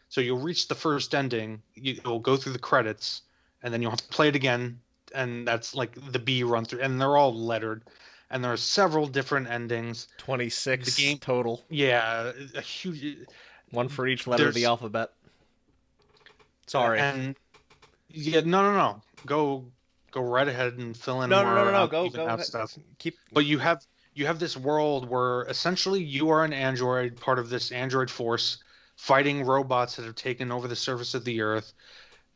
So you'll reach the first ending, you'll go through the credits, and then you'll have to play it again, and that's like the B run through, and they're all lettered. And there are several different endings. 26 total. Yeah, a huge one for each letter of the alphabet. Sorry. And yeah, no. Go right ahead and fill in more. No. Go ahead. Stuff. But you have this world where essentially you are an android, part of this android force, fighting robots that have taken over the surface of the earth,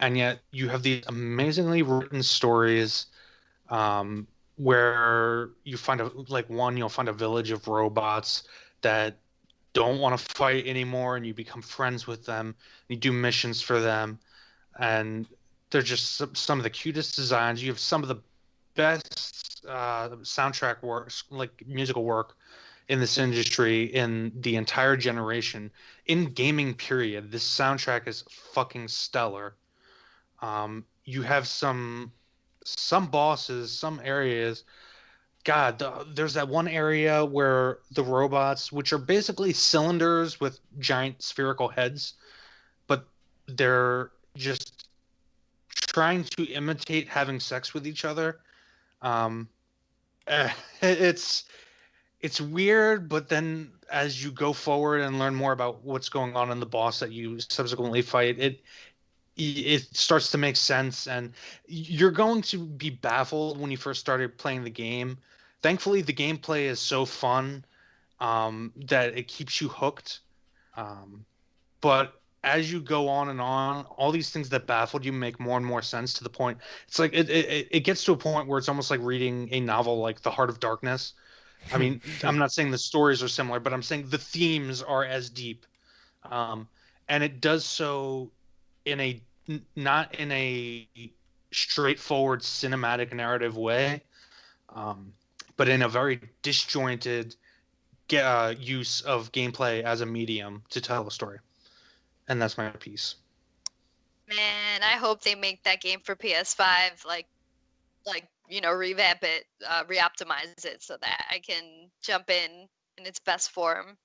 and yet you have these amazingly written stories. Where you find you'll find a village of robots that don't want to fight anymore, and you become friends with them. You do missions for them, and they're just some of the cutest designs. You have some of the best soundtrack work, like musical work, in this industry in the entire generation. In gaming, period, this soundtrack is fucking stellar. You have some bosses, some areas. God, there's that one area where the robots, which are basically cylinders with giant spherical heads, but they're just trying to imitate having sex with each other. It's weird, but then as you go forward and learn more about what's going on in the boss that you subsequently fight, it starts to make sense, and you're going to be baffled when you first started playing the game. Thankfully, the gameplay is so fun that it keeps you hooked. But as you go on and on, all these things that baffled you make more and more sense to the point. It's like it gets to a point where it's almost like reading a novel like The Heart of Darkness. I mean, I'm not saying the stories are similar, but I'm saying the themes are as deep. And it does so in a not in a straightforward cinematic narrative way, but in a very disjointed use of gameplay as a medium to tell a story. And that's my piece. Man, I hope they make that game for PS5, like revamp it, reoptimize it so that I can jump in its best form.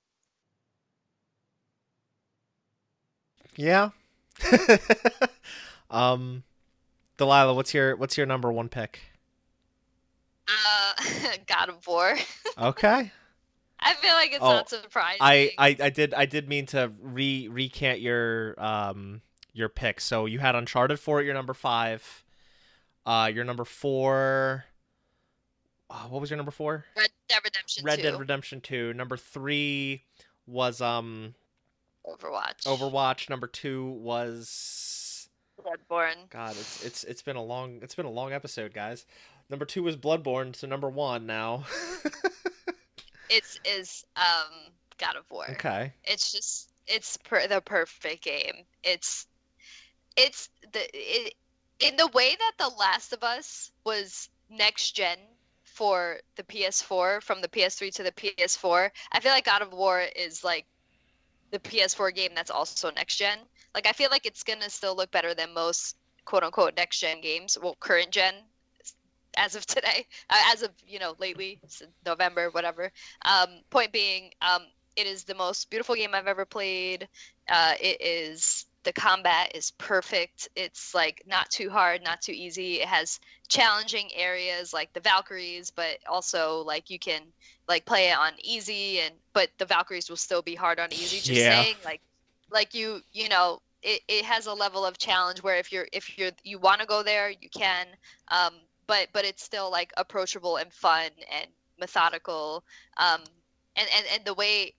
Yeah. Delaila, what's your number one pick? God of War. Okay. I feel like it's not surprising. I did mean to recant your pick. So you had Uncharted 4 at your number 5. Your number 4. What was your number 4? Red Dead Redemption 2. Red Dead Redemption 2. Number 3 was Overwatch. Overwatch. Number 2 was Bloodborne. God, it's been a long episode, guys. Number 2 was Bloodborne, so number 1 now. It's God of War. Okay. It's the perfect game. It's in the way that The Last of Us was next gen for the PS4, from the PS3 to the PS4. I feel like God of War is like the PS4 game that's also next gen. Like, I feel like it's gonna still look better than most quote unquote next gen games. Well, current gen, as of today, as of lately, November, whatever. Point being, it is the most beautiful game I've ever played. The combat is perfect. It's like not too hard, not too easy. It has challenging areas like the Valkyries, but also like you can like play it on easy, but the Valkyries will still be hard on easy. Just saying, like it has a level of challenge where if you want to go there, you can. But it's still like approachable and fun and methodical. And the way.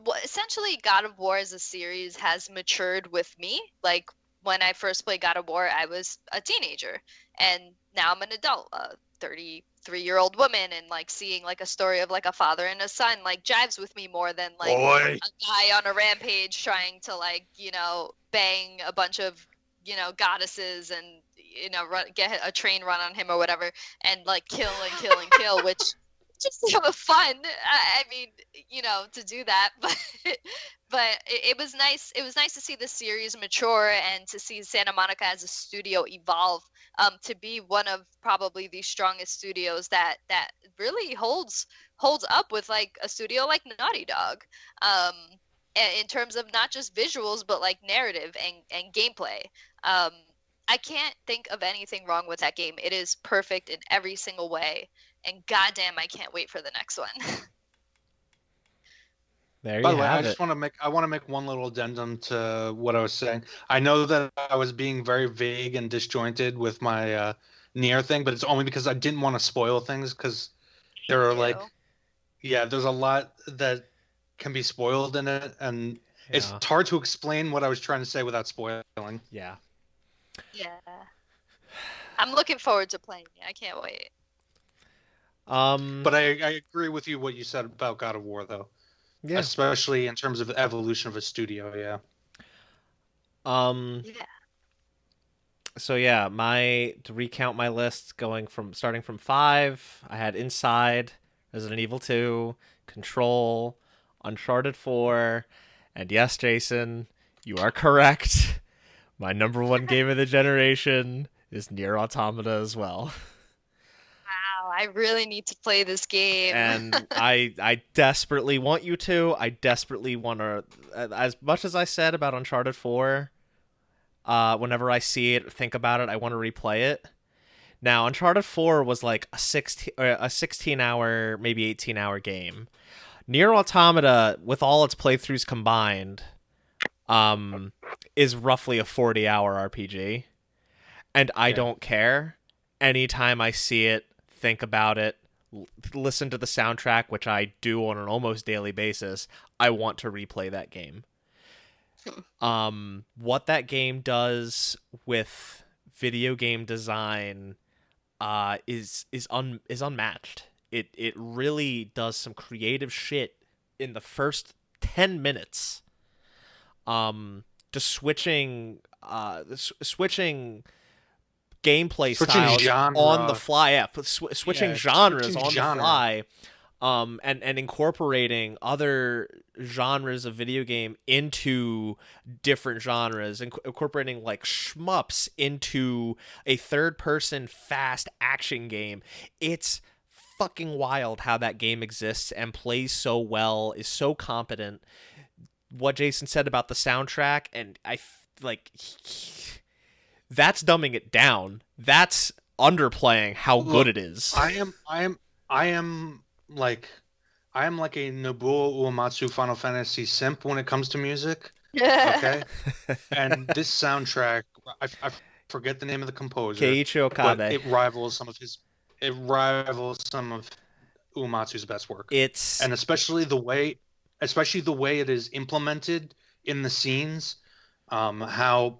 Well, essentially, God of War as a series has matured with me. Like, when I first played God of War, I was a teenager, and now I'm an adult, a 33-year-old woman, and like seeing like a story of like a father and a son like jives with me more than like a guy on a rampage trying to like bang a bunch of goddesses and get a train run on him or whatever, and like kill and kill and kill, which. Just fun. I mean, to do that, but it was nice. It was nice to see the series mature and to see Santa Monica as a studio evolve to be one of probably the strongest studios that really holds up with like a studio like Naughty Dog, in terms of not just visuals but like narrative and gameplay. I can't think of anything wrong with that game. It is perfect in every single way. And goddamn, I can't wait for the next one. There you By the way, have I it. want to make one little addendum to what I was saying. I know that I was being very vague and disjointed with my Nier thing, but it's only because I didn't want to spoil things, because there are there's a lot that can be spoiled in it, and it's hard to explain what I was trying to say without spoiling. Yeah. Yeah. I'm looking forward to playing it. I can't wait. But I agree with you what you said about God of War, though. Yeah. Especially in terms of the evolution of a studio, yeah. Yeah. So yeah, to recount my list, starting from 5, I had Inside, Resident Evil 2, Control, Uncharted 4, and yes, Jason, you are correct. My number 1 game of the generation is Nier Automata as well. I really need to play this game. And I desperately want you to. I desperately want to. As much as I said about Uncharted 4, whenever I see it, think about it, I want to replay it. Now, Uncharted 4 was like a 16-hour, maybe 18-hour game. Nier Automata, with all its playthroughs combined, is roughly a 40-hour RPG. And I don't care. Anytime I see it, think about it, listen to the soundtrack, which I do on an almost daily basis, I want to replay that game. What that game does with video game design is unmatched. It really does some creative shit in the first 10 minutes. Just switching gameplay styles on the fly. Yeah, switching genres on the fly. And incorporating other genres of video game into different genres, incorporating like shmups into a third-person fast action game. It's fucking wild how that game exists and plays so well, is so competent. What Jason said about the soundtrack, and that's dumbing it down. That's underplaying how good it is. I am like a Nobuo Uematsu Final Fantasy simp when it comes to music. Okay, and this soundtrack, I forget the name of the composer. Keiichi Okabe. But it rivals some of Uematsu's best work. And especially the way it is implemented in the scenes. How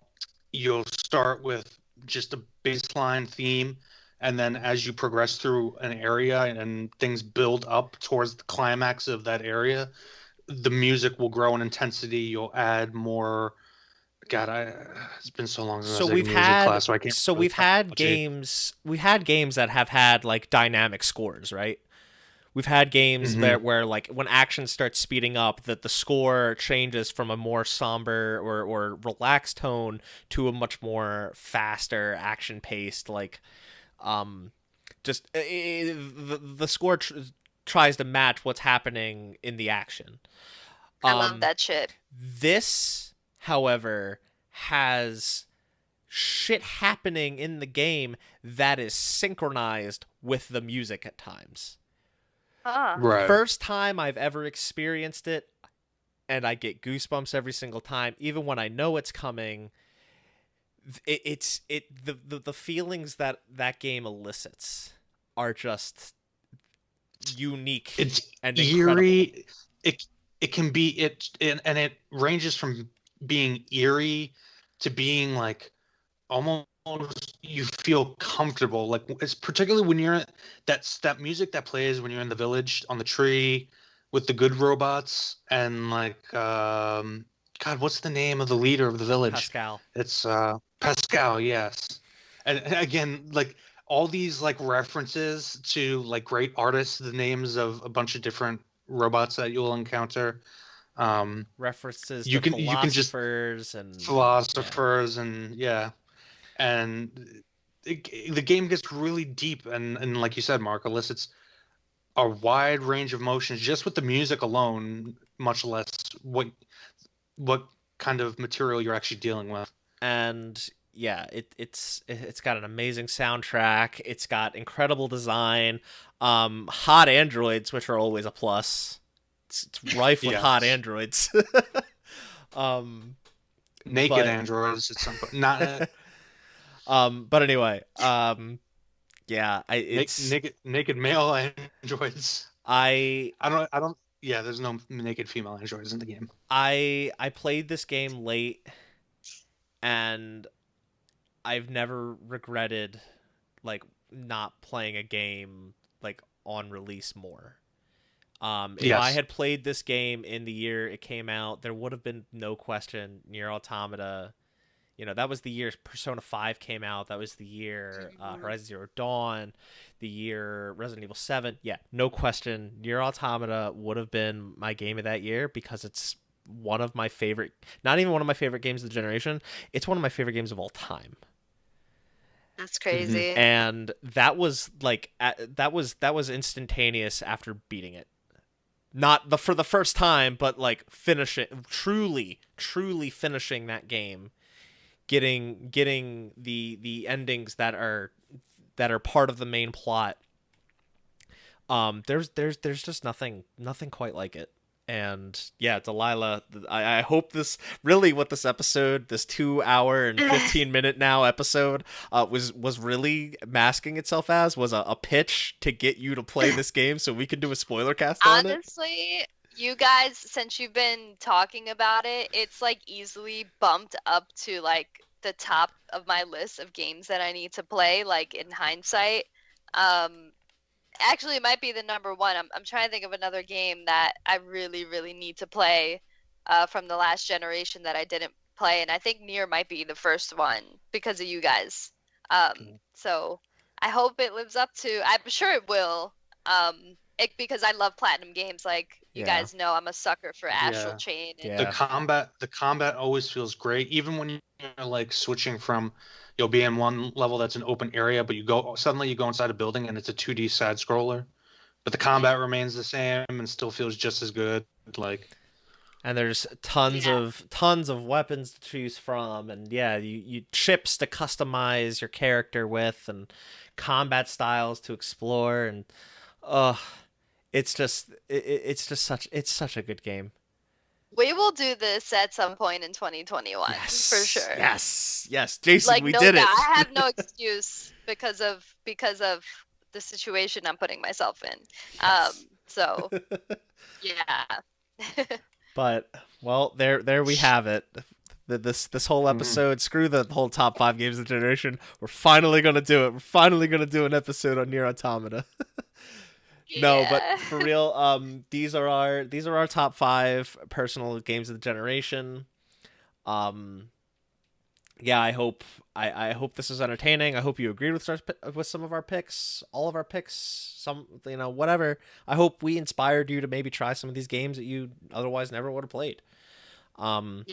you'll start with just a baseline theme, and then as you progress through an area and things build up towards the climax of that area, the music will grow in intensity. You'll add more. God, it's been so long since I was in music class, so I can't. So we've had games that have had like dynamic scores, right? We've had games where like when action starts speeding up, that the score changes from a more somber or relaxed tone to a much more faster action paced, like the score tries to match what's happening in the action. I love that shit. This, however, has shit happening in the game that is synchronized with the music at times. Right. First time I've ever experienced it, and I get goosebumps every single time, even when I know it's coming. The feelings that game elicits are just unique. It's and eerie. It can be and it ranges from being eerie to being like almost you feel comfortable. Like it's particularly when you're that music that plays when you're in the village on the tree with the good robots and like God, what's the name of the leader of the village? Pascal. It's Pascal, yes. And again, like all these like references to like great artists, the names of a bunch of different robots that you'll encounter. References you to can just philosophers and and the game gets really deep and like you said, Mark, elicits a wide range of emotions just with the music alone, much less what kind of material you're actually dealing with. And yeah, it's got an amazing soundtrack. It's got incredible design. Hot androids, which are always a plus. It's rife with hot androids. Naked androids at some point. Not. But anyway, yeah, it's naked male androids. I don't. Yeah, there's no naked female androids in the game. I played this game late, and I've never regretted like not playing a game like on release more. If I had played this game in the year it came out, there would have been no question Nier Automata. You know, that was the year Persona 5 came out. That was the year Horizon Zero Dawn, the year Resident Evil 7. Yeah, no question. Nier Automata would have been my game of that year because it's one of my favorite, not even one of my favorite games of the generation. It's one of my favorite games of all time. That's crazy. And that was like, that was instantaneous after beating it. Not for the first time, but like truly finishing that game. Getting the endings that are part of the main plot. There's just nothing quite like it. And yeah, Delaila, I hope this 2 hour and 15 minute now episode was really masking itself as was a pitch to get you to play this game so we can do a spoiler cast on it. Honestly, you guys, since you've been talking about it, it's like easily bumped up to like the top of my list of games that I need to play, like in hindsight. Um, Actually, it might be the number one. I'm trying to think of another game that I really, really need to play from the last generation that I didn't play, and I think Nier might be the first one because of you guys. So I hope it lives up to. I'm sure it will. Because I love platinum games. Like you Yeah. guys know, I'm a sucker for Astral Yeah. Chain. And Yeah. The combat always feels great, even when you're like switching from you'll be in one level that's an open area, but suddenly you go inside a building and it's a 2D side scroller. But the combat remains the same and still feels just as good. Like, and there's tons of weapons to choose from, and you chips to customize your character with, and combat styles to explore, and it's such a good game. we will do this at some point in 2021 for sure. Yes, Jason, Like, we no did it. doubt. I have no excuse because of the situation I'm putting myself in. Yes. So yeah. But well, there we have it. This whole episode, screw the whole top 5 games of the generation. We're finally gonna do it. We're finally gonna do an episode on Nier Automata. No, but for real, these are our top 5 personal games of the generation. Yeah, I hope this is entertaining. I hope you agreed with some of our picks, all of our picks, some whatever. I hope we inspired you to maybe try some of these games that you otherwise never would have played. Yeah.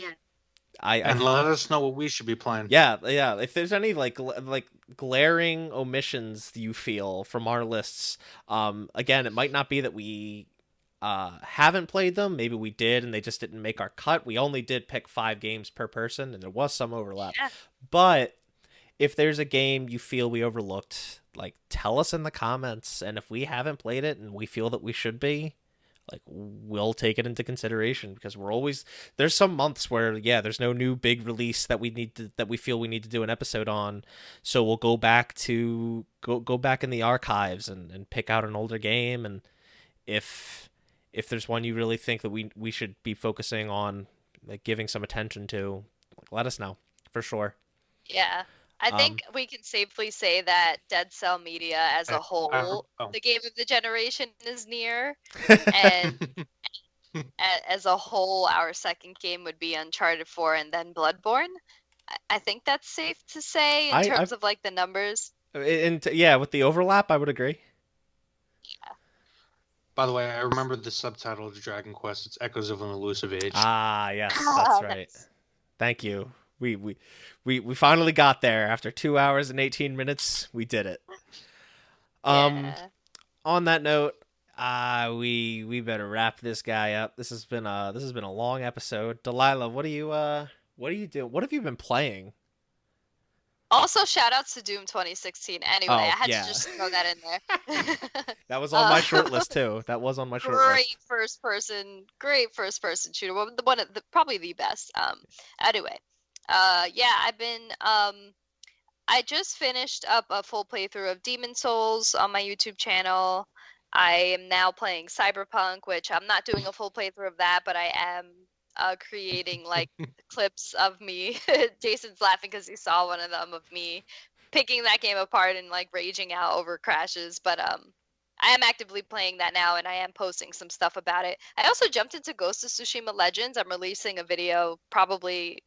And let us know what we should be playing. Yeah. If there's any like glaring omissions you feel from our lists, again, it might not be that we haven't played them. Maybe we did and they just didn't make our cut. We only did pick 5 games per person and there was some overlap. Yeah. But if there's a game you feel we overlooked, like tell us in the comments, and if we haven't played it and we feel that we should be, like we'll take it into consideration, because there's some months where there's no new big release that we feel we need to do an episode on, so we'll go back in the archives and pick out an older game, and if there's one you really think that we should be focusing on, like giving some attention to, like, let us know for sure. Yeah. I think we can safely say that Dead Cell Media as a whole, the game of the generation is Nier, and as a whole, our second game would be Uncharted 4 and then Bloodborne. I think that's safe to say in terms of like the numbers. With the overlap, I would agree. Yeah. By the way, I remember the subtitle of Dragon Quest. It's Echoes of an Elusive Age. Ah, yes, that's right. Nice. Thank you. We finally got there after 2 hours and 18 minutes. We did it. On that note, we better wrap this guy up. This has been a long episode. Delaila, what are you doing? What have you been playing? Also, shout outs to Doom 2016. Anyway, I had to just throw that in there. That was on my short list too. Great first person shooter. Probably the best. Anyway, I've been I just finished up a full playthrough of Demon Souls on my YouTube channel. I am now playing Cyberpunk, which I'm not doing a full playthrough of that, but I am creating like clips of me. Jason's laughing because he saw one of them of me picking that game apart and like raging out over crashes. But I am actively playing that now, and I am posting some stuff about it. I also jumped into Ghost of Tsushima Legends. I'm releasing a video probably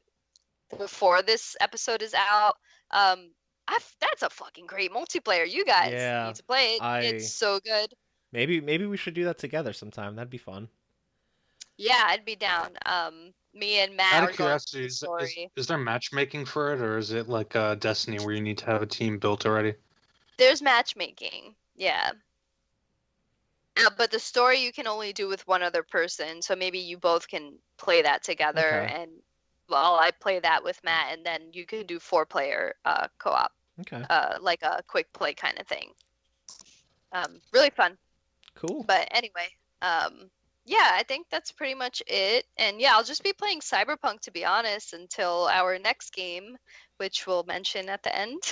before this episode is out. That's a fucking great multiplayer. You guys need to play it. It's so good. Maybe we should do that together sometime. That'd be fun. Yeah, I'd be down. Me and Matt. Out of curiosity, is there matchmaking for it, or is it like Destiny where you need to have a team built already? There's matchmaking, yeah. But the story you can only do with one other person, so maybe you both can play that together, and I play that with Matt, and then you can do 4-player co-op. Okay. Like a quick play kind of thing. Really fun. Cool. But anyway, I think that's pretty much it. And I'll just be playing Cyberpunk, to be honest, until our next game, which we'll mention at the end.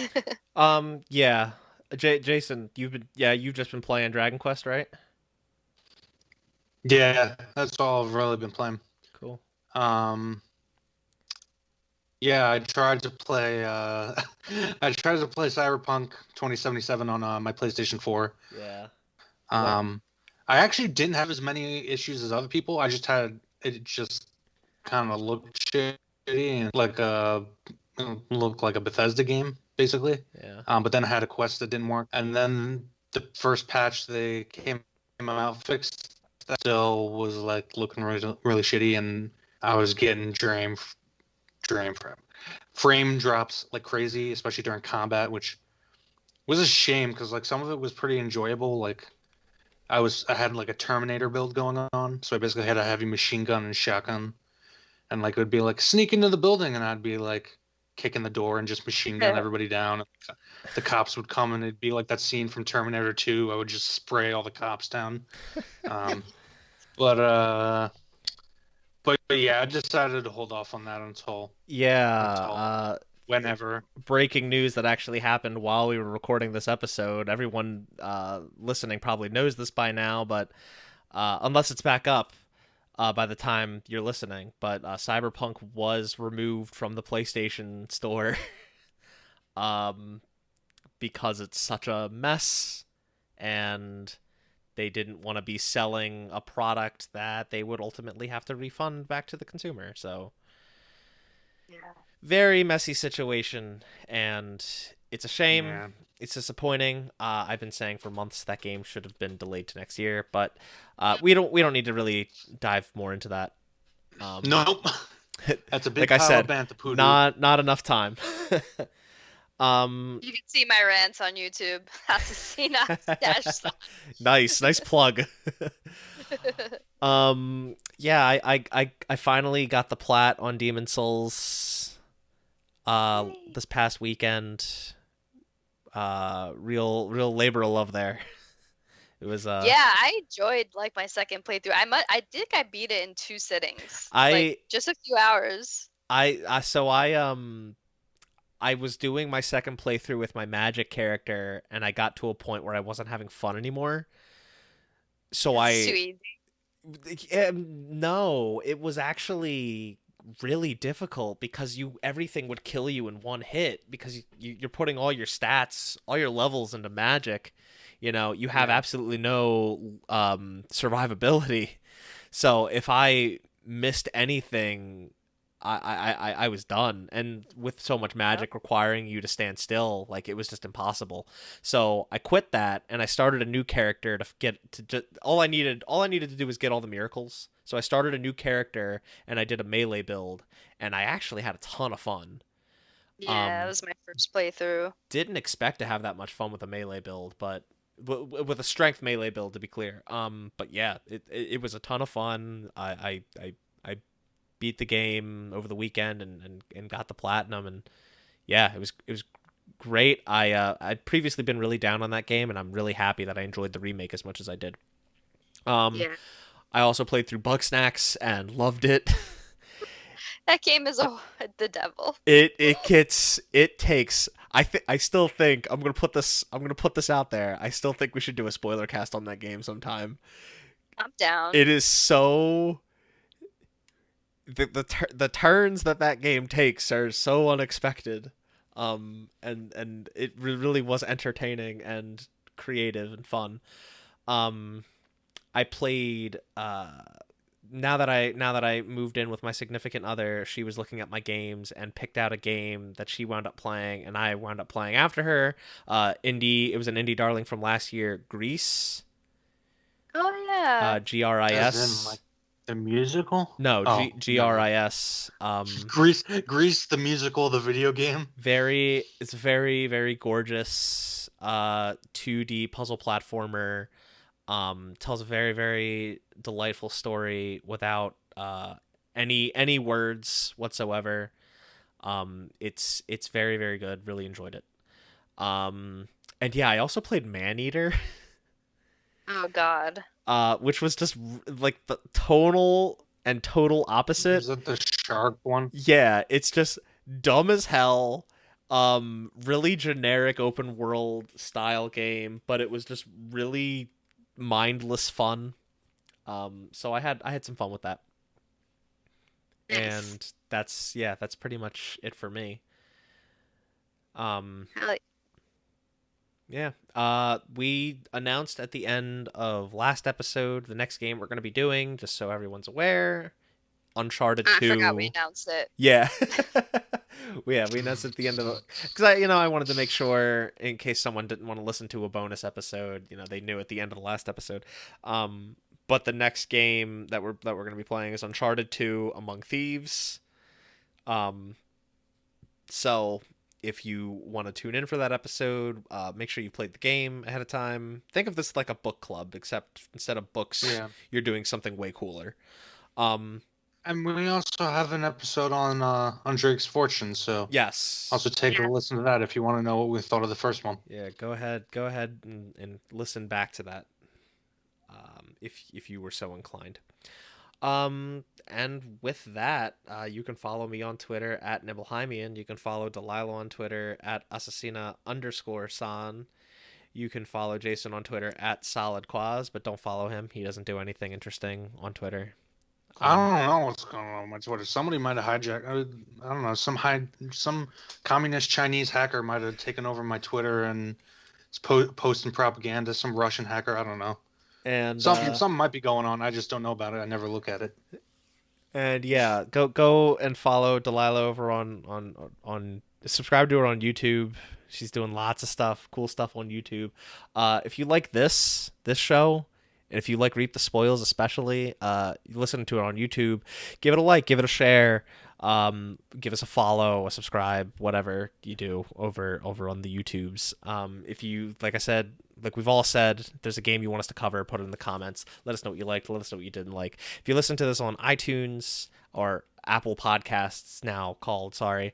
Jason, you've just been playing Dragon Quest, right? Yeah, that's all I've really been playing. Cool. Um, yeah, I tried to play. I tried to play Cyberpunk 2077 on my PlayStation 4. Yeah. Um, I actually didn't have as many issues as other people. I just had it just kind of looked shitty and looked like a Bethesda game basically. Yeah. But then I had a quest that didn't work, and then the first patch they came out fixed that still was like looking really, really shitty, and I was getting dream frame drops like crazy, especially during combat, which was a shame because like some of it was pretty enjoyable. Like I had like a Terminator build going on, so I basically had a heavy machine gun and shotgun, and like it would be like sneak into the building, and I'd be like kicking the door and just machine gun everybody down. The cops would come, and it'd be like that scene from Terminator 2. I would just spray all the cops down. Um, but yeah, I decided to hold off on that until Yeah. whenever. Breaking news that actually happened while we were recording this episode. Everyone listening probably knows this by now, but unless it's back up by the time you're listening. But Cyberpunk was removed from the PlayStation Store because it's such a mess, and they didn't want to be selling a product that they would ultimately have to refund back to the consumer. So, Yeah. very messy situation, and it's a shame. Yeah. It's disappointing. I've been saying for months that game should have been delayed to next year, but we don't need to really dive more into that. Nope. That's a big like I pile said, of bantha not enough time. You can see my rants on YouTube. Assassina dash. Nice plug. Yeah, I finally got the plat on Demon Souls this past weekend. Real labor of love there. It was Yeah, I enjoyed like my second playthrough. I think I beat it in 2 sittings. Like just a few hours. I was doing my second playthrough with my magic character, and I got to a point where I wasn't having fun anymore. So It's too easy. No, it was actually really difficult because everything would kill you in one hit because you're putting all your stats, all your levels into magic. You know, you have absolutely no survivability. So if I missed anything, I was done. And with so much magic requiring you to stand still, like it was just impossible. So I quit that and I started a new character all I needed to do was get all the miracles. So I started a new character and I did a melee build, and I actually had a ton of fun. Yeah, that was my first playthrough. Didn't expect to have that much fun with a melee build, but with a strength melee build, to be clear. But yeah, it was a ton of fun. I beat the game over the weekend and got the platinum, and yeah, it was great. I'd previously been really down on that game, and I'm really happy that I enjoyed the remake as much as I did. Yeah. I also played through Bugsnax and loved it. That game is the devil. I still think I'm gonna put this out there. I still think we should do a spoiler cast on that game sometime. I'm down. It is so the turns that game takes are so unexpected, and it really was entertaining and creative and fun. I played now that I moved in with my significant other, she was looking at my games and picked out a game that she wound up playing, and I wound up playing after her. It was an indie darling from last year, Grease. Oh yeah. GRIS. As in, like, the musical? No, Oh, GRIS. Grease, the musical, the video game. It's very, very gorgeous. 2D puzzle platformer. Tells a very, very delightful story without any words whatsoever. It's very, very good. Really enjoyed it. And yeah, I also played Maneater. Oh God. Which was just like the total opposite. Is it the shark one? Yeah, it's just dumb as hell. Really generic open world style game, but it was just really mindless fun. So I had some fun with that. Nice. And that's pretty much it for me. Um, Hell yeah. We announced at the end of last episode the next game we're going to be doing, just so everyone's aware. Uncharted I forgot we 2. announced it. Yeah. We announced at the end of the, because I wanted to make sure in case someone didn't want to listen to a bonus episode, they knew at the end of the last episode. But the next game that we're going to be playing is Uncharted 2 Among Thieves. So if you want to tune in for that episode, make sure you played the game ahead of time. Think of this like a book club, except instead of books, Yeah. you're doing something way cooler. And we also have an episode on Drake's Fortune, so Yes. also take a listen to that if you want to know what we thought of the first one. Yeah, go ahead and listen back to that, if you were so inclined. And with that, you can follow me on Twitter at Nibelheimian. You can follow Delaila on Twitter at Assassina_San. You can follow Jason on Twitter at SolidQuaz, but don't follow him. He doesn't do anything interesting on Twitter. I don't know what's going on with my Twitter. Somebody might have hijacked. I don't know. Some communist Chinese hacker might have taken over my Twitter and is posting propaganda. Some Russian hacker. I don't know. And something might be going on. I just don't know about it. I never look at it. And yeah, go and follow Delaila over on subscribe to her on YouTube. She's doing lots of stuff, cool stuff on YouTube. If you like this show, and if you like Reap the Spoils especially, listen to it on YouTube. Give it a like, give it a share, give us a follow, a subscribe, whatever you do over on the YouTubes. If you, like I said, like we've all said, if there's a game you want us to cover, put it in the comments. Let us know what you liked. Let us know what you didn't like. If you listen to this on iTunes or Apple Podcasts now called, sorry,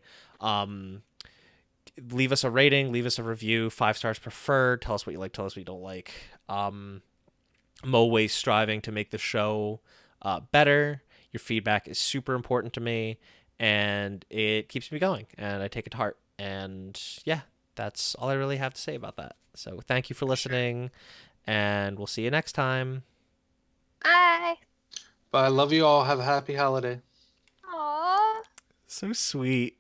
leave us a rating, leave us a review, 5 stars preferred. Tell us what you like, tell us what you don't like. I'm always striving to make the show better. Your feedback is super important to me, and it keeps me going, and I take it to heart. And yeah, that's all I really have to say about that. So thank you for listening, and we'll see you next time. Bye. But I love you all. Have a happy holiday. Aww. So sweet.